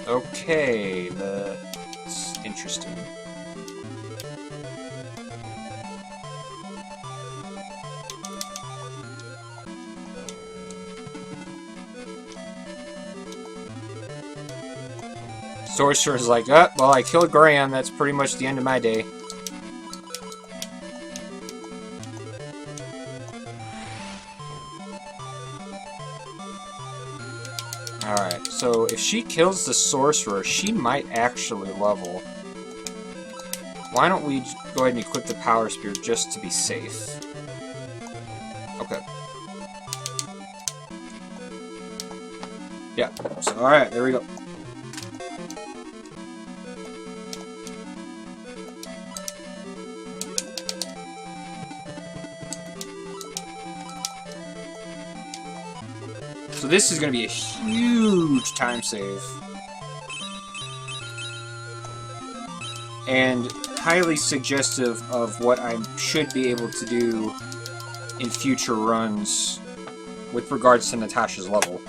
Okay, that's interesting. Sorcerer's like, oh, well, I killed Graham. That's pretty much the end of my day. Alright, so if she kills the Sorcerer, she might actually level. Why don't we go ahead and equip the Power Spear just to be safe? Okay. Yeah, so alright, there we go. So this is going to be a huge time save. And highly suggestive of what I should be able to do in future runs with regards to Natasha's level.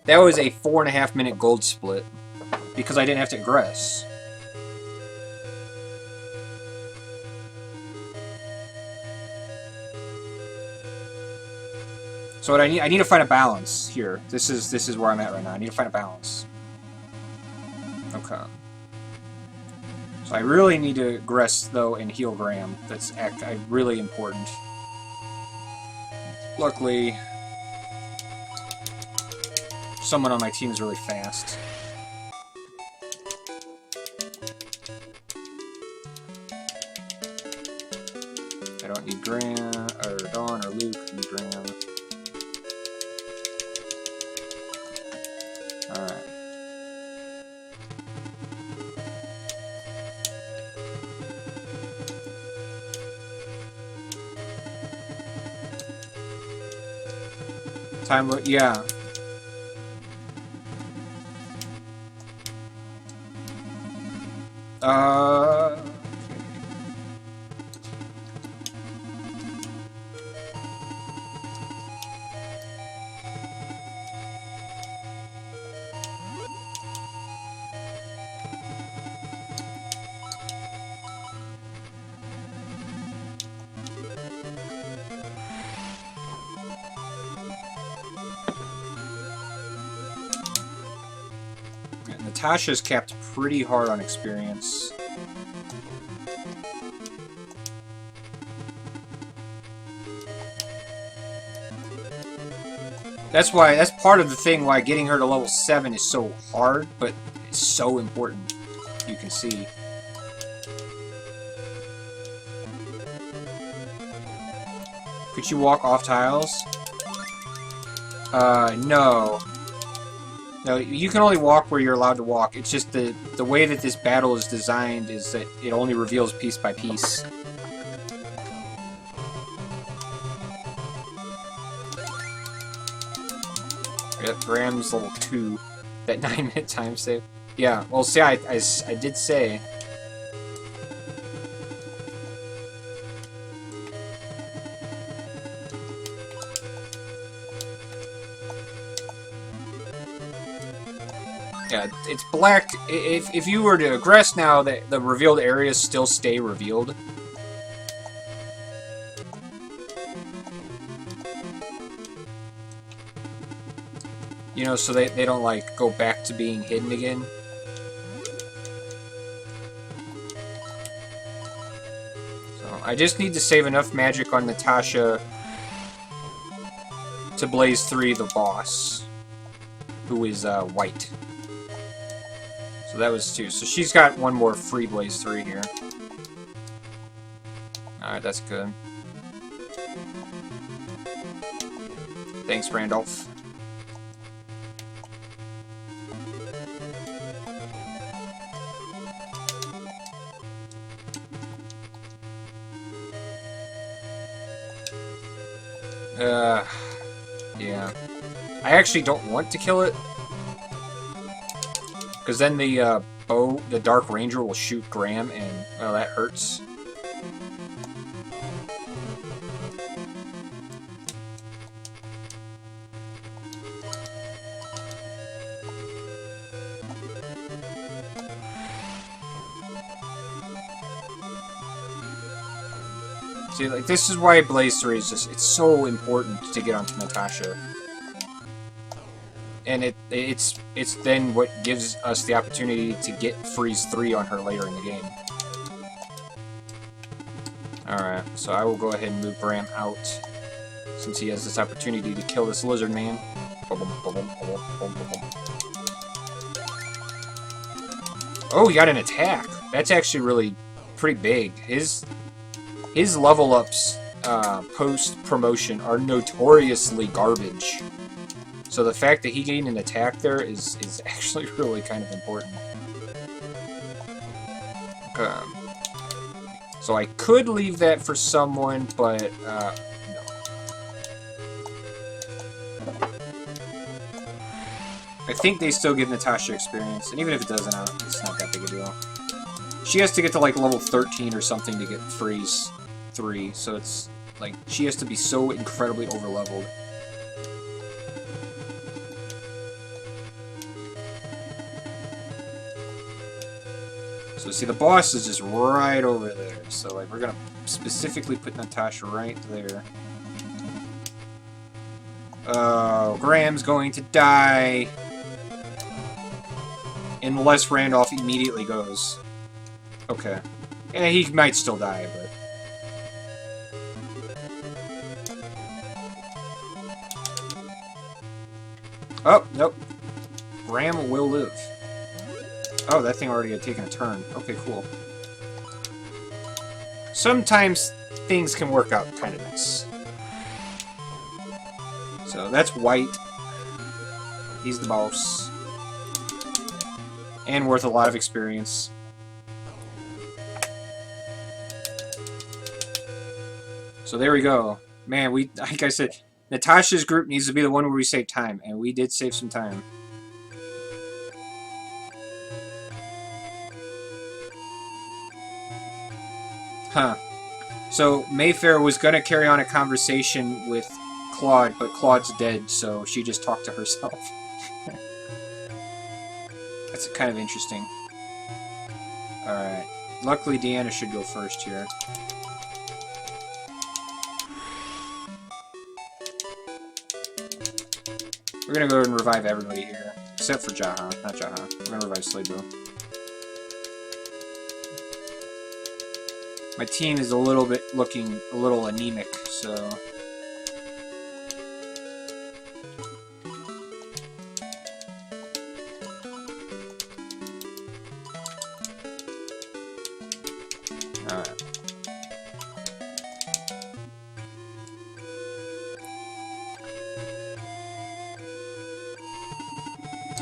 That was a 4.5 minute gold split because I didn't have to aggress. So what I need to find a balance here. This is where I'm at right now. I need to find a balance. Okay. So I really need to aggress though and heal Graham. That's really important. Luckily, someone on my team is really fast. I don't need Graham or Dawn or Luke. I need Graham. Yeah. Okay. Natasha's capped pretty hard on experience. That's part of the thing why getting her to level 7 is so hard, but it's so important. You can see. Could you walk off tiles? No. No, you can only walk where you're allowed to walk. It's just the way that this battle is designed is that it only reveals piece by piece. Yep, Graham's level 2. That 9-minute time save. Yeah, well, see, I did say... Yeah, it's black. If you were to aggress now, the revealed areas still stay revealed. You know, so they don't, like, go back to being hidden again. So, I just need to save enough magic on Natasha to Blaze 3 the boss, who is, white. So that was 2. So she's got one more free Blaze 3 here. Alright, that's good. Thanks, Randolph. Yeah. I actually don't want to kill it. Because then the Dark Ranger will shoot Graham, and, well, that hurts. See, like, this is why Blaze 3 is just, it's so important to get onto Natasha. And it's then what gives us the opportunity to get Freeze 3 on her later in the game. Alright, so I will go ahead and move Bram out, since he has this opportunity to kill this lizard man. Oh, he got an attack! That's actually really pretty big. His level ups post-promotion are notoriously garbage. So the fact that he gained an attack there is actually really kind of important. So I could leave that for someone, but no. I think they still give Natasha experience, and even if it doesn't, it's not that big a deal. She has to get to like level 13 or something to get Freeze 3, so it's like she has to be so incredibly overleveled. So see, the boss is just right over there. So like we're gonna specifically put Natasha right there. Oh, Graham's going to die. Unless Randolph immediately goes. Okay. Yeah, he might still die, but... Oh, nope. Graham will live. Oh, that thing already had taken a turn. Okay, cool. Sometimes things can work out kind of nice. So that's white. He's the boss. And worth a lot of experience. So there we go. Man, like I said, Natasha's group needs to be the one where we save time, and we did save some time. Huh. So Mayfair was gonna carry on a conversation with Claude, but Claude's dead, so she just talked to herself. That's kind of interesting. Alright. Luckily, Deanna should go first here. We're gonna go ahead and revive everybody here. Except for Jaha. Not Jaha. We're gonna revive Slaybo. My team is looking a little anemic, so... Alright.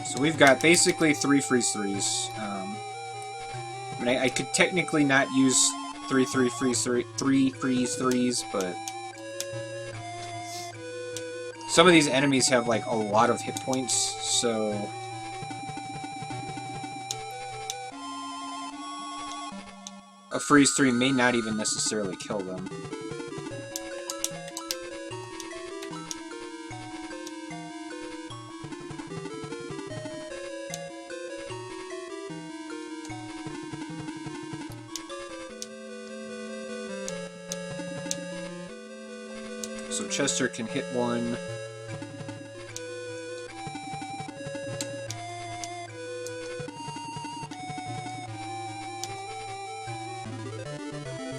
So we've got basically 3 freeze 3s. I mean, I could technically not use 3 freeze 3s, but some of these enemies have like a lot of hit points, so a freeze 3 may not even necessarily kill them. So Chester can hit one.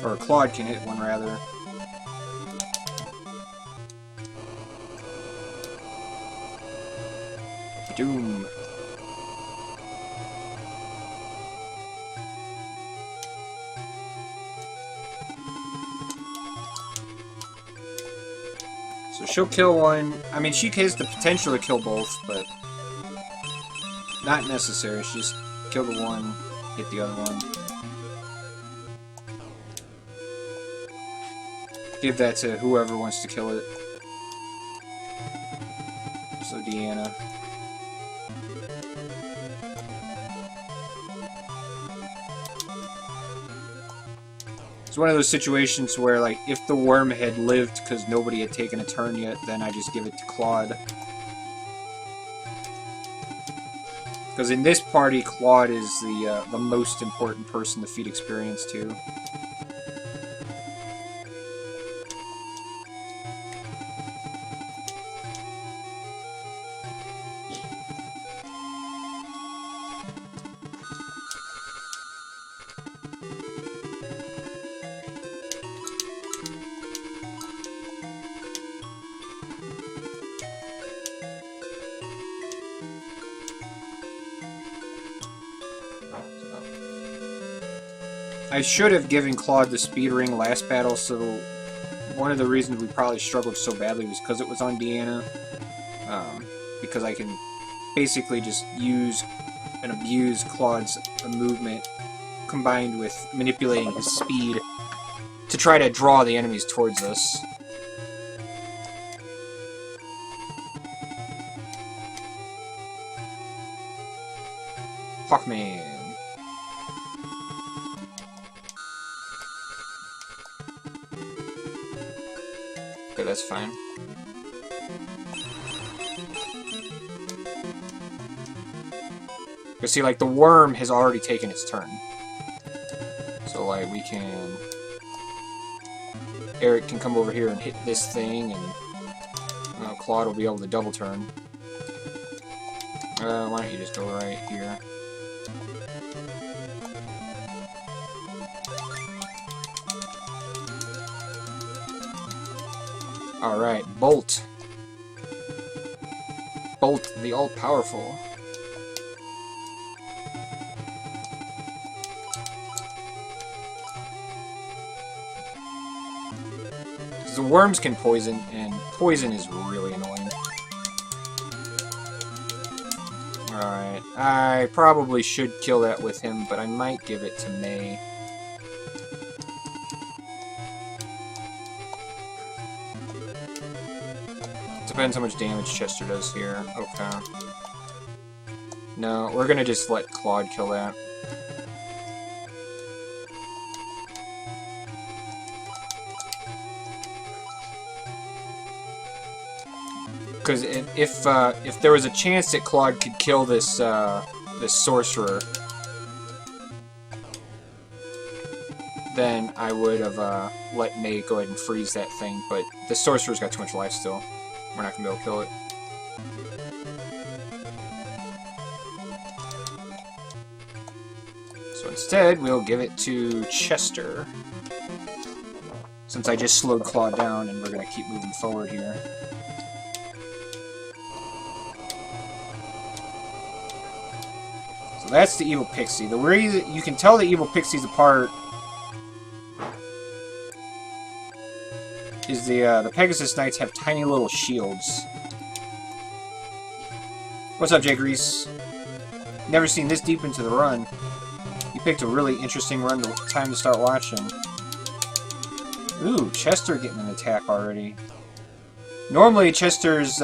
Or Claude can hit one, rather. Doom. So she'll kill one. I mean, she has the potential to kill both, but not necessary. She just kill the one, hit the other one. Give that to whoever wants to kill it. So Deanna. It's one of those situations where, like, if the worm had lived because nobody had taken a turn yet, then I just give it to Claude. Because in this party, Claude is the most important person to feed experience to. I should have given Claude the speed ring last battle, so one of the reasons we probably struggled so badly was because it was on Deanna. Because I can basically just use and abuse Claude's movement combined with manipulating his speed to try to draw the enemies towards us. Fuck man. Okay, that's fine. But see, like, the worm has already taken its turn. So, like, we can... Eric can come over here and hit this thing, and Claude will be able to double turn. Why don't you just go right here? Alright, Bolt. Bolt, the all-powerful. The worms can poison, and poison is really annoying. Alright, I probably should kill that with him, but I might give it to May. Depends how much damage Chester does here. Okay. No, we're gonna just let Claude kill that. Because if there was a chance that Claude could kill this this sorcerer, then I would have let May go ahead and freeze that thing. But the sorcerer's got too much life still. We're not gonna be able to kill it. So instead, we'll give it to Chester. Since I just slowed Claude down, and we're gonna keep moving forward here. So that's the evil pixie. The reason you can tell the evil pixies apart is the Pegasus Knights have tiny little shields. What's up, Jay Grease? Never seen this deep into the run. You picked a really interesting time to start watching. Ooh, Chester getting an attack already. Normally, Chester's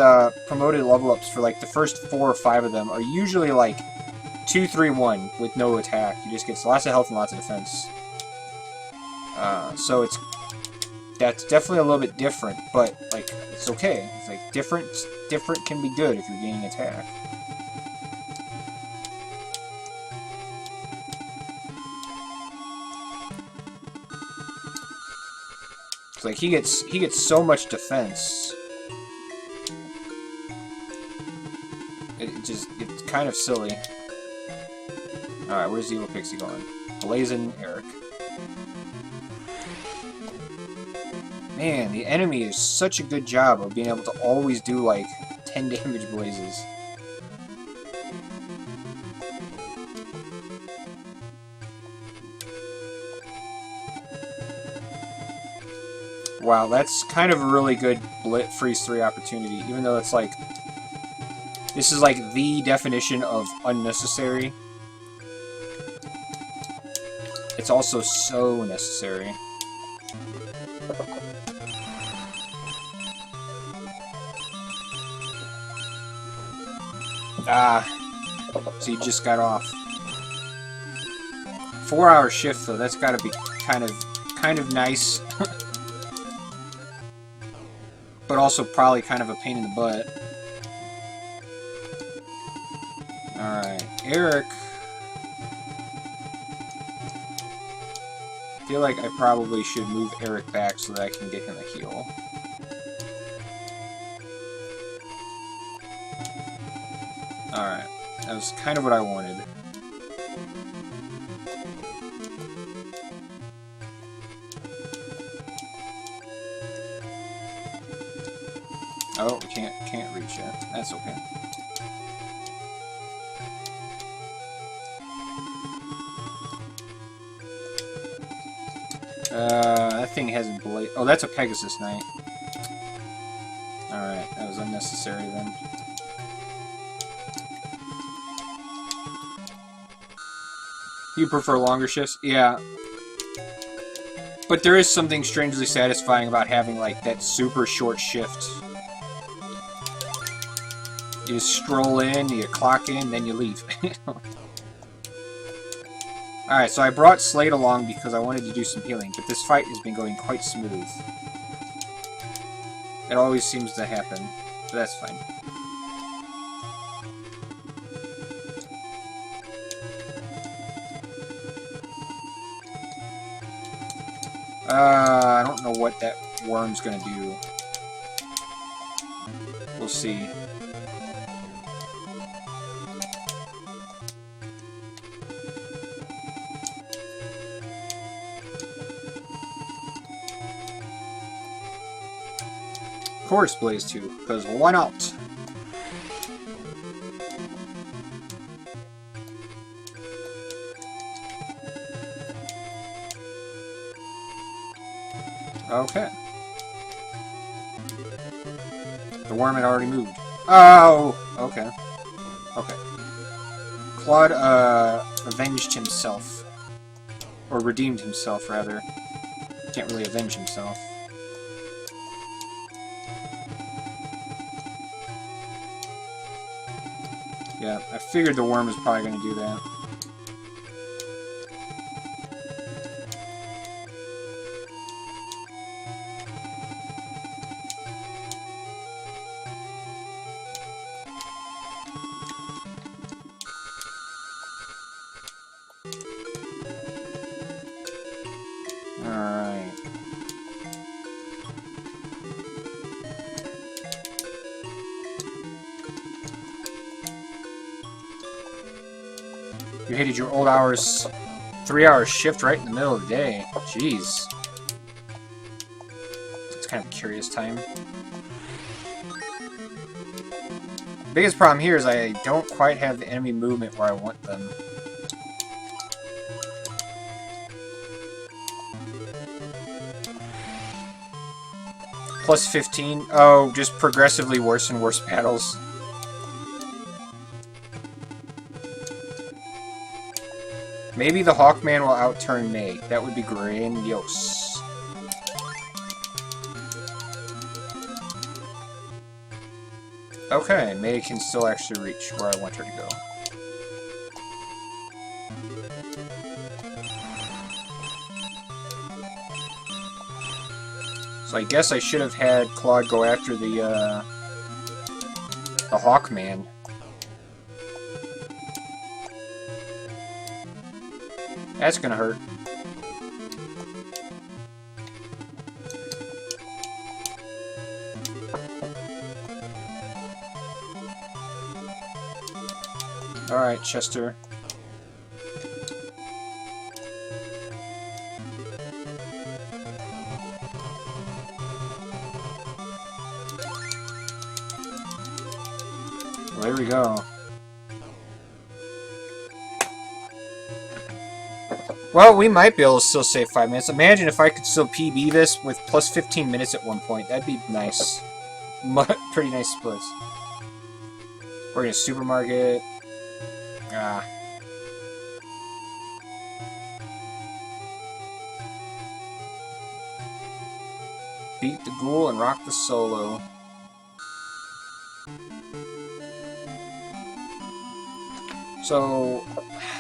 promoted level ups for like the first 4 or 5 of them are usually like 2, 3, 1 with no attack. He just gets lots of health and lots of defense. So that's definitely a little bit different, but like it's okay. It's like different can be good if you're gaining attack. It's like he gets so much defense. It's kind of silly. Alright, where's the evil pixie going? Blazin' Eric. Man, the enemy is such a good job of being able to always do like 10 damage blazes. Wow, that's kind of a really good freeze 3 opportunity, even though it's like this is like the definition of unnecessary. It's also so necessary. Ah, so you just got off. 4-hour shift though, that's gotta be kind of nice. But also probably kind of a pain in the butt. Alright, Eric. I feel like I probably should move Eric back so that I can get him a heal. Alright, that was kind of what I wanted. Oh, we can't reach it. That's okay. That thing hasn't blazed. Oh, that's a Pegasus Knight. Alright, that was unnecessary then. You prefer longer shifts? Yeah. But there is something strangely satisfying about having, like, that super short shift. You just stroll in, you clock in, then you leave. Alright, so I brought Slade along because I wanted to do some healing, but this fight has been going quite smooth. It always seems to happen, but that's fine. I don't know what that worm's gonna do. We'll see. Of course, Blaze 2, because why not? Okay. The worm had already moved. Oh! Okay. Okay. Claude, avenged himself. Or redeemed himself, rather. Can't really avenge himself. Yeah, I figured the worm was probably going to do that. Alright. You hated your old hours, 3-hour shift right in the middle of the day. Jeez. It's kind of a curious time. The biggest problem here is I don't quite have the enemy movement where I want them. Plus 15. Oh, just progressively worse and worse battles. Maybe the Hawkman will outturn May. That would be grandiose. Okay, May can still actually reach where I want her to go. So I guess I should have had Claude go after the Hawkman. That's gonna hurt. Alright, Chester. Well, there we go. Well, we might be able to still save 5 minutes. Imagine if I could still PB this with plus 15 minutes at one point. That'd be nice. Pretty nice splits. We're in a supermarket. Ah. Beat the ghoul and rock the solo. So,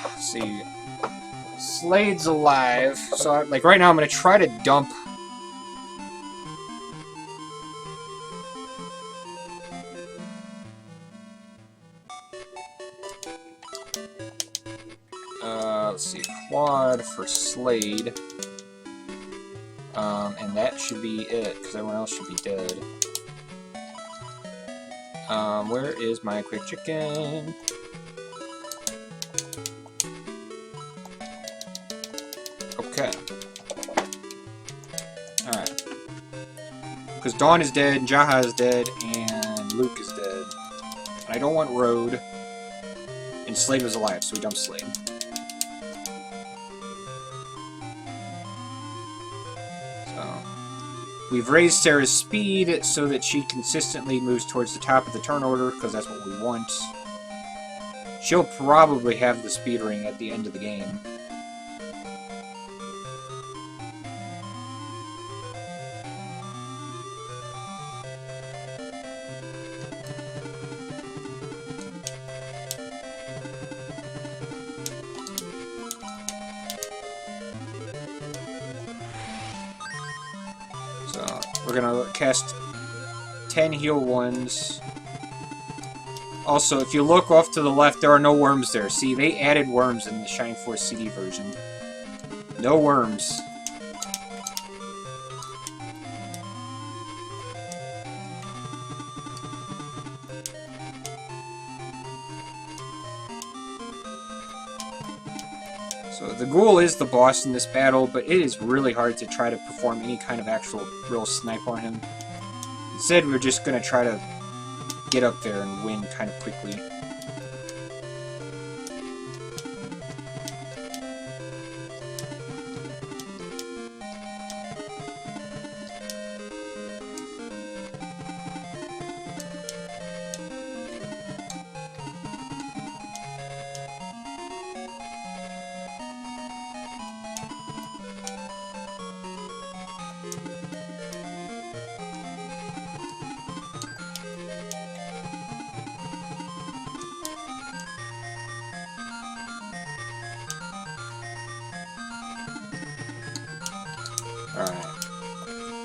let's see. Slade's alive, so like right now I'm gonna try to dump. Let's see, quad for Slade, and that should be it because everyone else should be dead. Where is my quick chicken? Okay. Alright. Because Dawn is dead, Jaha is dead, and Luke is dead. And I don't want Road. And Slade was alive, so we dumped Slade. So, we've raised Sarah's speed so that she consistently moves towards the top of the turn order, because that's what we want. She'll probably have the speed ring at the end of the game. We're gonna cast 10 heal ones. Also, if you look off to the left, there are no worms there. See, they added worms in the Shining Force CD version. No worms. So the ghoul is the boss in this battle, but it is really hard to try to perform any kind of actual real snipe on him. Instead, we're just going to try to get up there and win kind of quickly.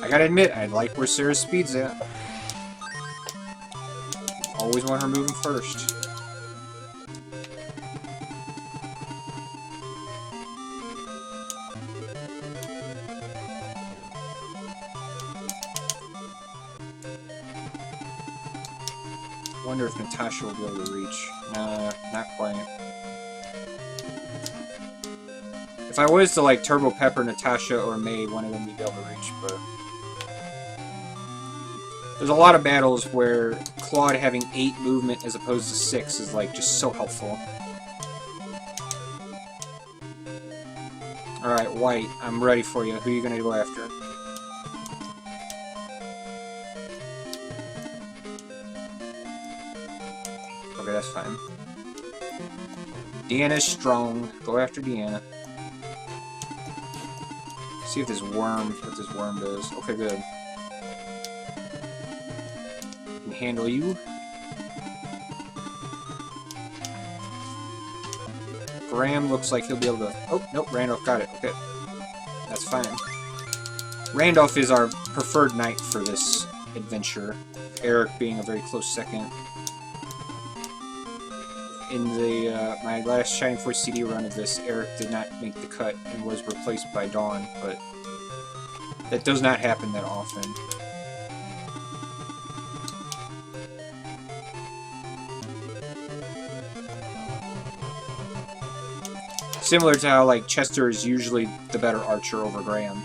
I gotta admit, I like where Sarah's speed's at. Always want her moving first. Wonder if Natasha will be able to reach. Nah, not quite. If I was to like Turbo Pepper, Natasha, or May, one of them would be able to reach, but there's a lot of battles where Claude having 8 movement as opposed to 6 is like just so helpful. Alright, White, I'm ready for you. Who are you gonna go after? Okay, that's fine. Deanna's strong. Go after Deanna. See if this worm, what this worm does. Okay, good. Can handle you. Graham looks like he'll be able to... Oh, nope, Randolph got it. Okay. That's fine. Randolph is our preferred knight for this adventure. Eric being a very close second. In the my last Shining Force CD run of this, Eric did not make the cut and was replaced by Dawn, but that does not happen that often. Similar to how like Chester is usually the better archer over Graham.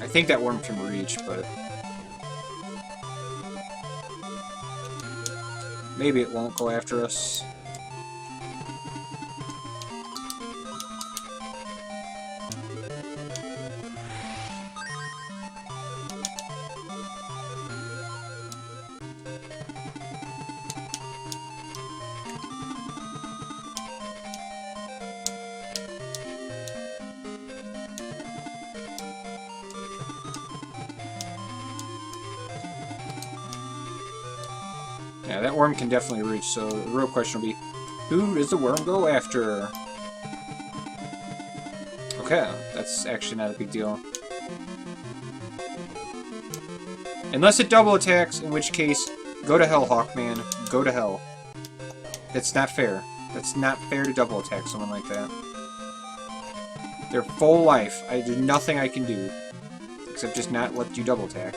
I think that worm can reach, but maybe it won't go after us. Yeah, that worm can definitely reach, so the real question will be, who does the worm go after? Okay, that's actually not a big deal. Unless it double attacks, in which case, go to hell, Hawkman. Go to hell. That's not fair. That's not fair to double attack someone like that. They're full life. There's nothing I can do, except just not let you double attack.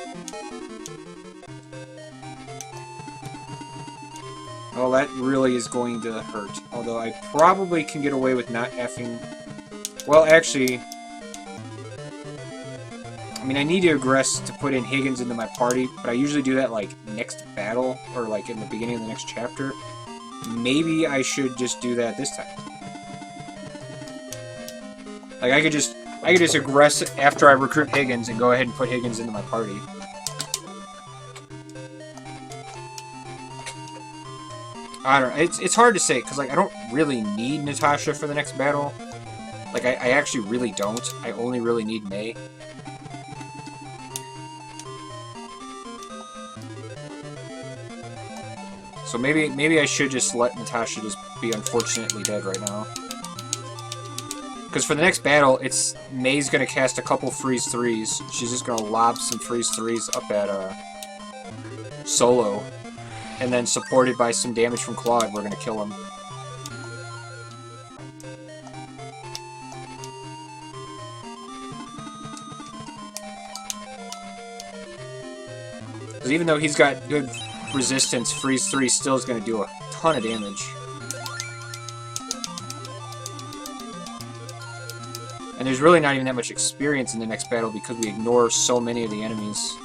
Well, that really is going to hurt. Although I probably can get away with not effing... Well, actually... I mean, I need to aggress to put in Higgins into my party, but I usually do that, like, next battle, or, like, in the beginning of the next chapter. Maybe I should just do that this time. Like, I could just aggress after I recruit Higgins and go ahead and put Higgins into my party. I don't know. It's hard to say, because, like, I don't really need Natasha for the next battle. Like, I actually really don't. I only really need May. So maybe I should just let Natasha just be unfortunately dead right now. Because for the next battle, May's going to cast a couple freeze 3s. She's just going to lob some freeze 3s up at Solo. And then supported by some damage from Claude, we're going to kill him. Because even though he's got good resistance, freeze 3 still is going to do a ton of damage. And there's really not even that much experience in the next battle because we ignore so many of the enemies.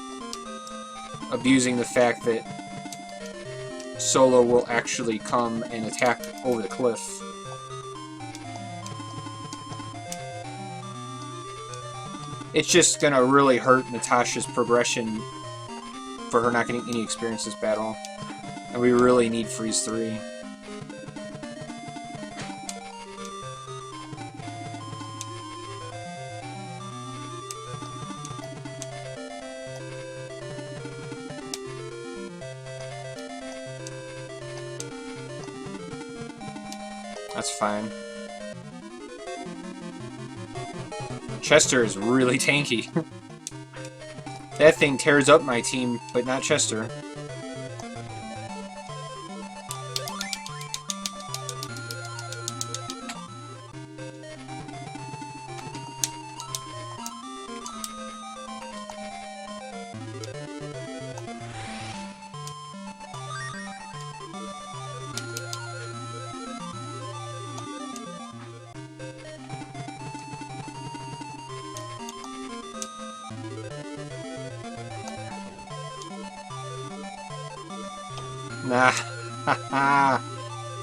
Abusing the fact that Solo will actually come and attack over the cliff. It's just gonna really hurt Natasha's progression for her not getting any experience this battle. And we really need Freeze 3. That's fine. Chester is really tanky. That thing tears up my team, but not Chester. Nah. Haha.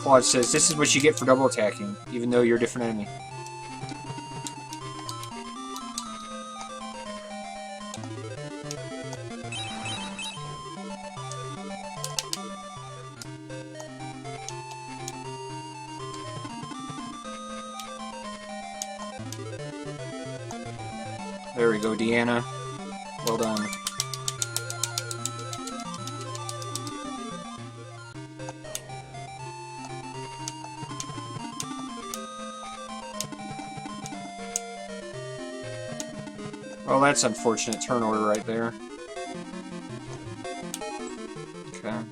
Claude says, this is what you get for double attacking, even though you're a different enemy. There we go, Deanna. Well done. Well, that's unfortunate turn order right there. Okay. I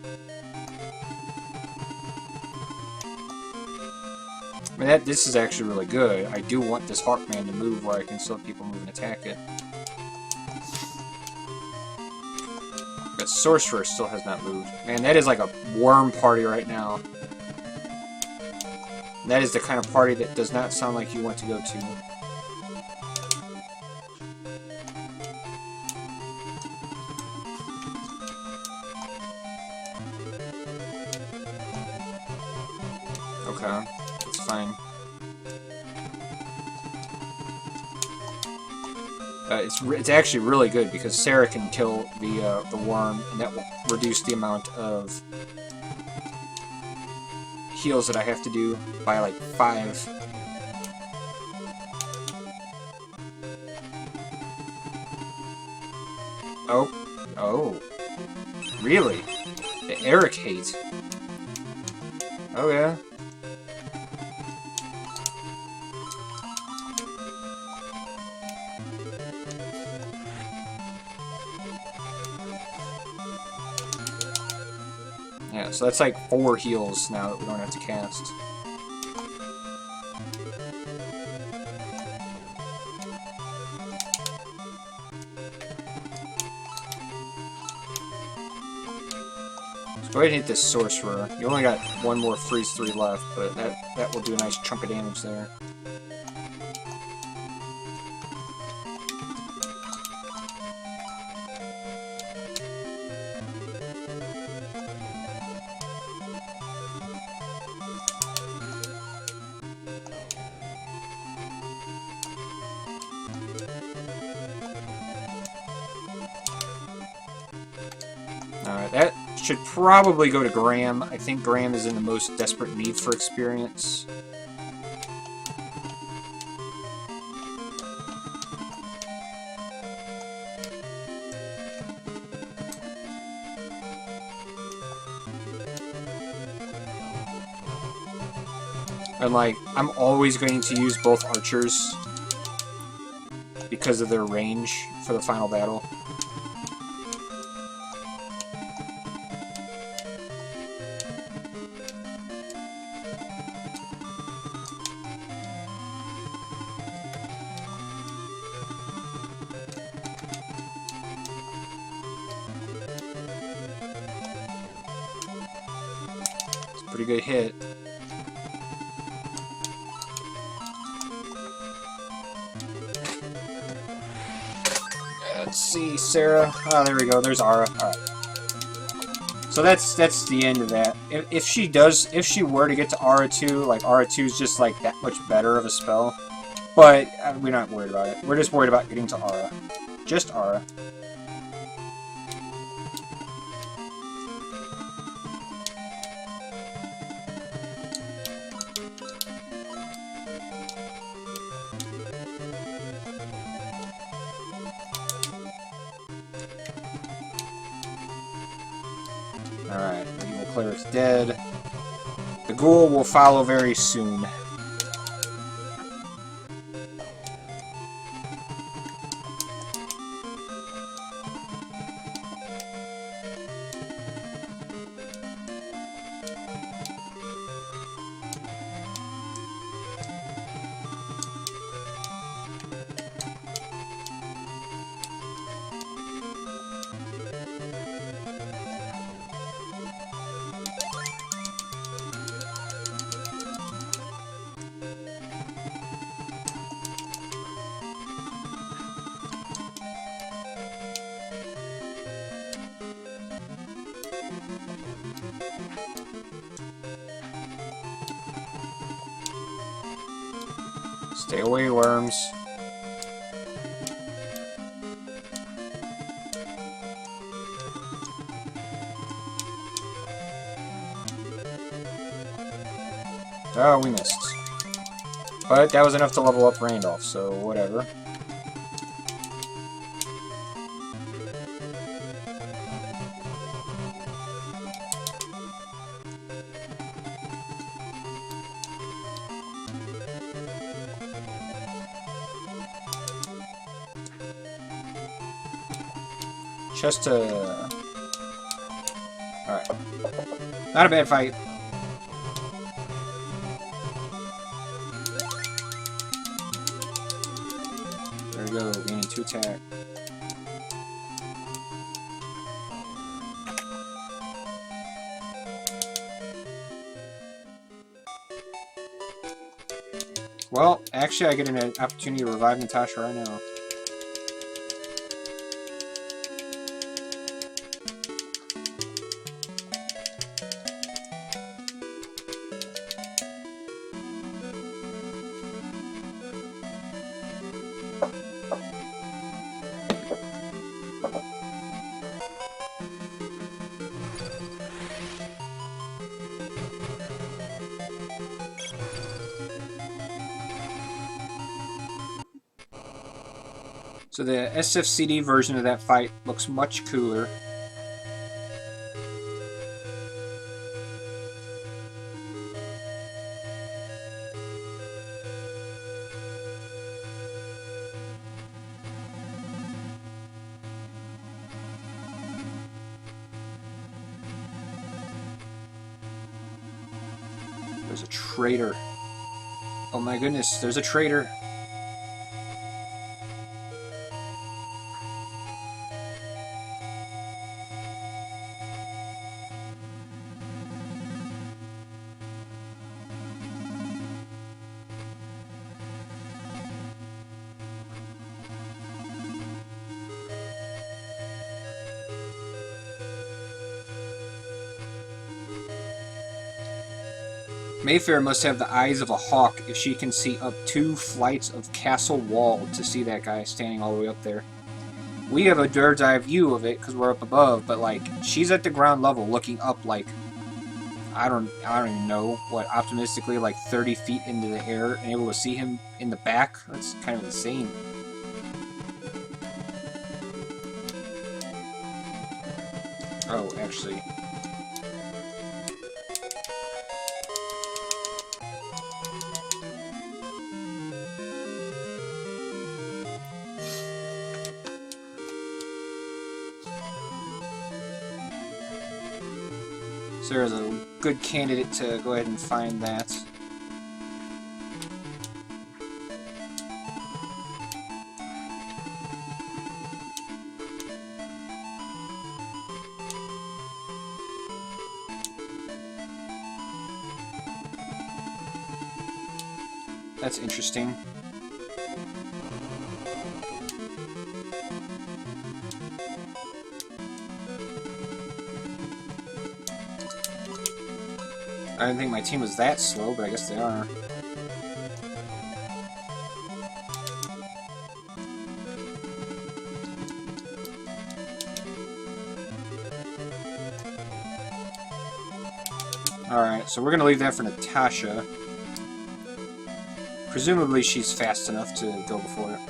mean, this is actually really good. I do want this Hawkman to move where I can still have people move and attack it. But Sorcerer still has not moved. Man, that is like a worm party right now. And that is the kind of party that does not sound like you want to go to. Okay, that's fine. It's actually really good because Sarah can kill the worm, and that will reduce the amount of heals that I have to do by like 5. Oh, really? The Eric hate. Oh yeah. Yeah, so that's like 4 heals now that we don't have to cast. Let's go ahead and hit this Sorcerer. You only got 1 more Freeze 3 left, but that will do a nice chunk of damage there. Alright, that should probably go to Graham. I think Graham is in the most desperate need for experience. And like, I'm always going to use both archers because of their range for the final battle. Pretty good hit. Let's see, Sarah. Oh, there we go. There's Ara. Alright. So that's the end of that. If she were to get to Ara 2, like Ara 2 is just like that much better of a spell. But we're not worried about it. We're just worried about getting to Ara. Just Ara. Alright, the evil cleric's dead. The ghoul will follow very soon. Stay away, worms. Oh, we missed. But that was enough to level up Randolph, so whatever. Just to... Alright. Not a bad fight. There we go, gaining 2 attack. Well, actually I get an opportunity to revive Natasha right now. So the SFCD version of that fight looks much cooler. There's a traitor. Oh my goodness, there's a traitor. Mayfair must have the eyes of a hawk if she can see up 2 flights of castle wall to see that guy standing all the way up there. We have a bird's eye view of it because we're up above, but like she's at the ground level looking up like I don't even know what, optimistically like 30 feet into the air and able to see him in the back. That's kind of insane. Oh, actually. So there's a good candidate to go ahead and find that. That's interesting. I didn't think my team was that slow, but I guess they are. Alright, so we're gonna leave that for Natasha. Presumably she's fast enough to go before it.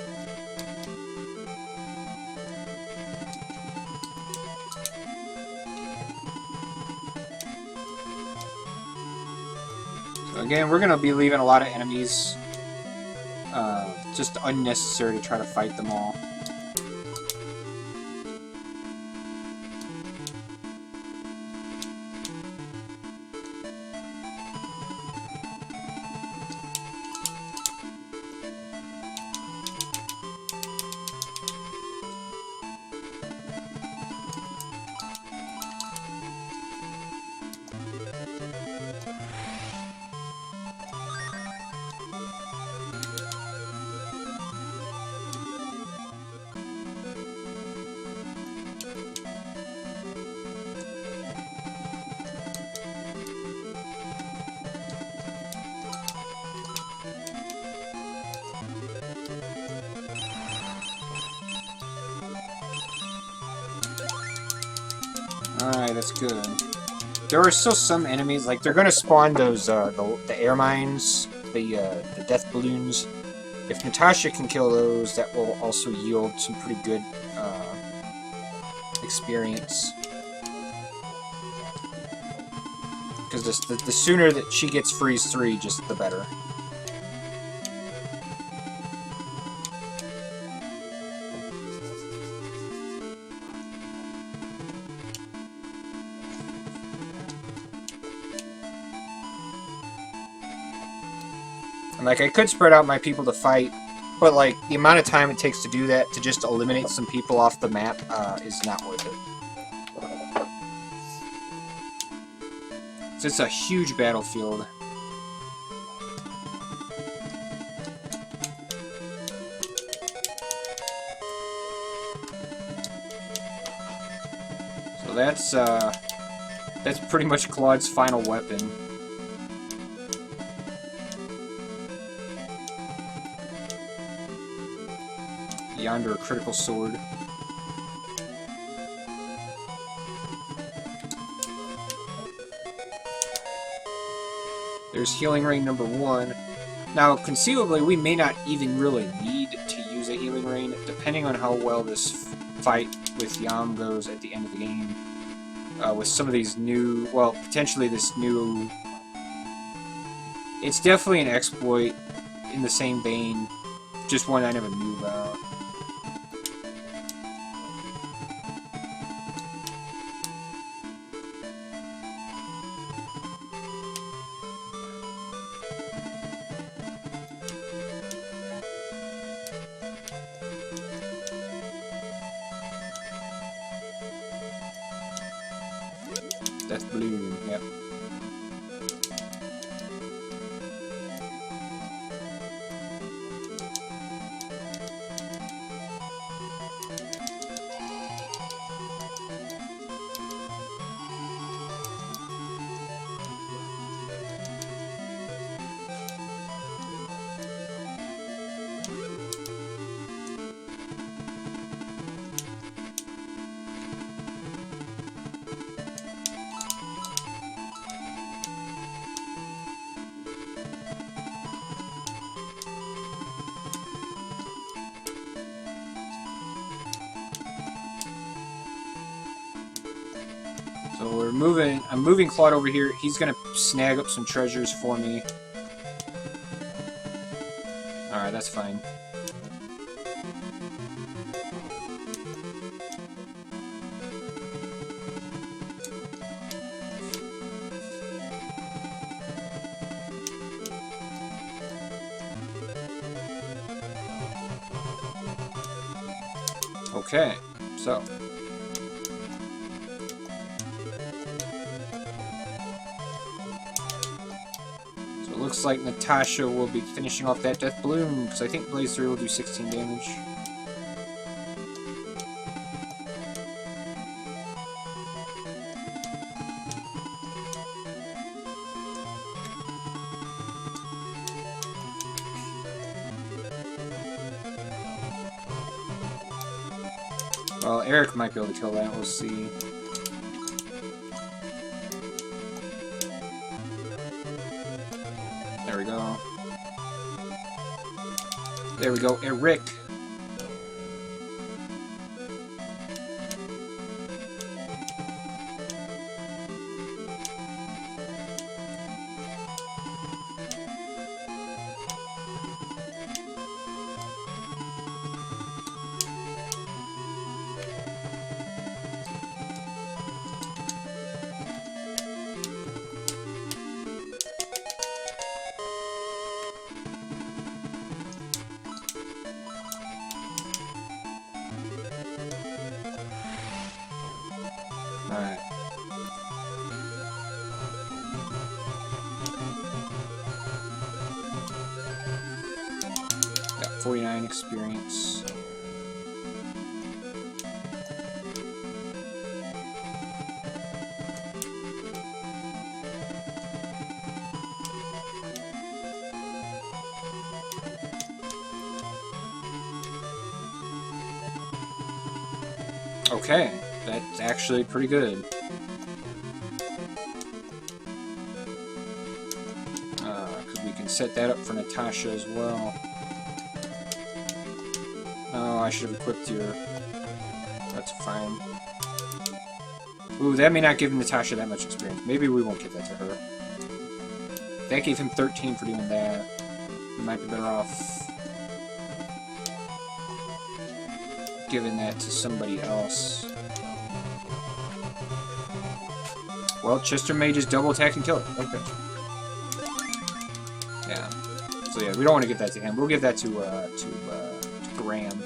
Again, we're going to be leaving a lot of enemies. Just unnecessary to try to fight them all. Alright, that's good. There are still some enemies, like, they're gonna spawn those, the air mines, the death balloons. If Natasha can kill those, that will also yield some pretty good, experience. Because the sooner that she gets Freeze 3, just the better. And, like, I could spread out my people to fight, but, like, the amount of time it takes to do that, to just eliminate some people off the map, is not worth it. So it's a huge battlefield. So that's pretty much Claude's final weapon. Yonder, a critical sword. There's healing ring number 1. Now, conceivably, we may not even really need to use a healing ring, depending on how well this fight with Yam goes at the end of the game. With some of these new, well, potentially this new... It's definitely an exploit in the same vein, just one I never knew about. Death Balloon, yep. So we're moving, I'm moving Claude over here. He's gonna snag up some treasures for me. Alright, that's fine. Okay, so... Looks like Natasha will be finishing off that death balloon, because I think Blaze 3 will do 16 damage. Well, Eric might be able to kill that, we'll see. There we go. There we go, Eric. Alright. Got 49 experience. Okay, that's actually pretty good. set that up for Natasha as well. Oh, I should have equipped your... That's fine. Ooh, that may not give Natasha that much experience. Maybe we won't give that to her. That gave him 13 for doing that. We might be better off giving that to somebody else. Well, Chester may just double attack and kill it. Okay. Yeah. So yeah, we don't want to give that to him. We'll give that to Graham.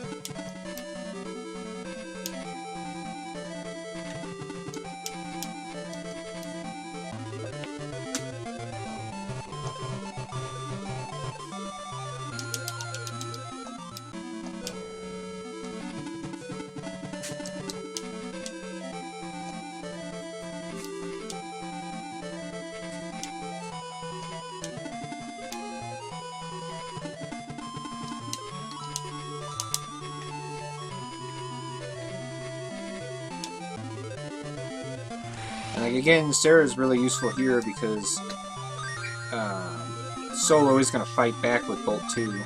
And like again, Sarah's really useful here because Solo is going to fight back with Bolt 2.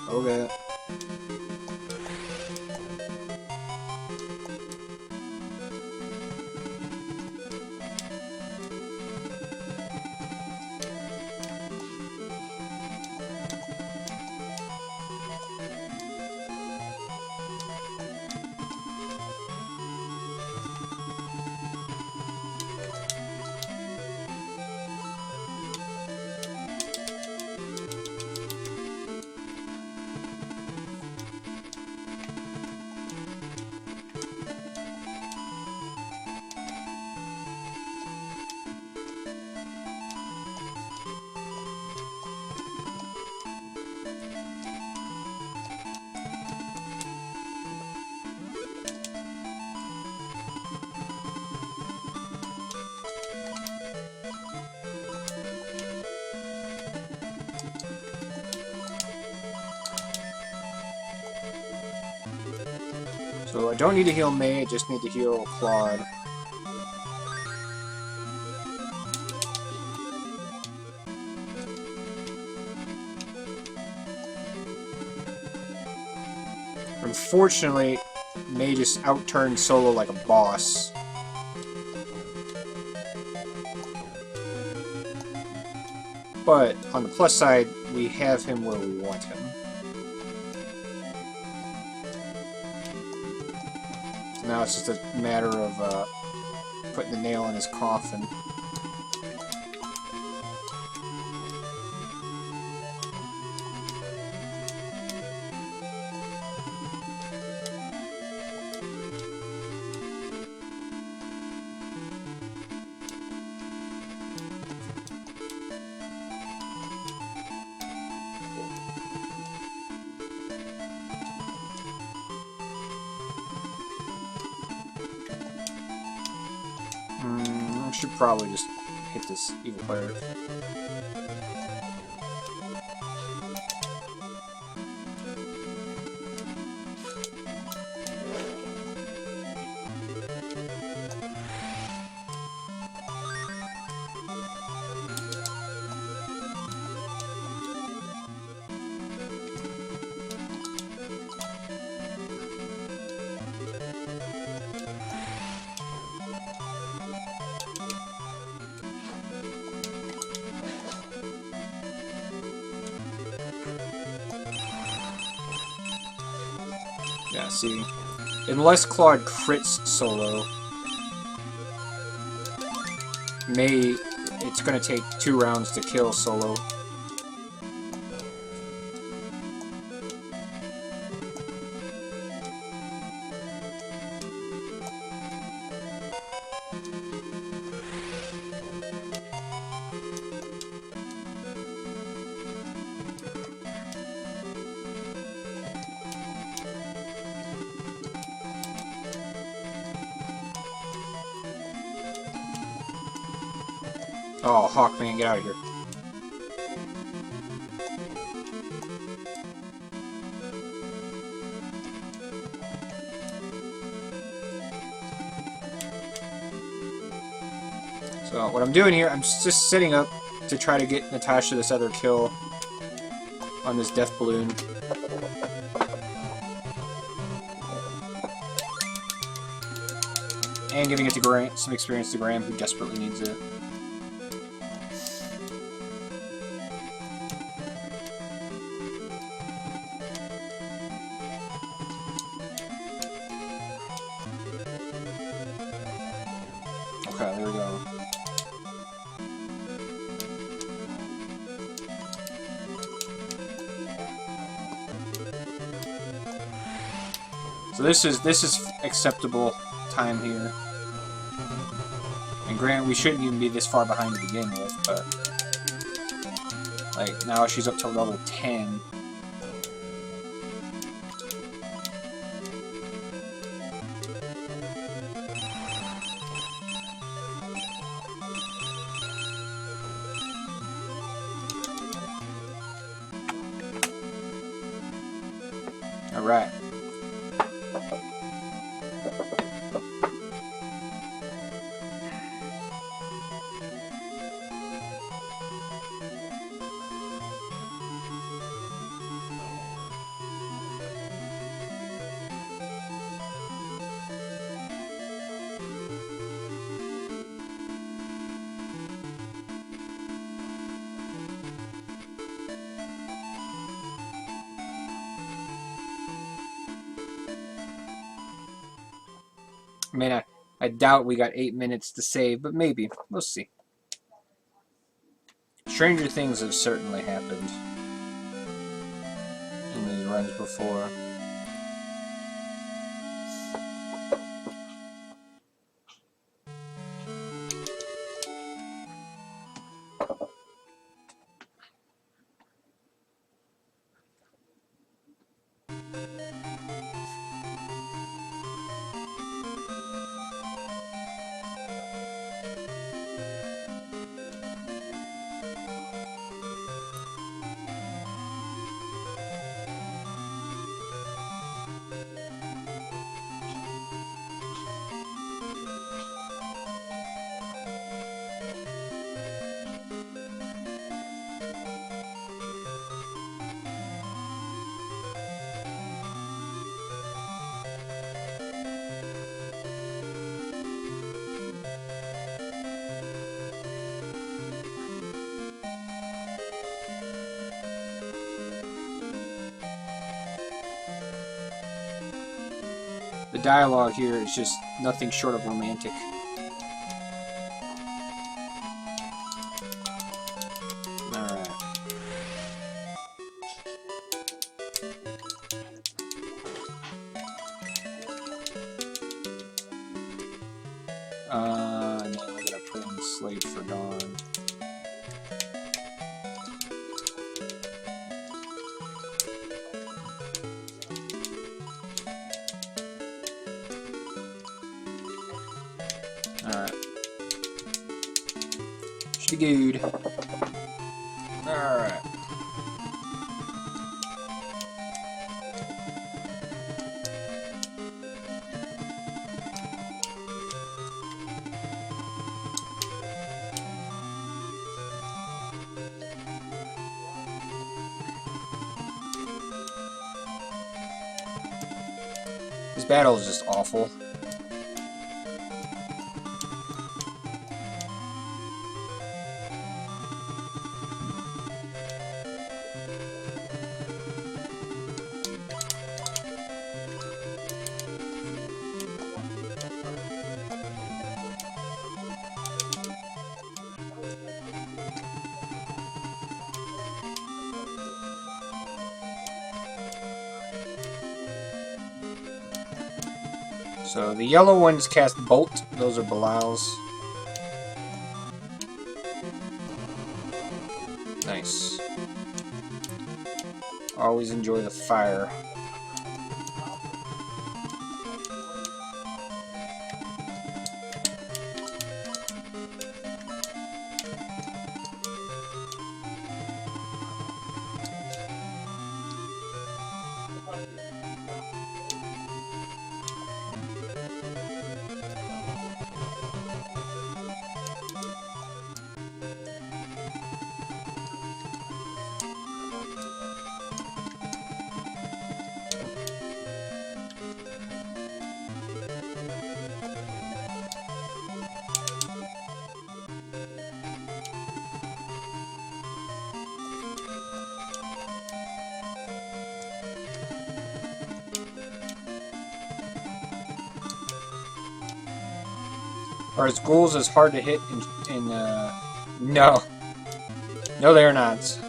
Okay. So I don't need to heal May, I just need to heal Claude. Unfortunately, May just outturned Solo like a boss. But on the plus side, we have him where we want him. So now it's just a matter of putting the nail in his coffin. I should probably just hit this evil player. Yeah, see, unless Claude crits Solo, it's going to take 2 rounds to kill Solo. Oh, Hawkman, get out of here. So what I'm doing here, I'm just setting up to try to get Natasha this other kill on this death balloon. And giving it to Graham, some experience to Graham, who desperately needs it. Okay, there we go. So this is acceptable time here. And granted, we shouldn't even be this far behind to begin with, but like now she's up to level 10. All right. I mean, I doubt we got 8 minutes to save, but maybe. We'll see. Stranger things have certainly happened in these runs before. The dialogue here is just nothing short of romantic. Alright. And then we're gonna put in Slave for Dawn. Alright. Should be good. Alright. This battle is just awful. So the yellow ones cast Bolt. Those are Bilal's. Nice. Always enjoy the fire. Are his ghouls as hard to hit in no. No, they're not.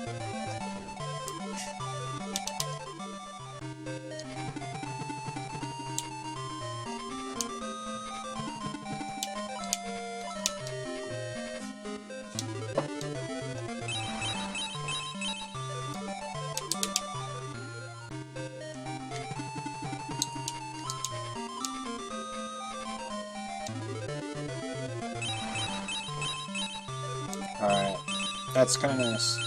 Alright. That's kind of nice.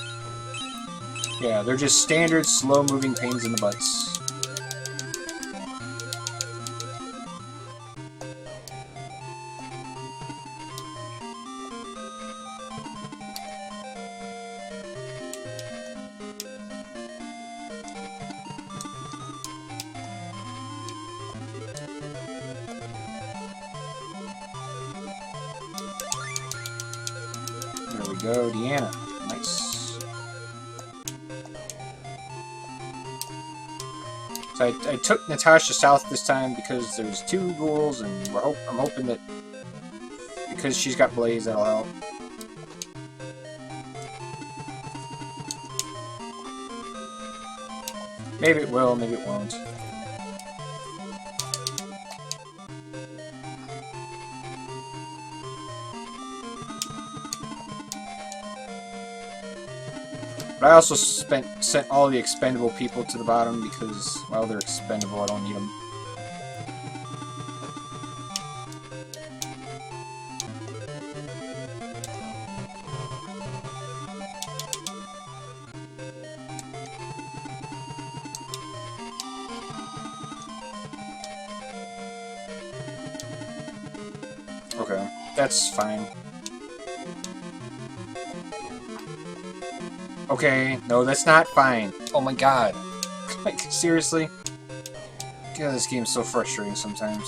Yeah, they're just standard slow-moving pains in the butts. There we go, Deanna. Nice. So I took Natasha south this time because there's 2 ghouls, and I'm hoping that because she's got Blaze, that'll help. Maybe it will, maybe it won't. But I also sent all the expendable people to the bottom because, well, they're expendable, I don't need them. Okay, that's fine. Okay, no, that's not fine. Oh my god. Like, seriously? God, this game's so frustrating sometimes.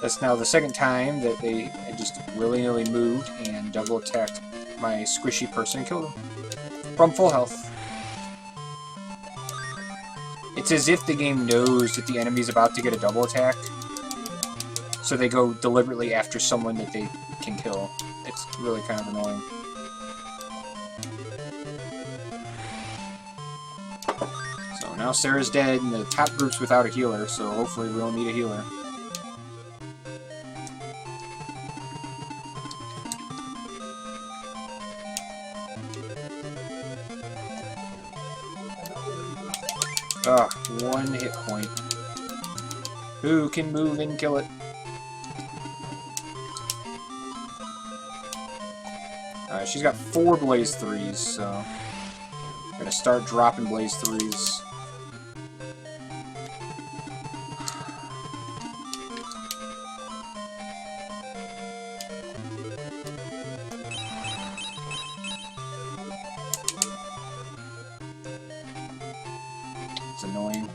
That's now the second time that they just willy-nilly moved and double attacked my squishy person and killed him. From full health. It's as if the game knows that the enemy's about to get a double attack, so they go deliberately after someone that they can kill. It's really kind of annoying. So now Sarah's dead, and the top group's without a healer, so hopefully we don't need a healer. Ugh, 1 hit point. Who can move and kill it? Alright, she's got 4 Blaze 3s, so I'm gonna start dropping Blaze 3s. It's annoying.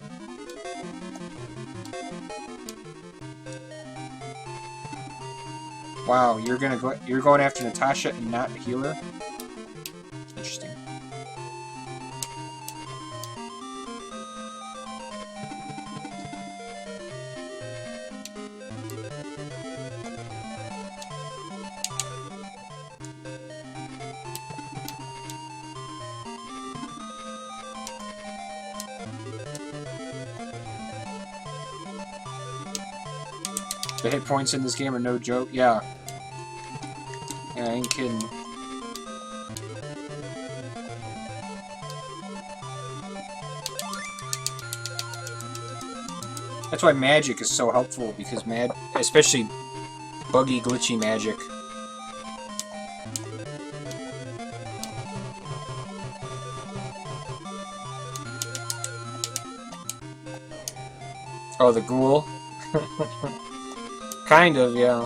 Wow, you're going after Natasha and not the healer? Interesting. The hit points in this game are no joke. Yeah. Yeah, I ain't kidding. That's why magic is so helpful, because especially buggy, glitchy magic. Oh, the ghoul? Kind of, yeah.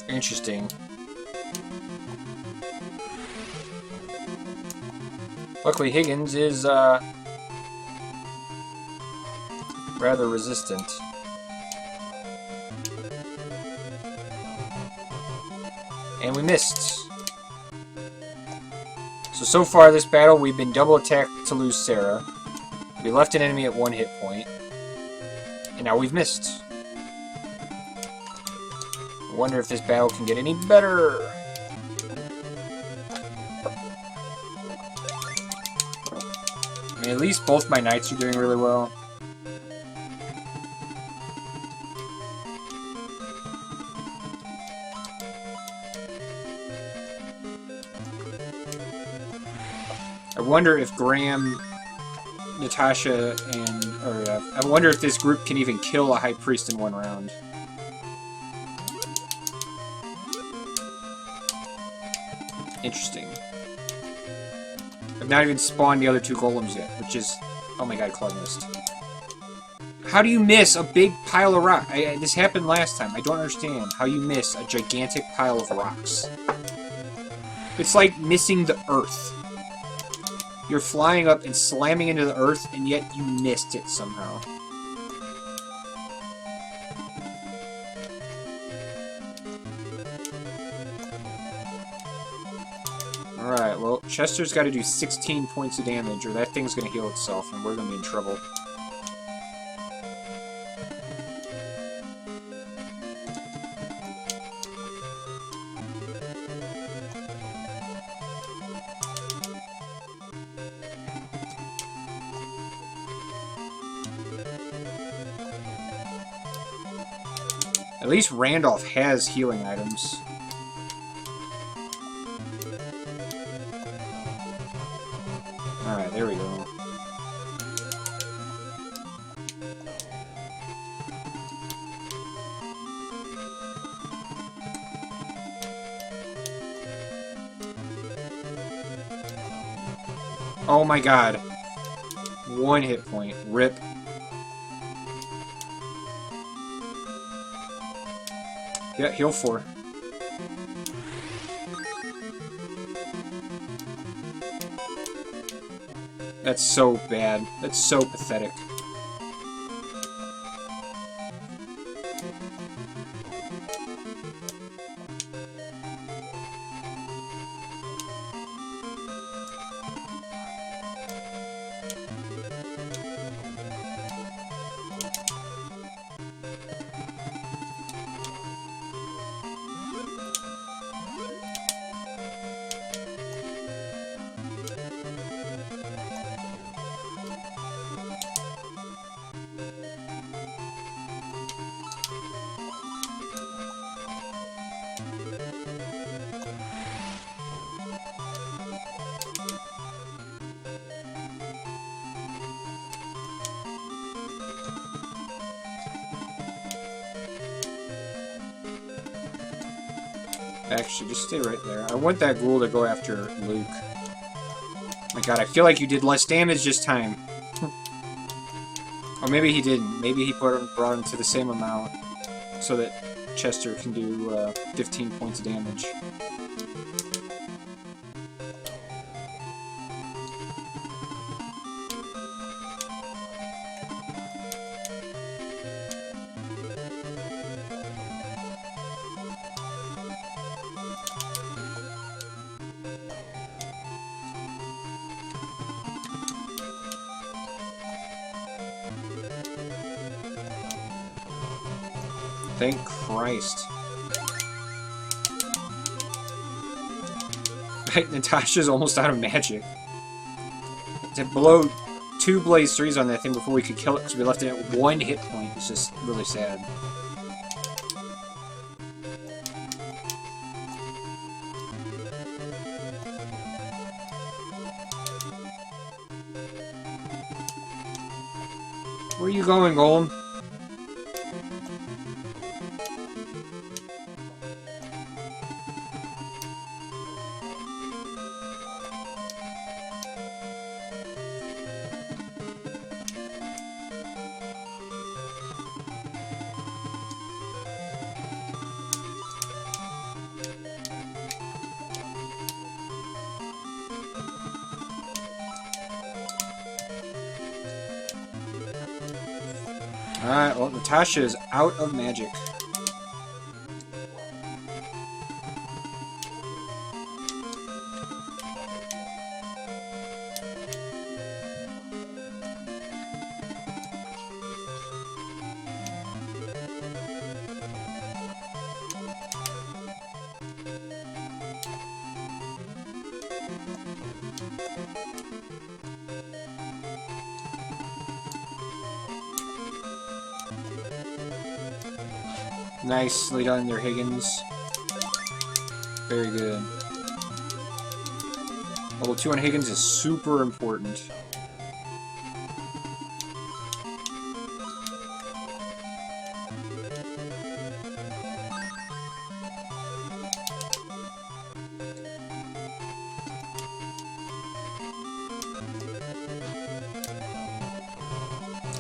Interesting. Luckily, Higgins is, rather resistant. And we missed. So far this battle, we've been double attacked to lose Sarah. We left an enemy at 1 hit point. And now we've missed. Wonder if this battle can get any better. I mean, at least both my knights are doing really well. I wonder if Graham, Natasha, I wonder if this group can even kill a High Priest in one round. Interesting. I've not even spawned the other two golems yet, which is... Oh my god, Claude missed. How do you miss a big pile of rock? This happened last time. I don't understand how you miss a gigantic pile of rocks. It's like missing the earth. You're flying up and slamming into the earth, and yet you missed it somehow. Alright, well, Chester's got to do 16 points of damage, or that thing's going to heal itself, and we're going to be in trouble. At least Randolph has healing items. Alright, there we go. Oh my god. 1 hit point. Rip. Yeah, heal 4. That's so bad. That's so pathetic. Actually, just stay right there. I want that ghoul to go after Luke. My god, I feel like you did less damage this time. Or maybe he didn't. Maybe he brought him to the same amount so that Chester can do 15 points of damage. Thank Christ. Natasha's almost out of magic. To blow 2 Blaze 3s on that thing before we could kill it because we left it at 1 hit point is just really sad. Where are you going, Golem? Alright, well, Natasha is out of magic. Nicely done there, Higgins. Very good. Level 2 on Higgins is super important.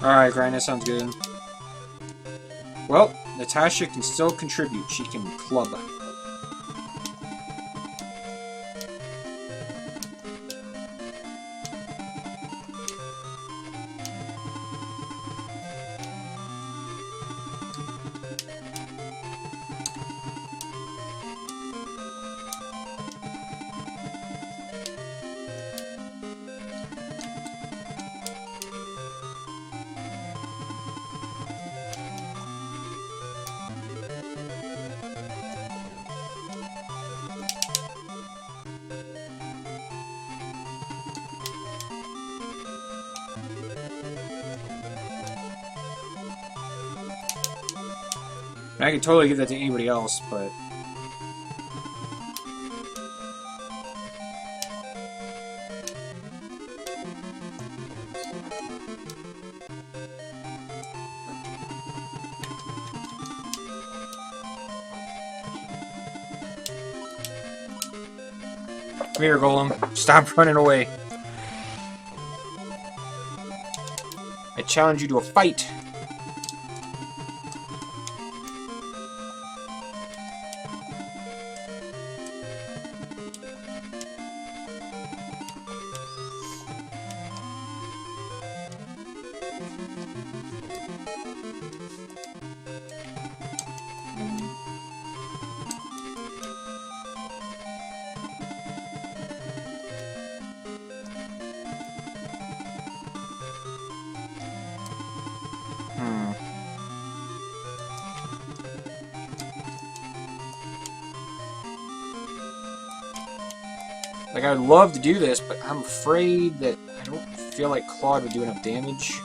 Alright, Grind, that sounds good. Well, Natasha can still contribute. She can club. I could totally give that to anybody else, but... Come here, Golem. Stop running away. I challenge you to a fight. Like, I would love to do this, but I'm afraid that I don't feel like Claude would do enough damage.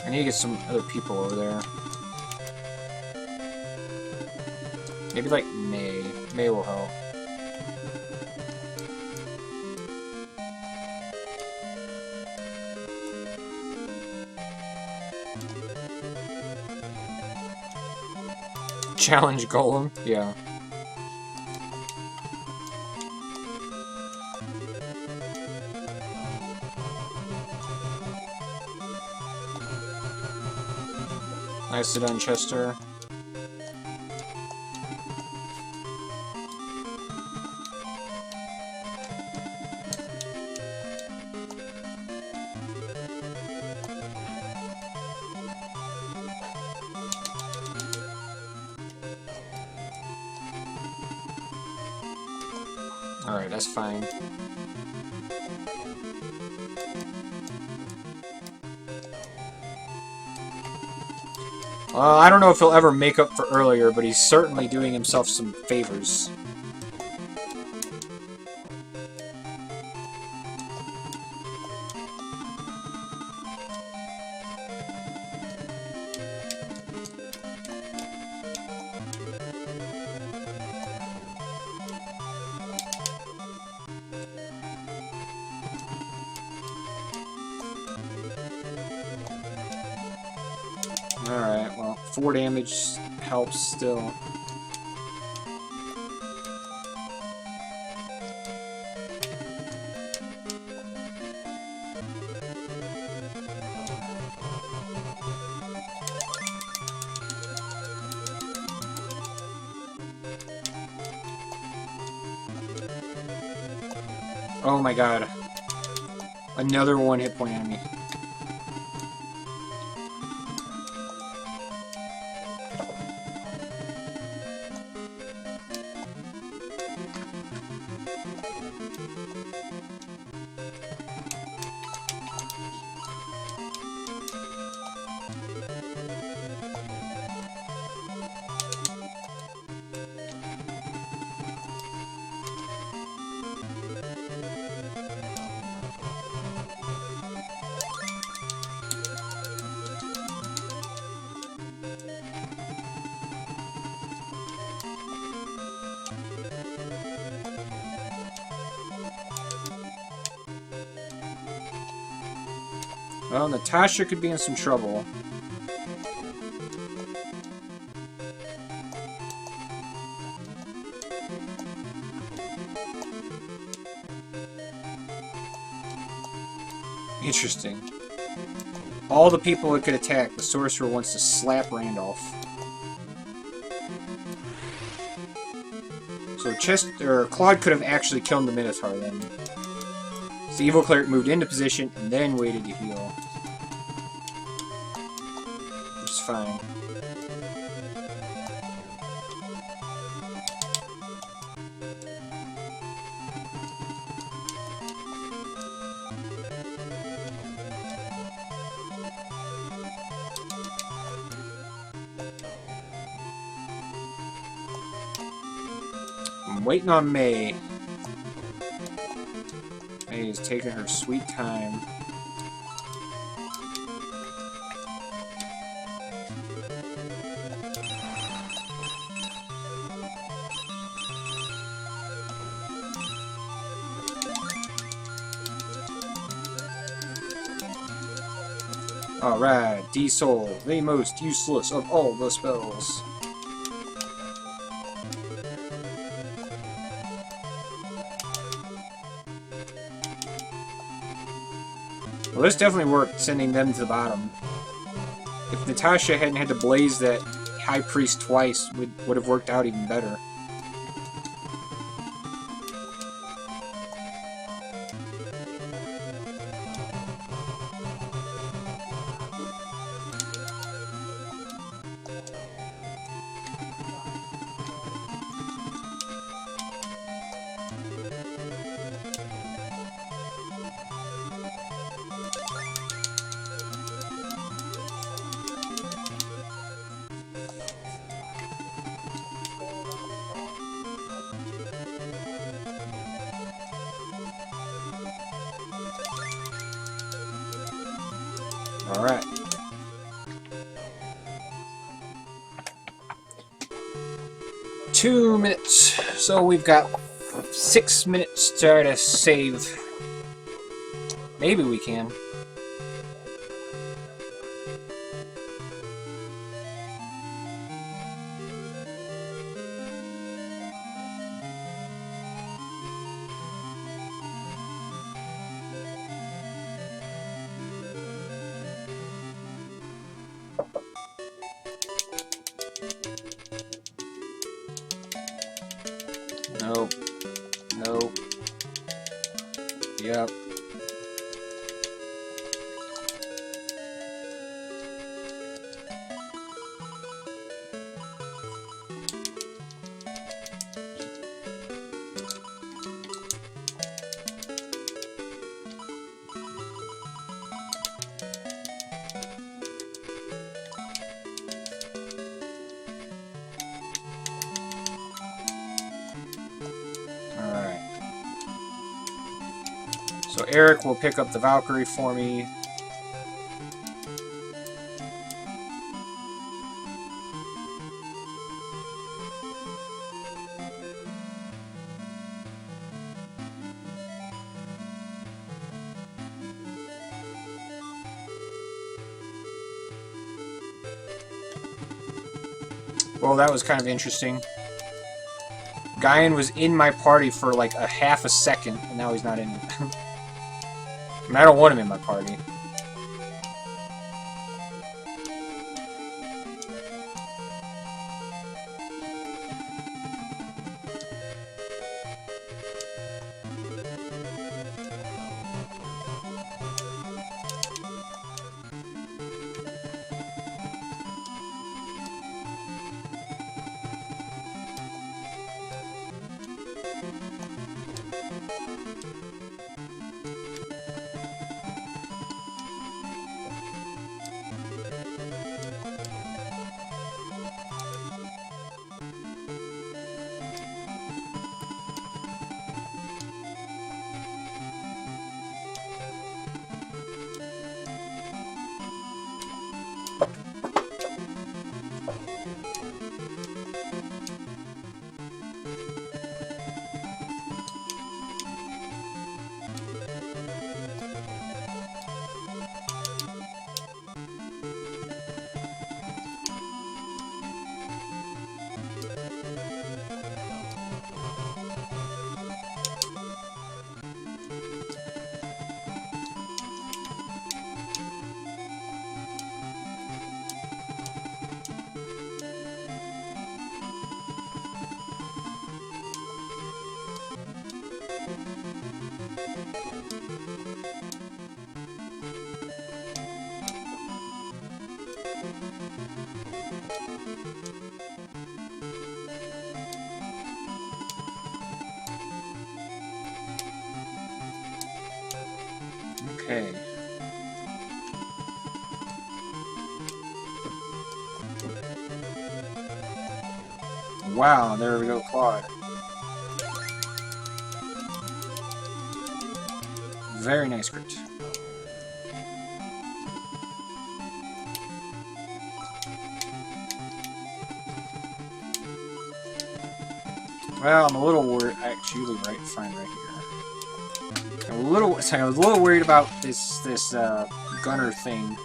I need to get some other people over there. Maybe, like, May. May will help. Challenge Golem? Yeah. Nicely done, Chester. Alright, that's fine. I don't know if he'll ever make up for earlier, but he's certainly doing himself some favors. Alright, well, 4 damage helps still. Oh my god. Another 1 hit point enemy. Well, Natasha could be in some trouble. Interesting. All the people it could attack, the sorcerer wants to slap Randolph. So Claude could have actually killed the Minotaur then. So the evil cleric moved into position and then waited to heal. Which is fine. I'm waiting on May. May is taking her sweet time. Alright, D-Soul, the most useless of all the spells. Well, this definitely worked, sending them to the bottom. If Natasha hadn't had to blaze that High Priest twice, would have worked out even better. Alright. Two minutes. So we've got 6 minutes to try to save. Maybe we can. Nope. Nope. Yep. Alright. So Eric will pick up the Valkyrie for me. Well, that was kind of interesting. Guyan was in my party for like a half a second, and now he's not in it. I mean, I don't want him in my party. Okay. Wow, there we go, Claude. Very nice crit. Well, I'm a little worried. Actually, fine right here. I'm a little. Sorry, I was a little worried about this gunner thing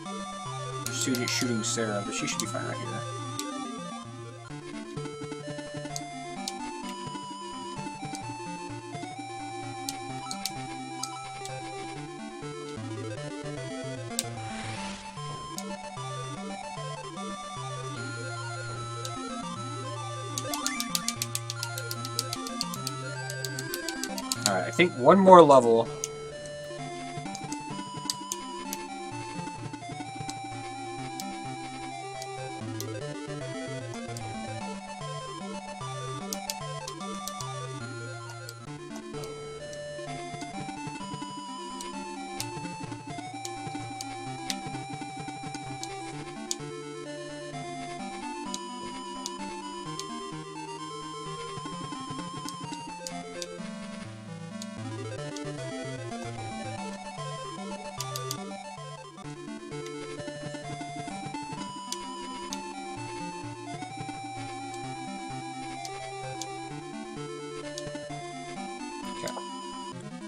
shooting Sarah, but she should be fine right here. Alright, I think one more level.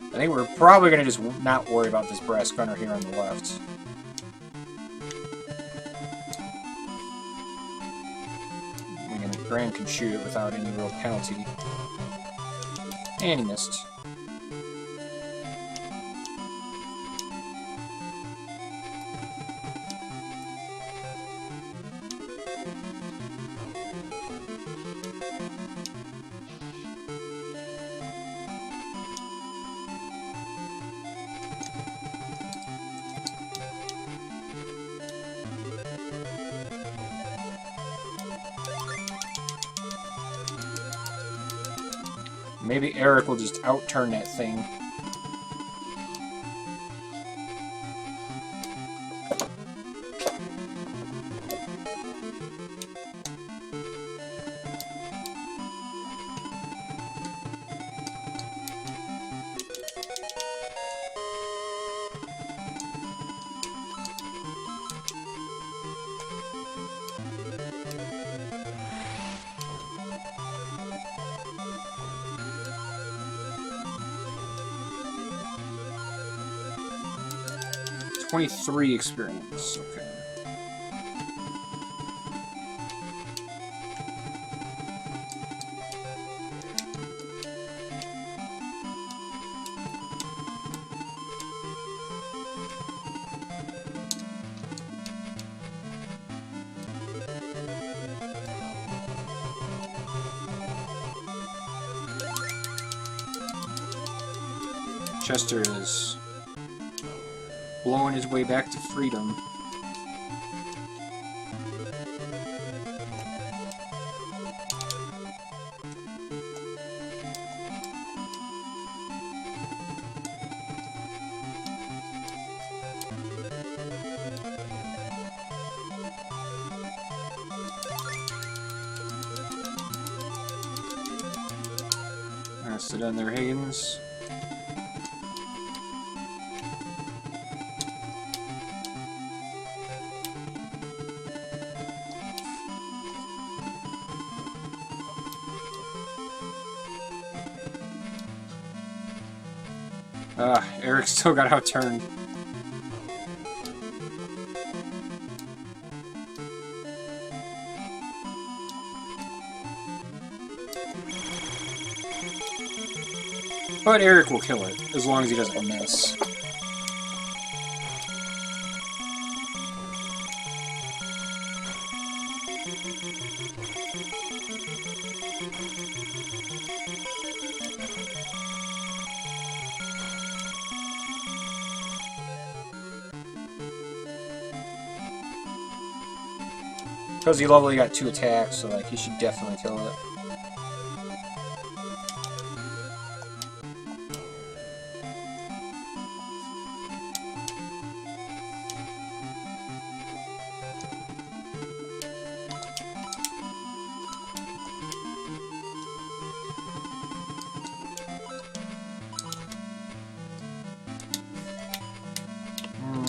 I think we're probably going to just not worry about this brass gunner here on the left. I mean, Graham can shoot it without any real penalty. And he missed. Maybe Eric will just outturn that thing. .23 experience. Okay. Chester is blowing his way back to freedom. Sit down there, Higgins. Eric still got outturned. But Eric will kill it, as long as he doesn't miss. Cozy Lovely got 2 attacks, so like he should definitely kill it.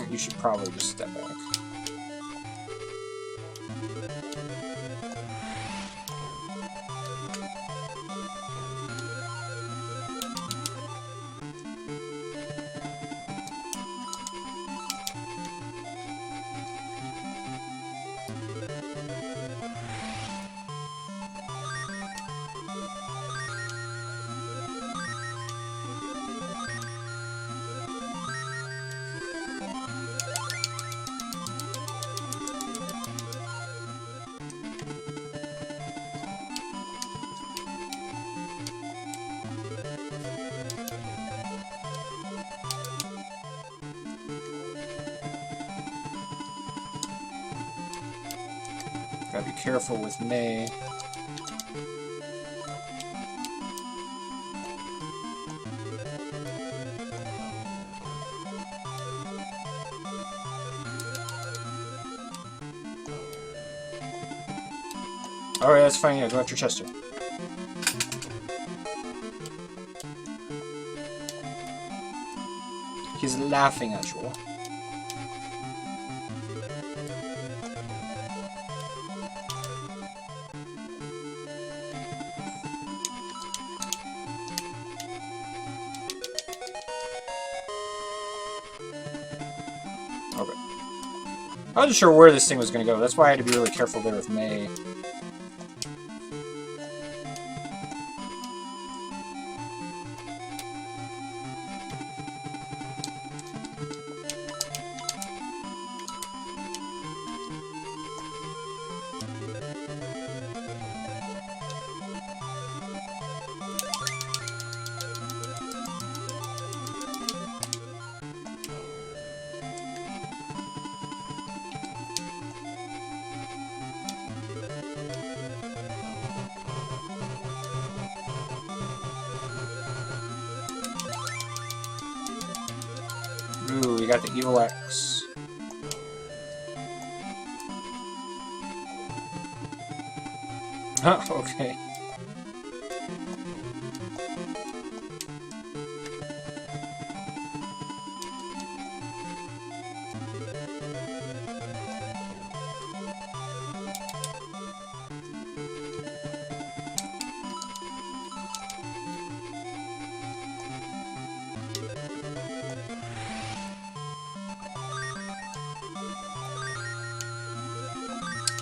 You should probably just step back. Gotta be careful with May. Alright, that's fine. Yeah, go after Chester. He's laughing at you. Okay. I wasn't sure where this thing was going to go. That's why I had to be really careful there with May. Ooh, we got the Evil X. Huh, okay.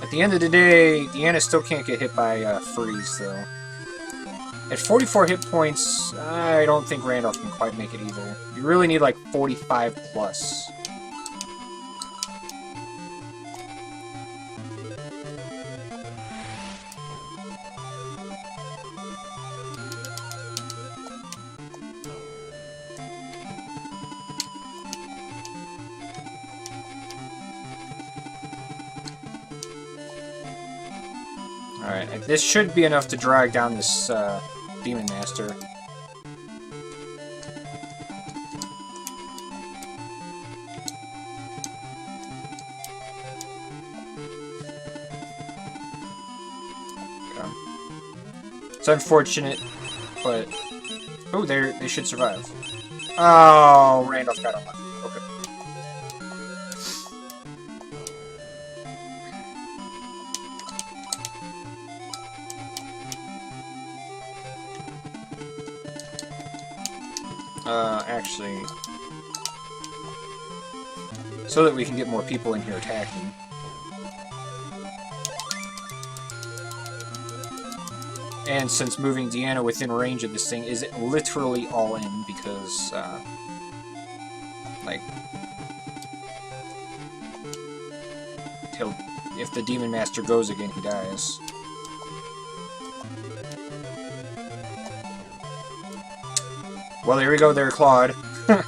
At the end of the day, Deanna still can't get hit by Freeze, though. At 44 hit points, I don't think Randolph can quite make it either. You really need like 45 plus. Alright, this should be enough to drag down this Demon Master. Okay. It's unfortunate, but... Oh, they should survive. Oh, Randolph got unlucky. Okay. Actually, so that we can get more people in here attacking. And since moving Deanna within range of this thing is literally all in, because, like, if the Demon Master goes again, he dies. Well, there we go, there, Claude. I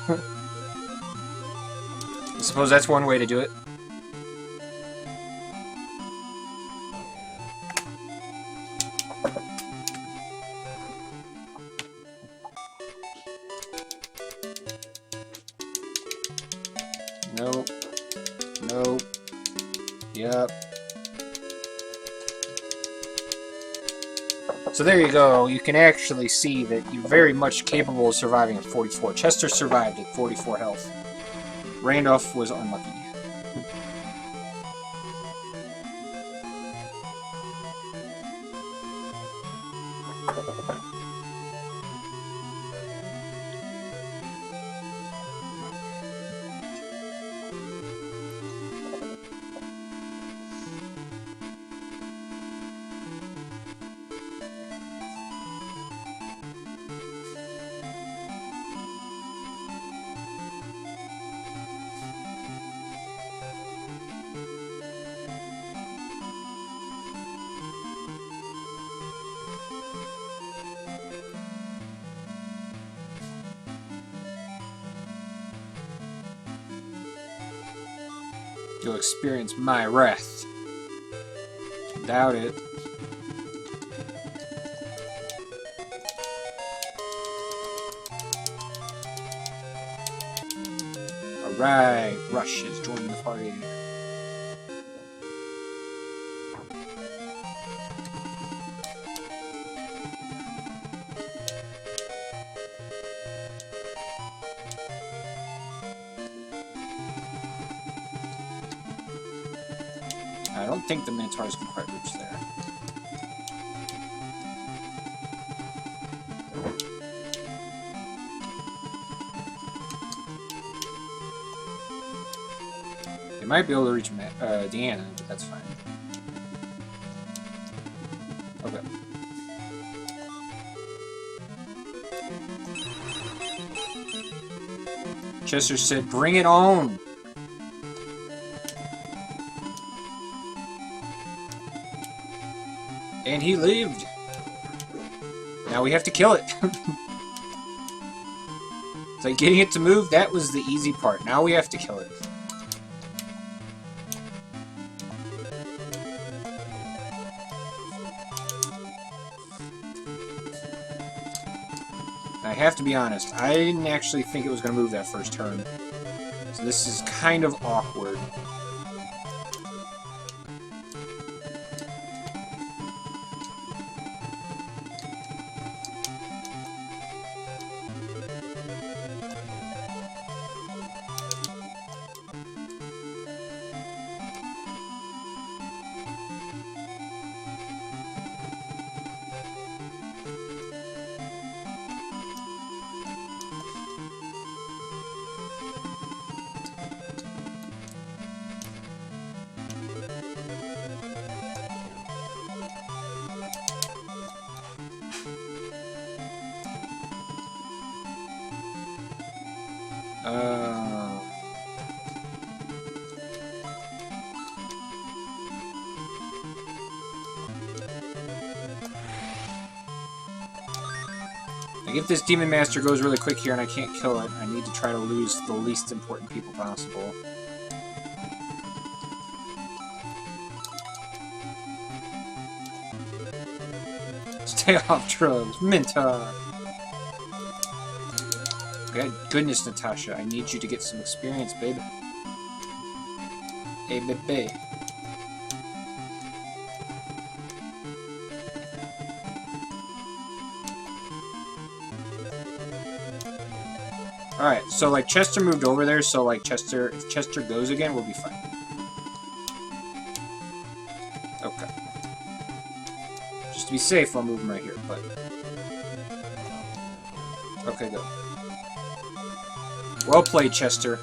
suppose that's one way to do it. Nope. Nope. Yep. So there you go. You can actually see that you're very much capable of surviving at 44. Chester survived at 44 health. Randolph was unlucky. You'll experience my wrath. Doubt it. Alright, Rush has joined the party. I don't think the Minotaurs can quite reach there. They might be able to reach Deanna, but that's fine. Okay. Chester said, "Bring it on!" And he lived. Now we have to kill it. It's like getting it to move, that was the easy part. Now we have to kill it. I have to be honest, I didn't actually think it was going to move that first turn. So this is kind of awkward. Like if this Demon Master goes really quick here and I can't kill it, I need to try to lose the least important people possible. Stay off drugs, Minta! God goodness, Natasha, I need you to get some experience, babe. Hey, babe. Alright, so like Chester moved over there, so like if Chester goes again, we'll be fine. Okay. Just to be safe, I'll move him right here, but... Okay, go. Well played, Chester.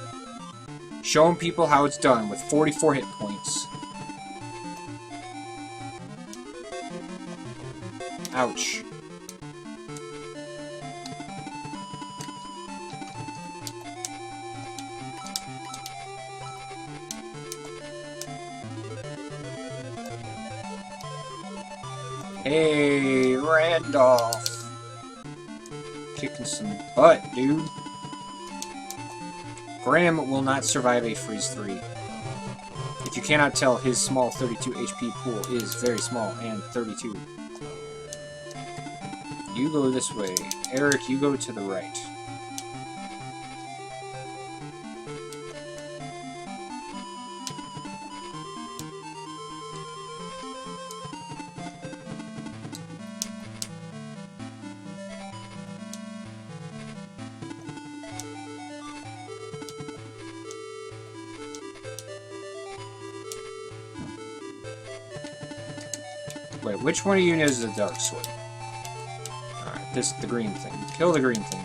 Showing people how it's done with 44 hit points. Ouch. Hey, Randolph. Kicking some butt, dude. Graham will not survive a freeze 3. If you cannot tell, his small 32 HP pool is very small and 32. You go this way. Eric, you go to the right. Wait, which one of you knows the dark sword? Alright, the green thing. Kill the green thing.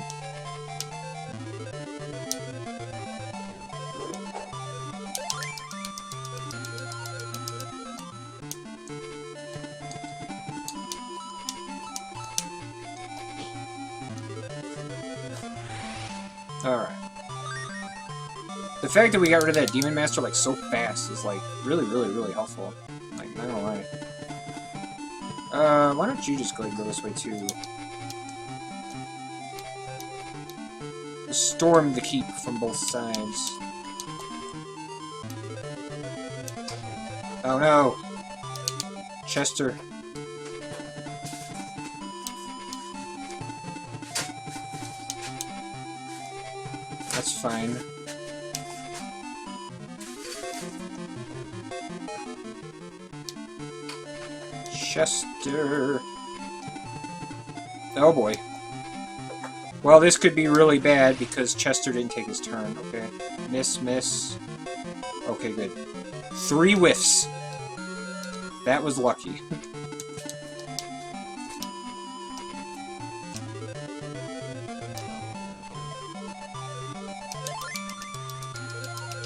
Alright. The fact that we got rid of that Demon Master, like, so fast is, like, really, really, really helpful. Like, not gonna lie. Why don't you just go ahead and go this way, too? Storm the keep from both sides. Oh, no! Chester. That's fine. Chester. Oh boy. Well, this could be really bad because Chester didn't take his turn. Okay. Miss, miss. Okay, good. 3 whiffs. That was lucky.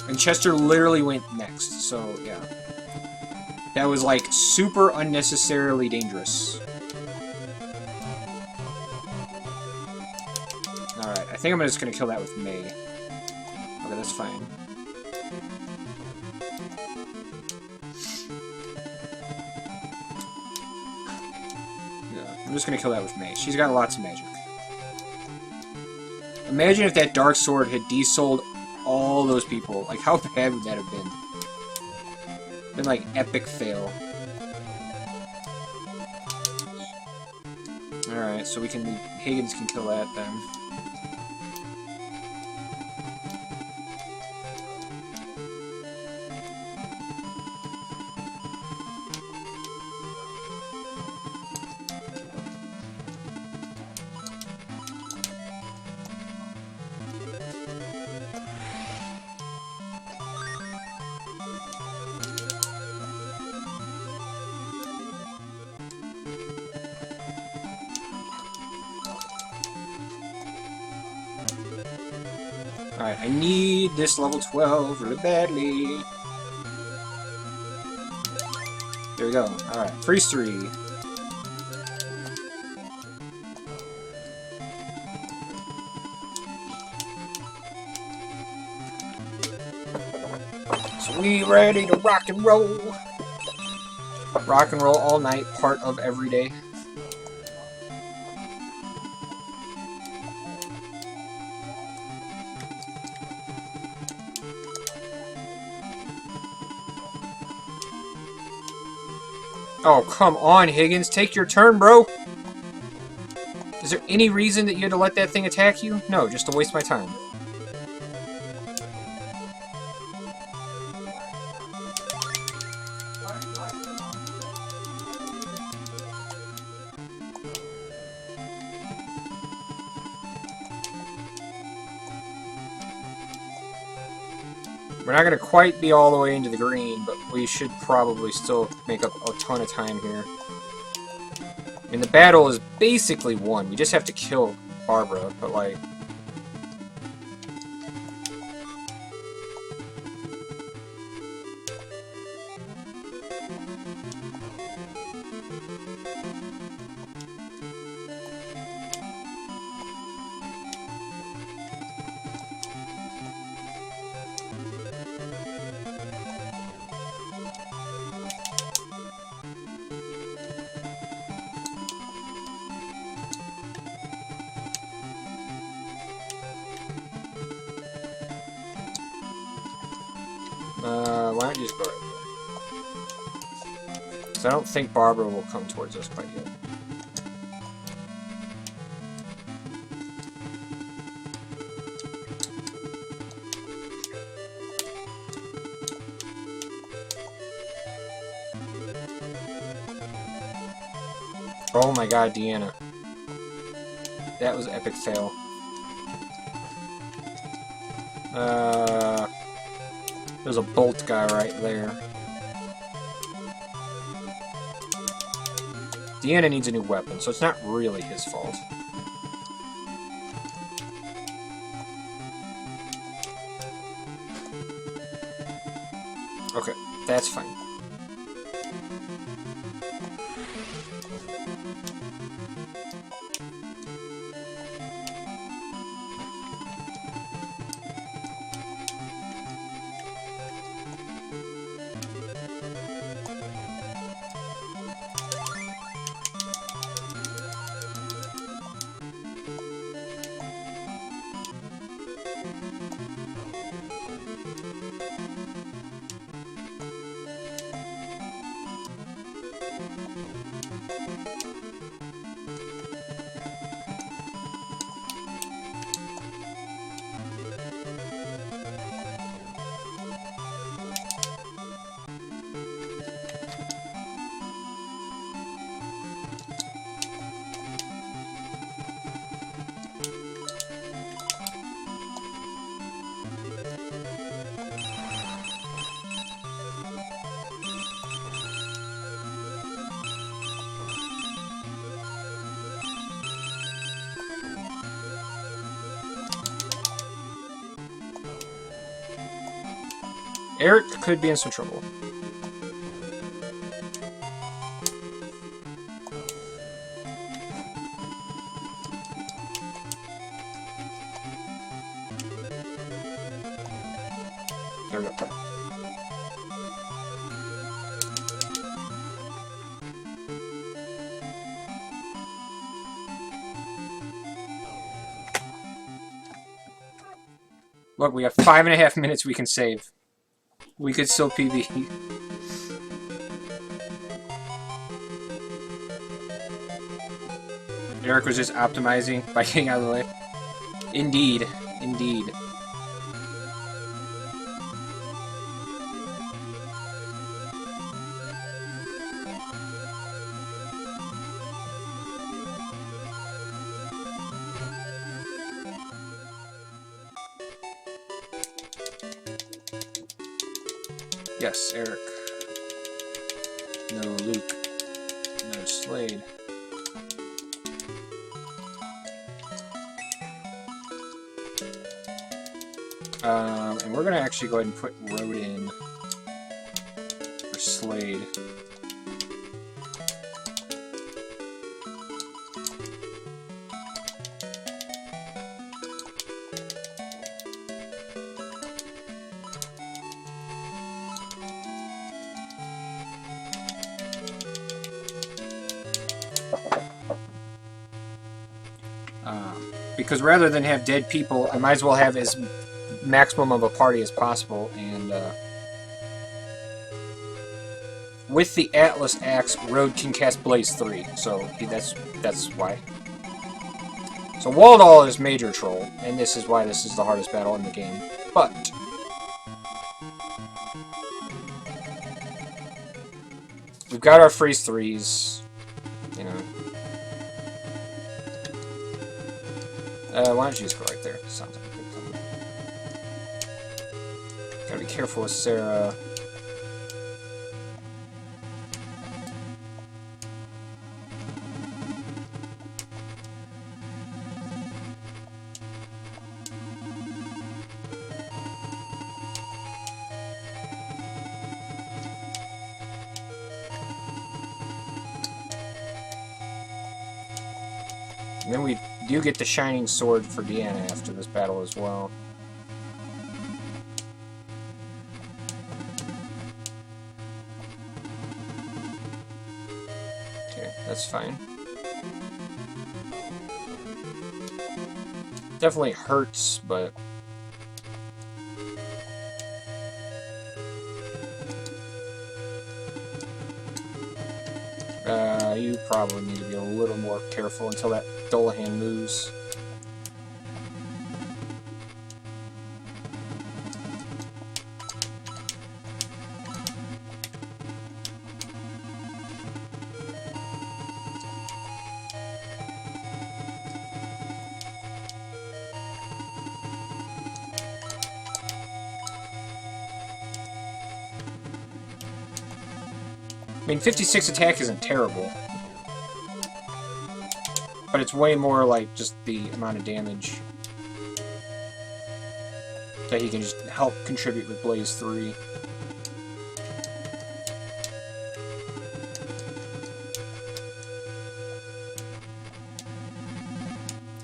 And Chester literally went next, so yeah. That was, like, super unnecessarily dangerous. Alright, I think I'm just gonna kill that with May. Okay, that's fine. Yeah, I'm just gonna kill that with May. She's got lots of magic. Imagine if that Dark Sword had desouled all those people. Like, how bad would that have been? Been like epic fail. Alright, so Higgins can kill that then. Alright, I need this level 12 really badly. There we go. Alright, freeze 3. So we ready to rock and roll. Rock and roll all night, part of every day. Oh, come on, Higgins. Take your turn, bro. Is there any reason that you had to let that thing attack you? No, just to waste my time. We're not going to quite be all the way into the green, but we should probably still make up a ton of time here. I mean, the battle is basically won. We just have to kill Barbara, but like... why don't you just go right there? Because I don't think Barbara will come towards us quite yet. Oh my god, Deanna. That was epic fail. There's a bolt guy right there. Deanna needs a new weapon, so it's not really his fault. Okay, that's fine. Eric could be in some trouble. There we go. Look, we have 5.5 minutes we can save. We could still PB. Eric was just optimizing by getting out of the way. Indeed. Indeed. Yes, Eric. No Luke. No Slade. And we're gonna actually go ahead and put Road in for Slade. Because rather than have dead people, I might as well have as maximum of a party as possible, and with the Atlas Axe, Road can cast Blaze 3, so that's why. So Waldall is Major Troll, and this is why this is the hardest battle in the game. But we've got our freeze 3s, you know. Why don't you just go right there? Sounds like a good plan. Gotta be careful with Sarah. And then we do get the Shining Sword for Deanna after this battle as well. Okay, that's fine. Definitely hurts, but you probably need to be a little more careful until that Dullahan moves. I mean, 56 attack isn't terrible. But it's way more like just the amount of damage that he can just help contribute with Blaze 3.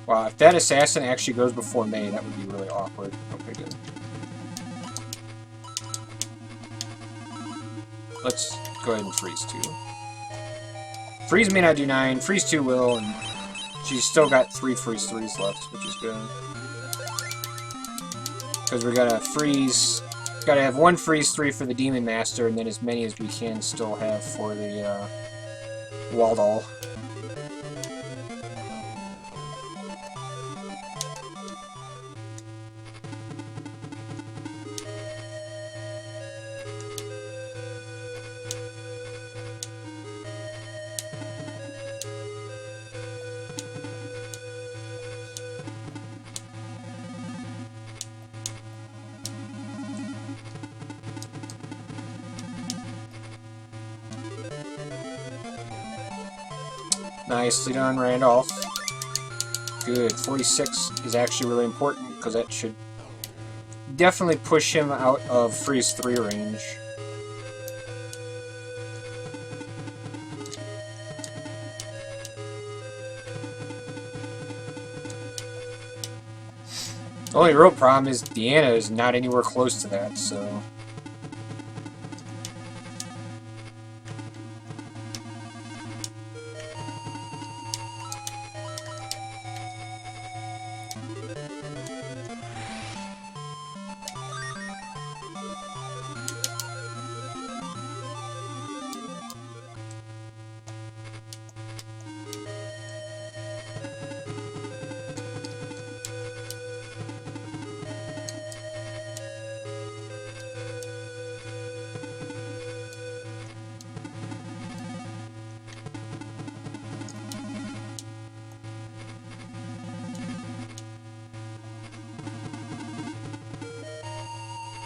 Wow, if that assassin actually goes before May, that would be really awkward. Okay, good. Let's go ahead and freeze 2. Freeze may not do 9, freeze 2 will, and she's still got 3 freeze 3s left, which is good. Because we're gonna freeze... Gotta have 1 freeze 3 for the Demon Master, and then as many as we can still have for the Waldall. Nicely done, Randolph. Good. 46 is actually really important, because that should definitely push him out of freeze 3 range. The only real problem is Deanna is not anywhere close to that, so...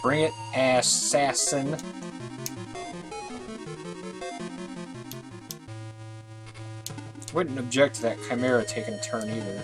Bring it, assassin. Wouldn't object to that Chimera taking a turn either.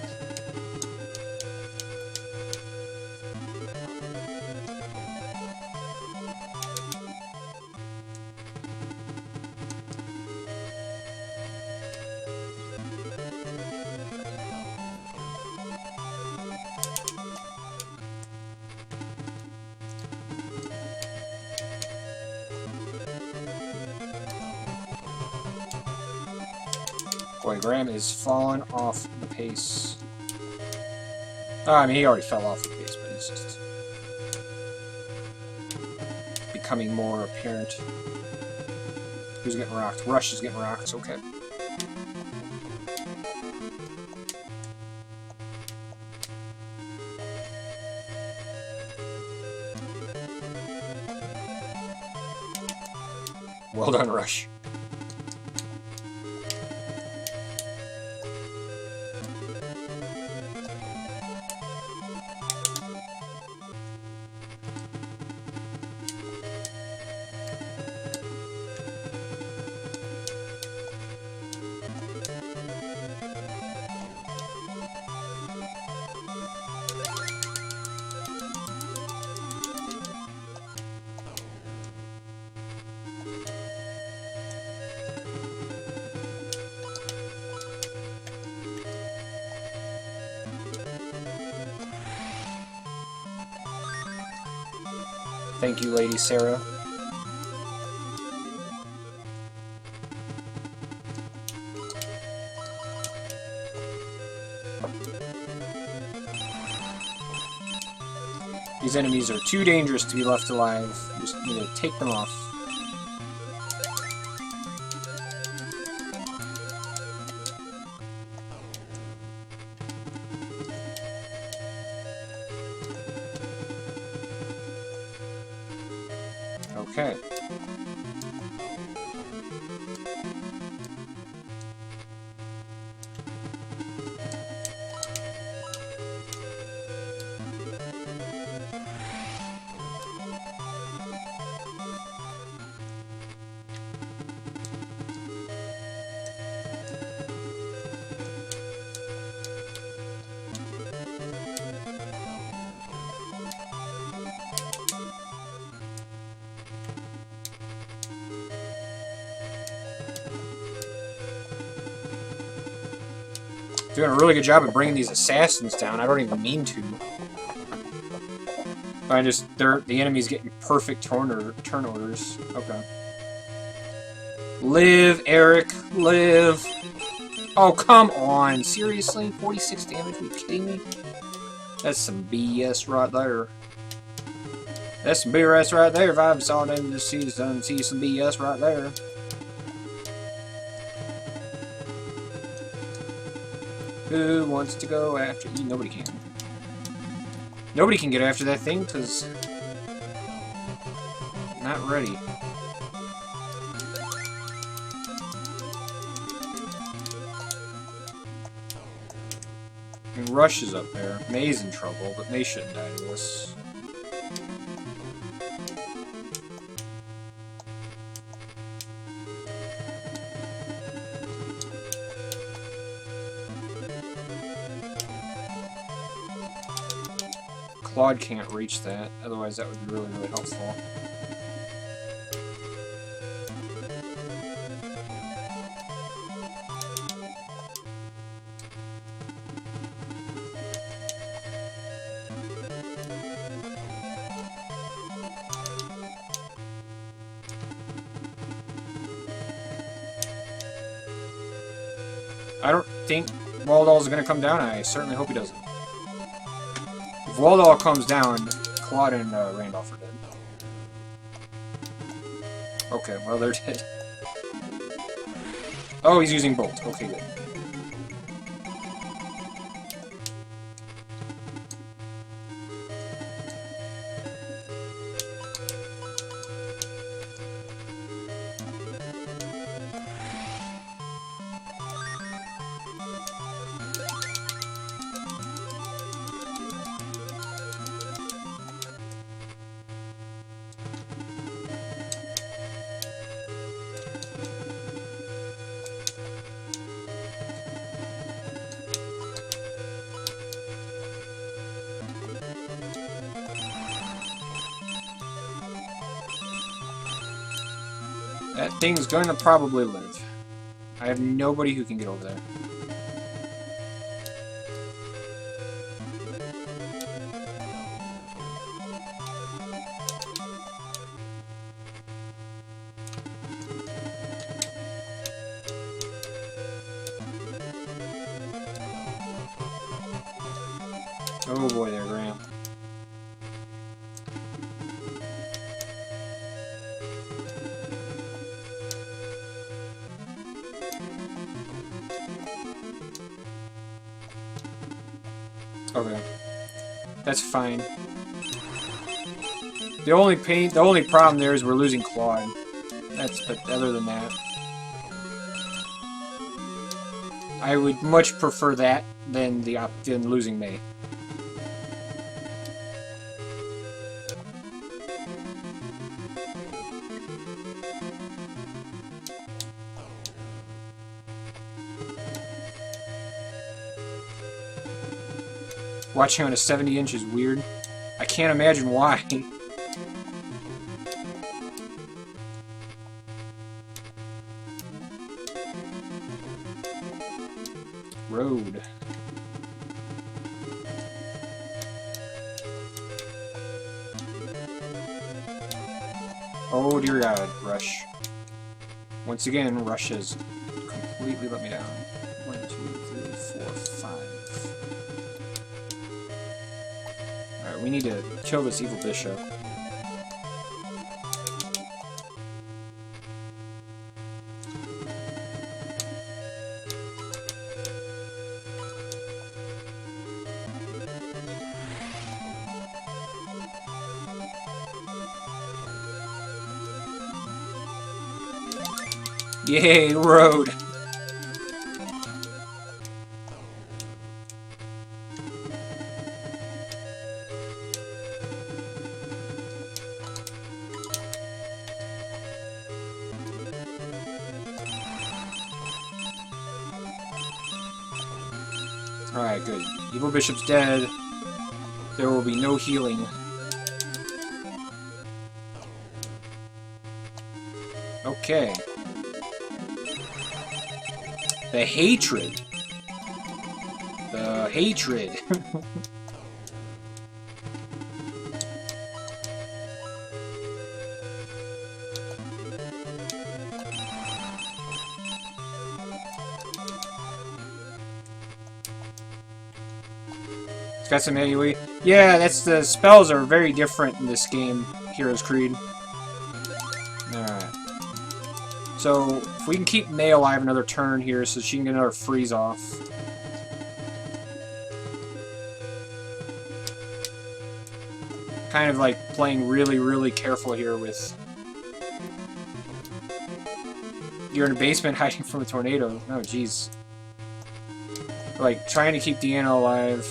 Boy, Graham is falling off the pace. I mean, he already fell off the pace, but he's just becoming more apparent. Who's getting rocked? Rush is getting rocked, okay. Well done, Rush. Thank you, Lady Sarah. These enemies are too dangerous to be left alive. You just need to take them off. Okay. Doing a really good job of bringing these assassins down. I don't even mean to. The enemy's getting perfect turn orders. Okay. Live, Eric, live. Oh, come on. Seriously? 46 damage? Are you kidding me? That's some BS right there. That's some BS right there. If I ever saw them this season, see some BS right there. Who wants to go after you? Nobody can. Nobody can get after that thing because not ready. And Rush is up there. May's in trouble, but May shouldn't die to us. Claude can't reach that, otherwise that would be really, really helpful. I don't think Waldall's going to come down. I certainly hope he doesn't. If Waldall comes down, Claude and Randolph are dead. Okay, well, they're dead. Oh, he's using Bolt. Okay, good. That thing's gonna probably live. I have nobody who can get over there. Oh boy, there, Graham. Okay. That's fine. The only problem there is we're losing Claude. But other than that, I would much prefer that than than losing May. Watching on a 70-inch is weird. I can't imagine why. Road. Oh dear God, Rush. Once again, Rush has completely let me down. 1, 2, 3, 4, 5. Alright, we need to kill this evil bishop. Yay, road! Alright, good. Evil Bishop's dead. There will be no healing. Okay. The hatred. The hatred. It's got some AoE. Yeah, that's the spells are very different in this game, Heroes Creed. Alright. So, if we can keep May alive another turn here so she can get another freeze off. Kind of like playing really, really careful here with... You're in a basement hiding from a tornado. Oh, jeez. Like, trying to keep Deanna alive.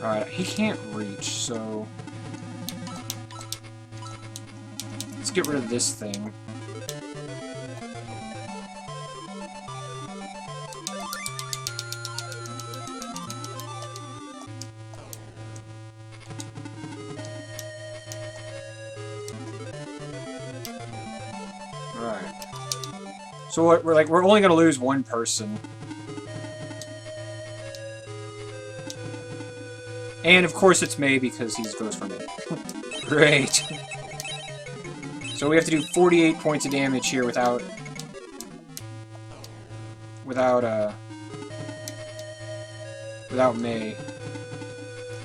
Alright, he can't reach, so... Let's get rid of this thing. Alright. So we're only gonna lose one person. And of course it's May because he goes for May. Great. So we have to do 48 points of damage here without May.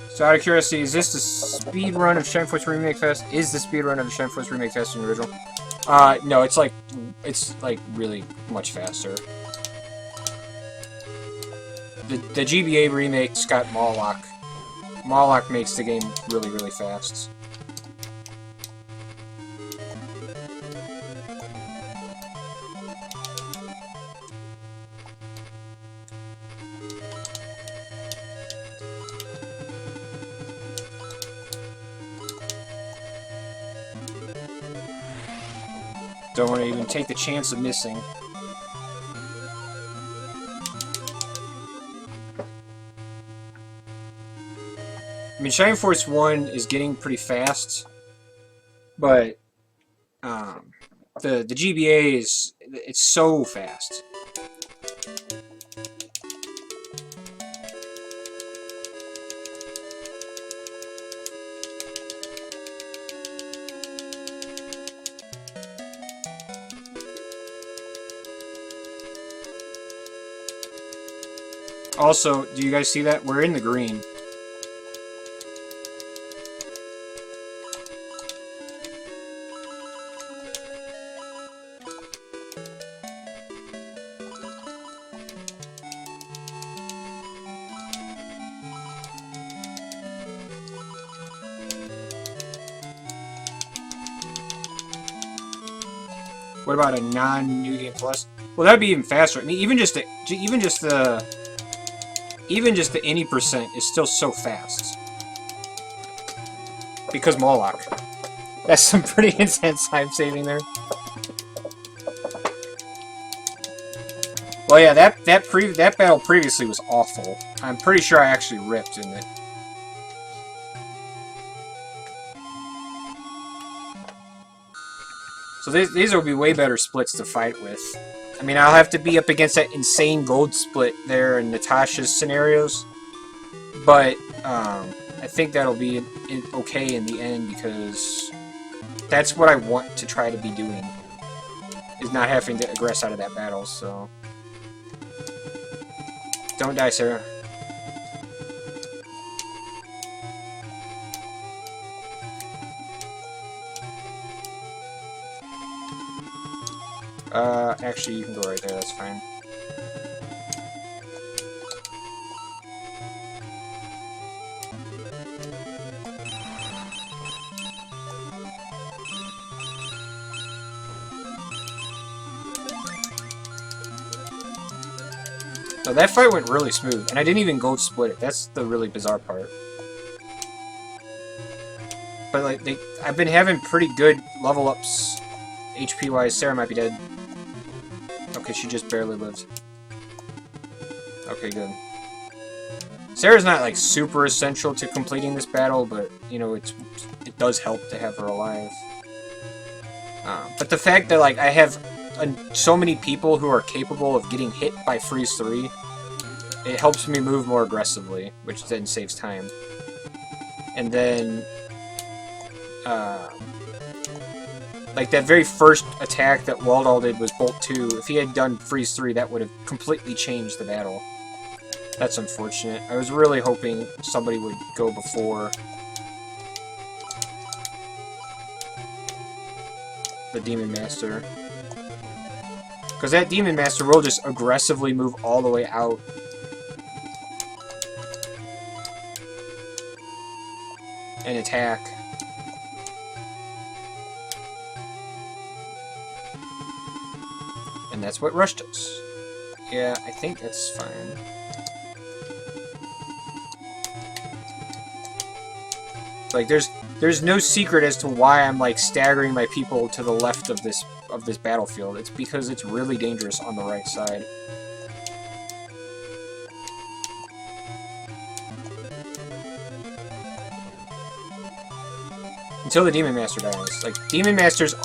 So out of curiosity, is this the speed run of Shining Force Remake Fest? Is the speed run of the Shining Force Remake Fest in the original? No, it's like really much faster. The GBA remake's got Mawlock. Mawlock makes the game really, really fast. Don't want to even take the chance of missing. I mean, Shining Force 1 is getting pretty fast, but the GBA it's so fast. Also, do you guys see that? We're in the green. What about a non-New Game Plus? Well, that'd be even faster. I mean, even just the any percent is still so fast because Mawlock. That's some pretty intense time saving there. Well, yeah, that battle previously was awful. I'm pretty sure I actually ripped in it. So these will be way better splits to fight with. I mean, I'll have to be up against that insane gold split there in Natasha's scenarios. But I think that'll be okay in the end because that's what I want to try to be doing. Is not having to aggress out of that battle, so... Don't die, Sarah. Actually, you can go right there, that's fine. So that fight went really smooth, and I didn't even gold split it. That's the really bizarre part. But like, I've been having pretty good level ups, HP wise. Sarah might be dead. Okay, she just barely lived. Okay, good. Sarah's not like super essential to completing this battle, but you know it does help to have her alive. But the fact that like I have so many people who are capable of getting hit by Freeze 3, it helps me move more aggressively, which then saves time. And then, like that very first attack that Waldall did was Bolt 2. If he had done Freeze 3, that would have completely changed the battle. That's unfortunate. I was really hoping somebody would go before the Demon Master. Because that Demon Master will just aggressively move all the way out. And attack. And that's what Rush does. Yeah, I think that's fine. Like, there's no secret as to why I'm, like, staggering my people to the left of this battlefield. It's because it's really dangerous on the right side. Until the Demon Master dies. Like, Demon Masters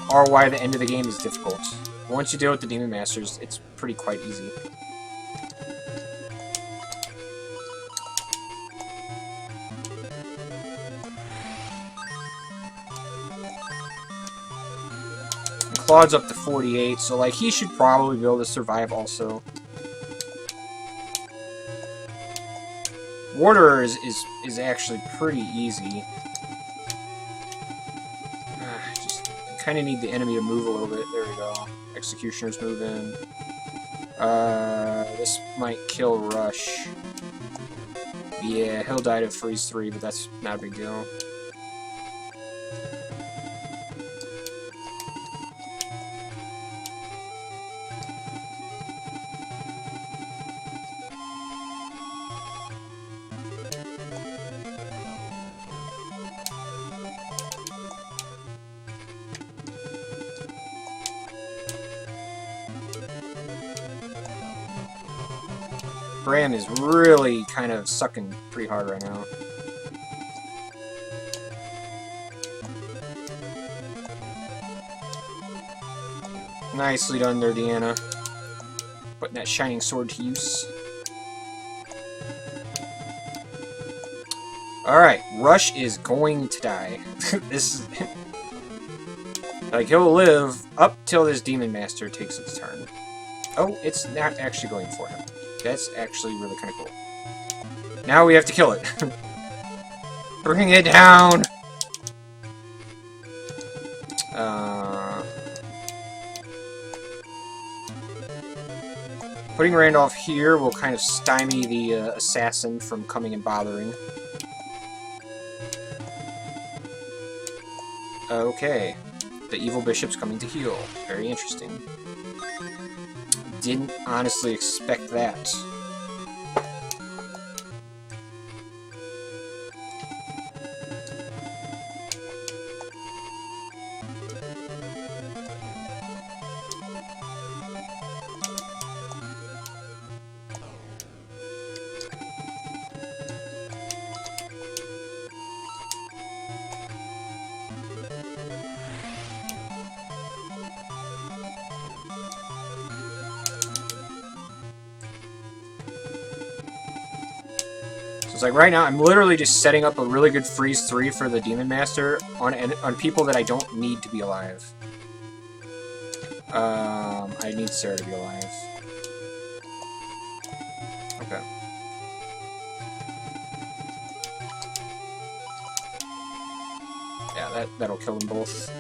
are why the end of the game is difficult. Once you deal with the Demon Masters, it's pretty quite easy. And Claude's up to 48, so like he should probably be able to survive also. Warder is actually pretty easy. Kind of need the enemy to move a little bit. There we go. Executioner's moving. This might kill Rush. Yeah, he'll die to Freeze 3, but that's not a big deal. Graham is really kind of sucking pretty hard right now. Nicely done there, Deanna. Putting that shining sword to use. Alright, Rush is going to die. This is... like, he'll live up till this Demon Master takes its turn. Oh, it's not actually going for him. That's actually really kind of cool. Now we have to kill it. Bring it down! Putting Randolph here will kind of stymie the assassin from coming and bothering. Okay. The evil bishop's coming to heal. Very interesting. Didn't honestly expect that. It's like right now, I'm literally just setting up a really good Freeze 3 for the Demon Master on people that I don't need to be alive. I need Sarah to be alive. Okay. Yeah, that'll kill them both.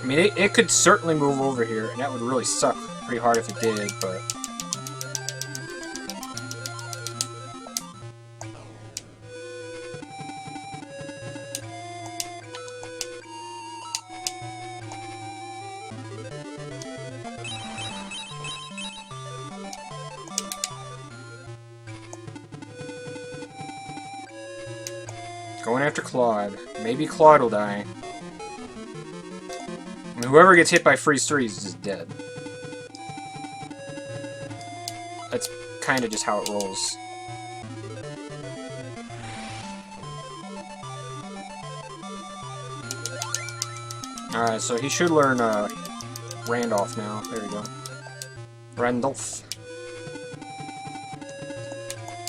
I mean, it could certainly move over here, and that would really suck pretty hard if it did, but... Going after Claude. Maybe Claude will die. I mean, whoever gets hit by Freeze 3 is just dead. That's kind of just how it rolls. Alright, so he should learn Randolph now. There we go. Randolph.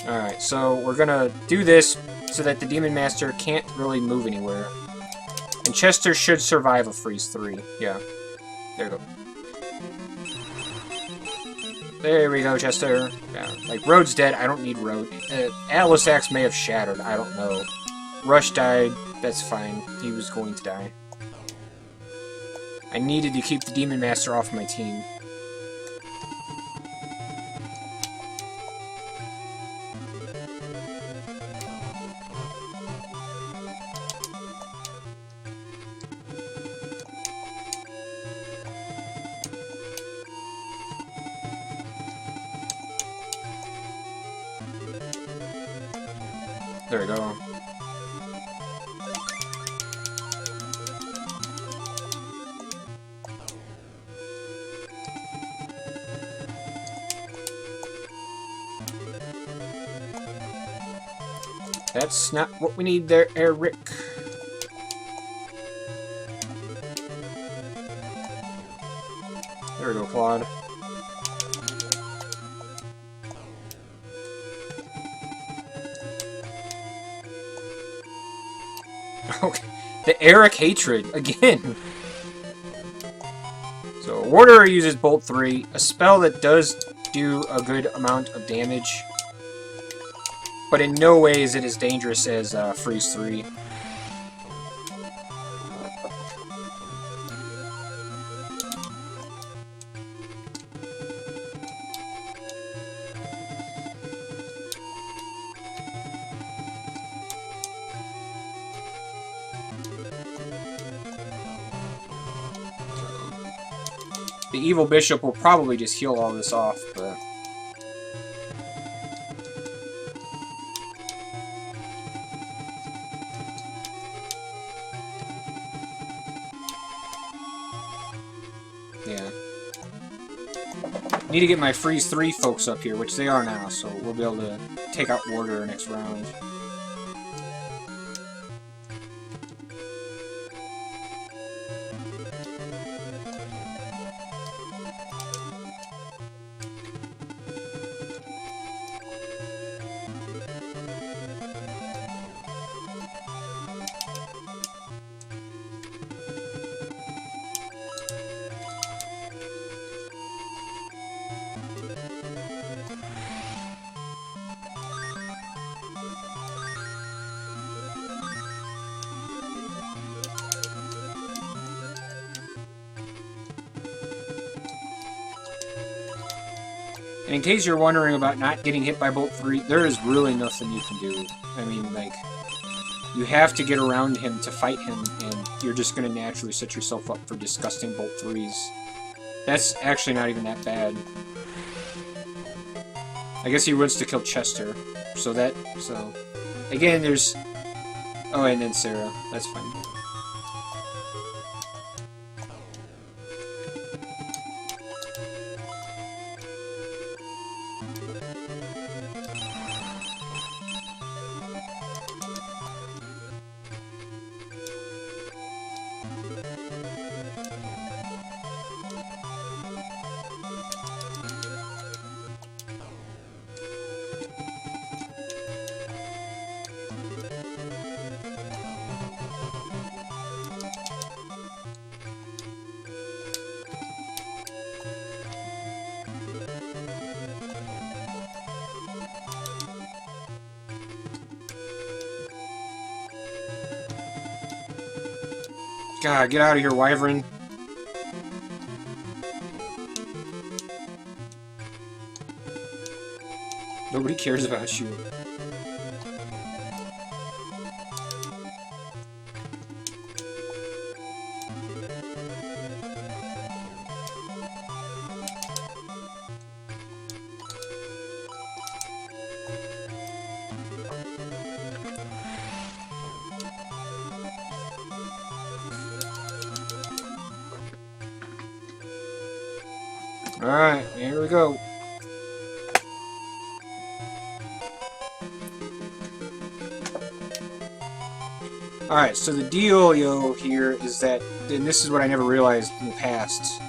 Alright, so we're gonna do this so that the Demon Master can't really move anywhere. And Chester should survive a Freeze 3. Yeah. There we go. There we go, Chester. Yeah. Like, Road's dead. I don't need Road. Atlas Axe may have shattered. I don't know. Rush died. That's fine. He was going to die. I needed to keep the Demon Master off my team. There we go. That's not what we need there, Eric. There we go, Claude. Okay. The Eric hatred, again. So, Warder uses Bolt 3, a spell that does do a good amount of damage, but in no way is it as dangerous as Freeze 3. The Evil Bishop will probably just heal all this off, but... yeah. Need to get my Freeze 3 folks up here, which they are now, so we'll be able to take out Warder next round. And in case you're wondering about not getting hit by Bolt 3, there is really nothing you can do. I mean, like, you have to get around him to fight him, and you're just going to naturally set yourself up for disgusting Bolt 3s. That's actually not even that bad. I guess he wants to kill Chester, so again, there's... oh, and then Sarah. That's fine. God, get out of here, Wyvern. Nobody cares about you. Alright, here we go. Alright, so the dealio here is that, and this is what I never realized in the past,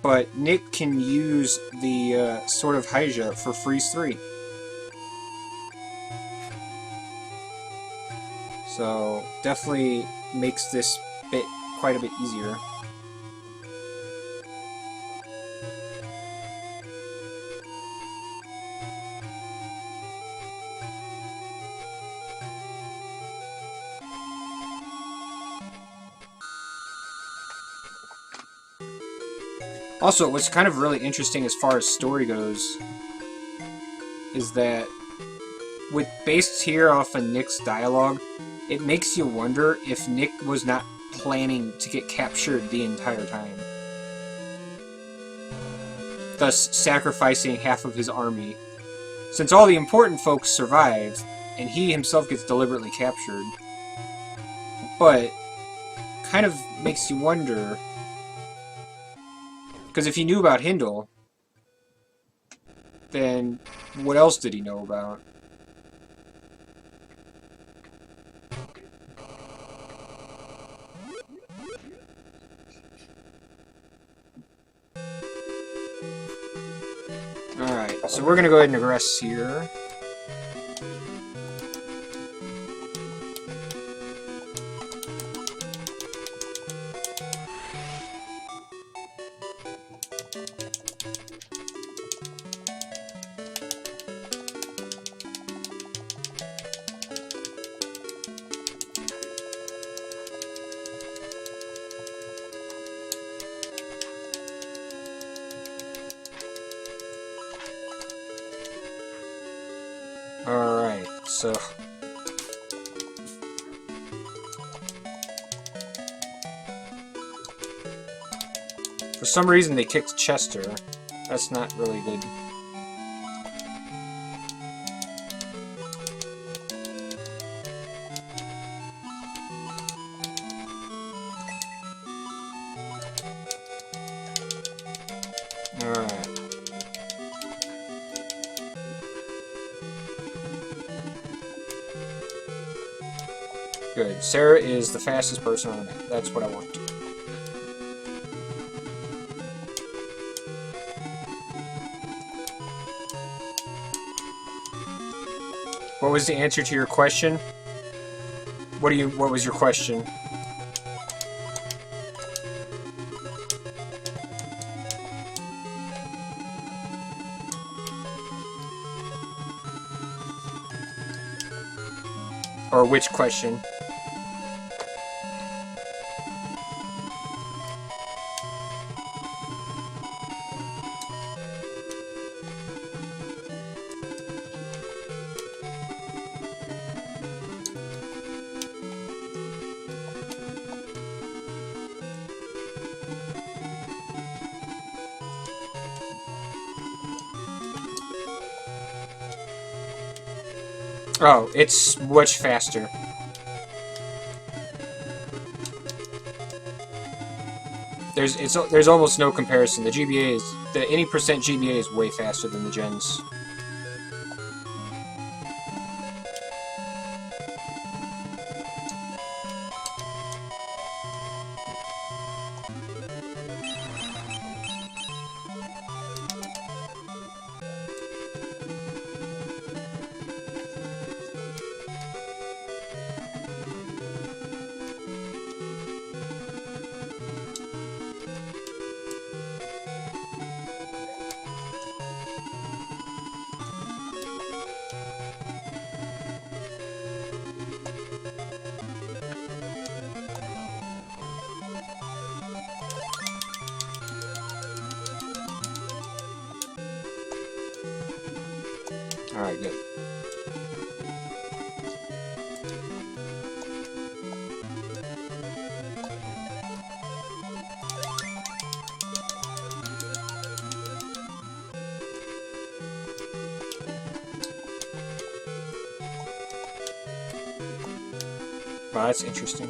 but Nick can use the Sword of Hajya for Freeze 3. So, definitely makes this bit quite a bit easier. Also, what's kind of really interesting as far as story goes is that based here off of Nick's dialogue, it makes you wonder if Nick was not planning to get captured the entire time, thus sacrificing half of his army. Since all the important folks survived, and he himself gets deliberately captured, but kind of makes you wonder, because if he knew about Hindle, then what else did he know about? Alright, so we're gonna go ahead and regress here. Alright, so... for some reason they kicked Chester. That's not really good. Alright. Good. Sarah is the fastest person on the map. That's what I want. What was the answer to your question? What was your question? Or which question? Oh, it's much faster. There's almost no comparison. The GBA is any percent GBA is way faster than the gens. Alright, good. Wow, that's interesting.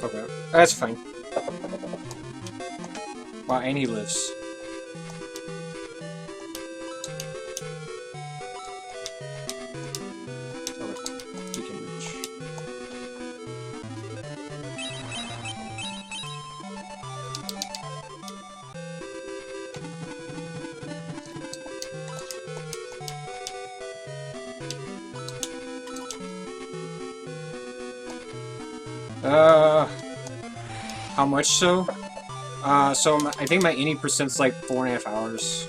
Okay, that's fine. Wow, and he lives. Okay, he can reach. How much so? I think my any percent's like 4.5 hours.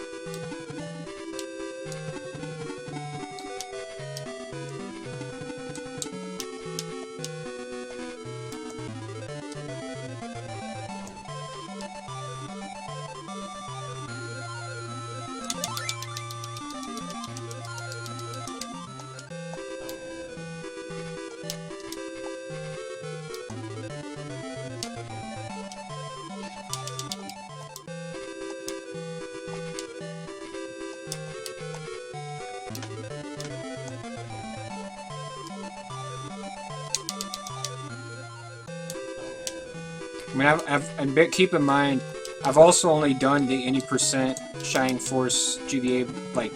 I mean, keep in mind, I've also only done the any percent Shining Force GBA like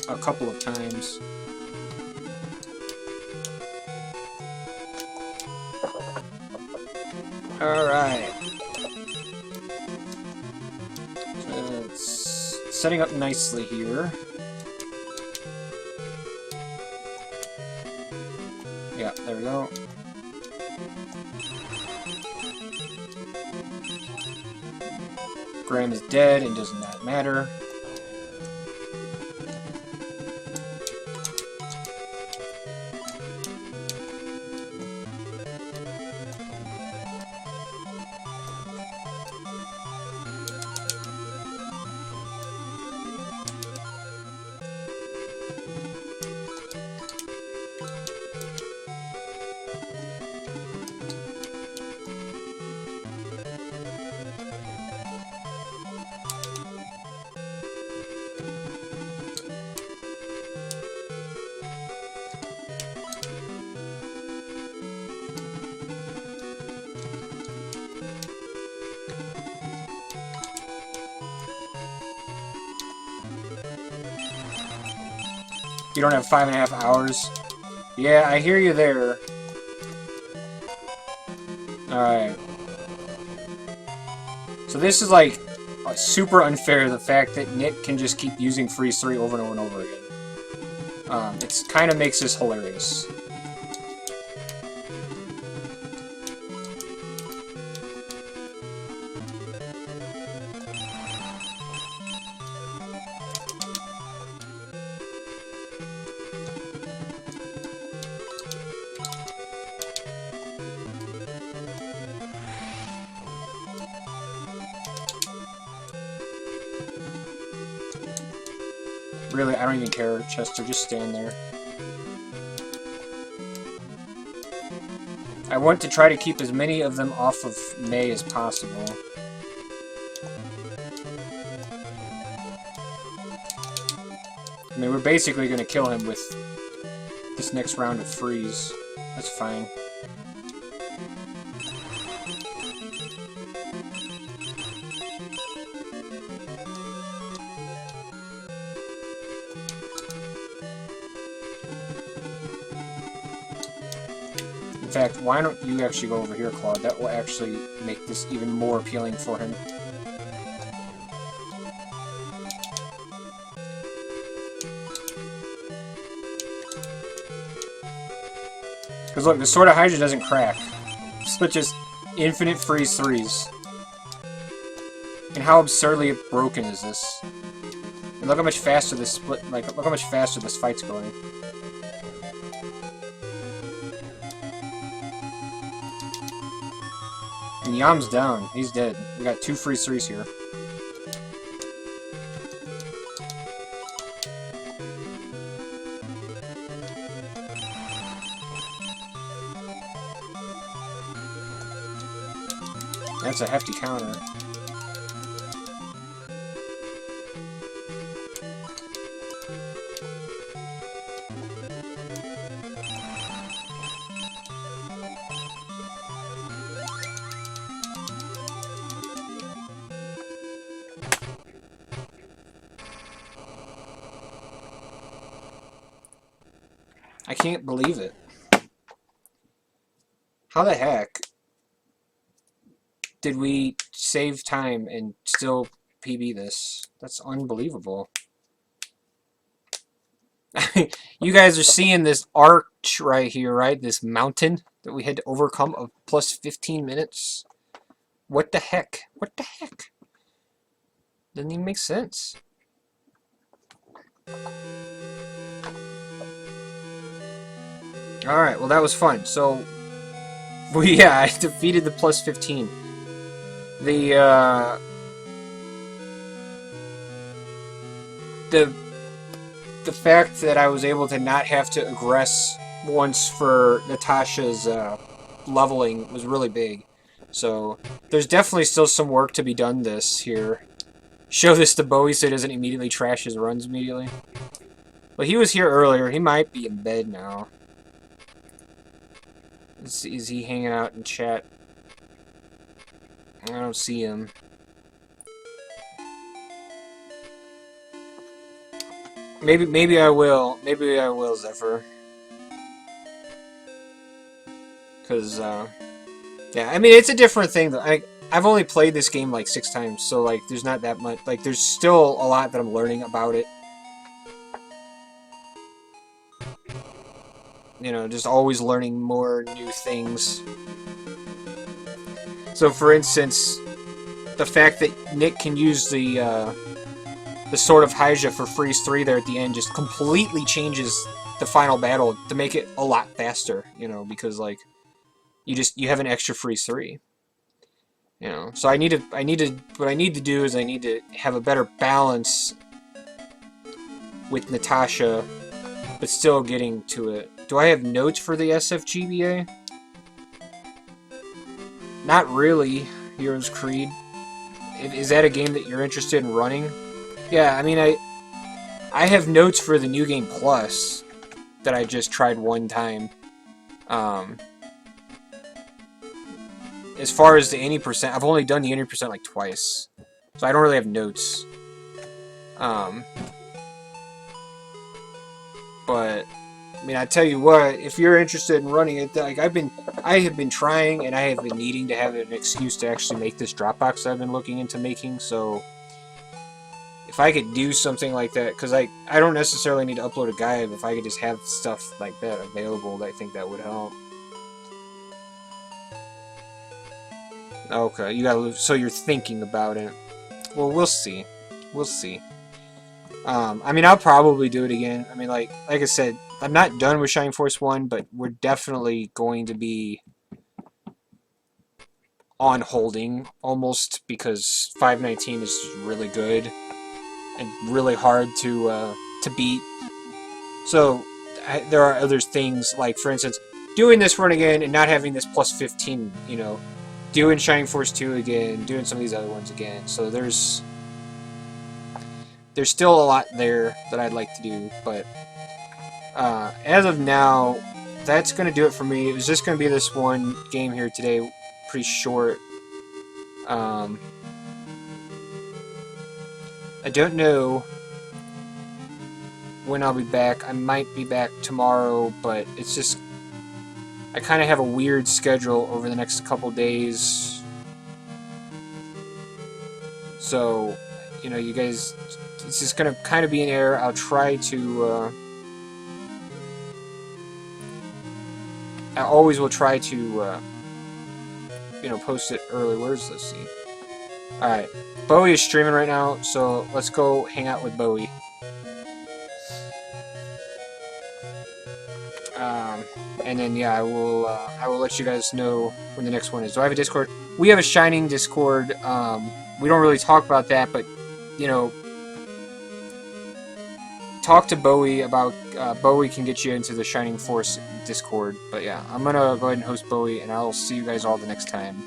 a couple of times. All right. So it's setting up nicely here. Yeah, there we go. Graham is dead and does not matter. You don't have 5.5 hours? Yeah, I hear you there. Alright. So this is like super unfair, the fact that Nick can just keep using Freeze 3 over and over and over again. It kind of makes this hilarious. Really, I don't even care, Chester, just stand there. I want to try to keep as many of them off of May as possible. I mean, we're basically going to kill him with this next round of freeze. That's fine. In fact, why don't you actually go over here, Claude? That will actually make this even more appealing for him. Because look, the Sword of Hajya doesn't crack. So it's just infinite freeze threes. And how absurdly broken is this? And look how much faster this split, like, look how much faster this fight's going. And Yam's down. He's dead. We got 2 freeze threes here. That's a hefty counter. I can't believe it. How the heck did we save time and still PB this? That's unbelievable. You guys are seeing this arch right here, right? This mountain that we had to overcome of plus 15 minutes. What the heck? What the heck? Doesn't even make sense. Alright, well that was fun. So, well, yeah, I defeated the plus 15. The fact that I was able to not have to aggress once for Natasha's leveling was really big. So there's definitely still some work to be done this here. Show this to Bowie so he doesn't immediately trash his runs immediately. But he was here earlier. He might be in bed now. Is he hanging out in chat? I don't see him. Maybe I will. Maybe I will, Zephyr. Because, yeah, I mean, it's a different thing, though. I've only played this game, like, 6 times, so, like, there's not that much. Like, there's still a lot that I'm learning about it. You know, just always learning more new things. So, for instance, the fact that Nick can use the Sword of Hajya for Freeze 3 there at the end just completely changes the final battle to make it a lot faster, you know, because, like, you have an extra Freeze 3. You know, so what I need to do is I need to have a better balance with Natasha, but still getting to it. Do I have notes for the SFGBA? Not really, Heroes Creed. Is that a game that you're interested in running? Yeah, I mean, I have notes for the New Game Plus that I just tried one time. As far as the 80%, I've only done the 80% like twice, so I don't really have notes. But I mean, I tell you what, if you're interested in running it, like I have been trying, and I have been needing to have an excuse to actually make this Dropbox I've been looking into making. So if I could do something like that, because I don't necessarily need to upload a guide. If I could just have stuff like that available, I think that would help. Okay, you gotta. So you're thinking about it. Well, we'll see. We'll see. I mean, I'll probably do it again. I mean, like I said, I'm not done with Shining Force 1, but we're definitely going to be on holding almost, because 519 is really good and really hard to beat. So there are other things, like for instance, doing this run again and not having this plus 15, you know, doing Shining Force 2 again, doing some of these other ones again. So there's still a lot there that I'd like to do, but as of now, that's going to do it for me. It was just going to be this one game here today, pretty short. I don't know when I'll be back. I might be back tomorrow, but it's just, I kind of have a weird schedule over the next couple days. So, you know, you guys, it's just going to kind of be in air. I'll try to, I always will try to, you know, post it early. Where's this? See? Alright. Bowie is streaming right now, so let's go hang out with Bowie. And then, yeah, I will let you guys know when the next one is. Do I have a Discord? We have a Shining Discord. We don't really talk about that, but, you know, talk to Bowie about, Bowie can get you into the Shining Force Discord. But yeah, I'm gonna go ahead and host Bowie, and I'll see you guys all the next time.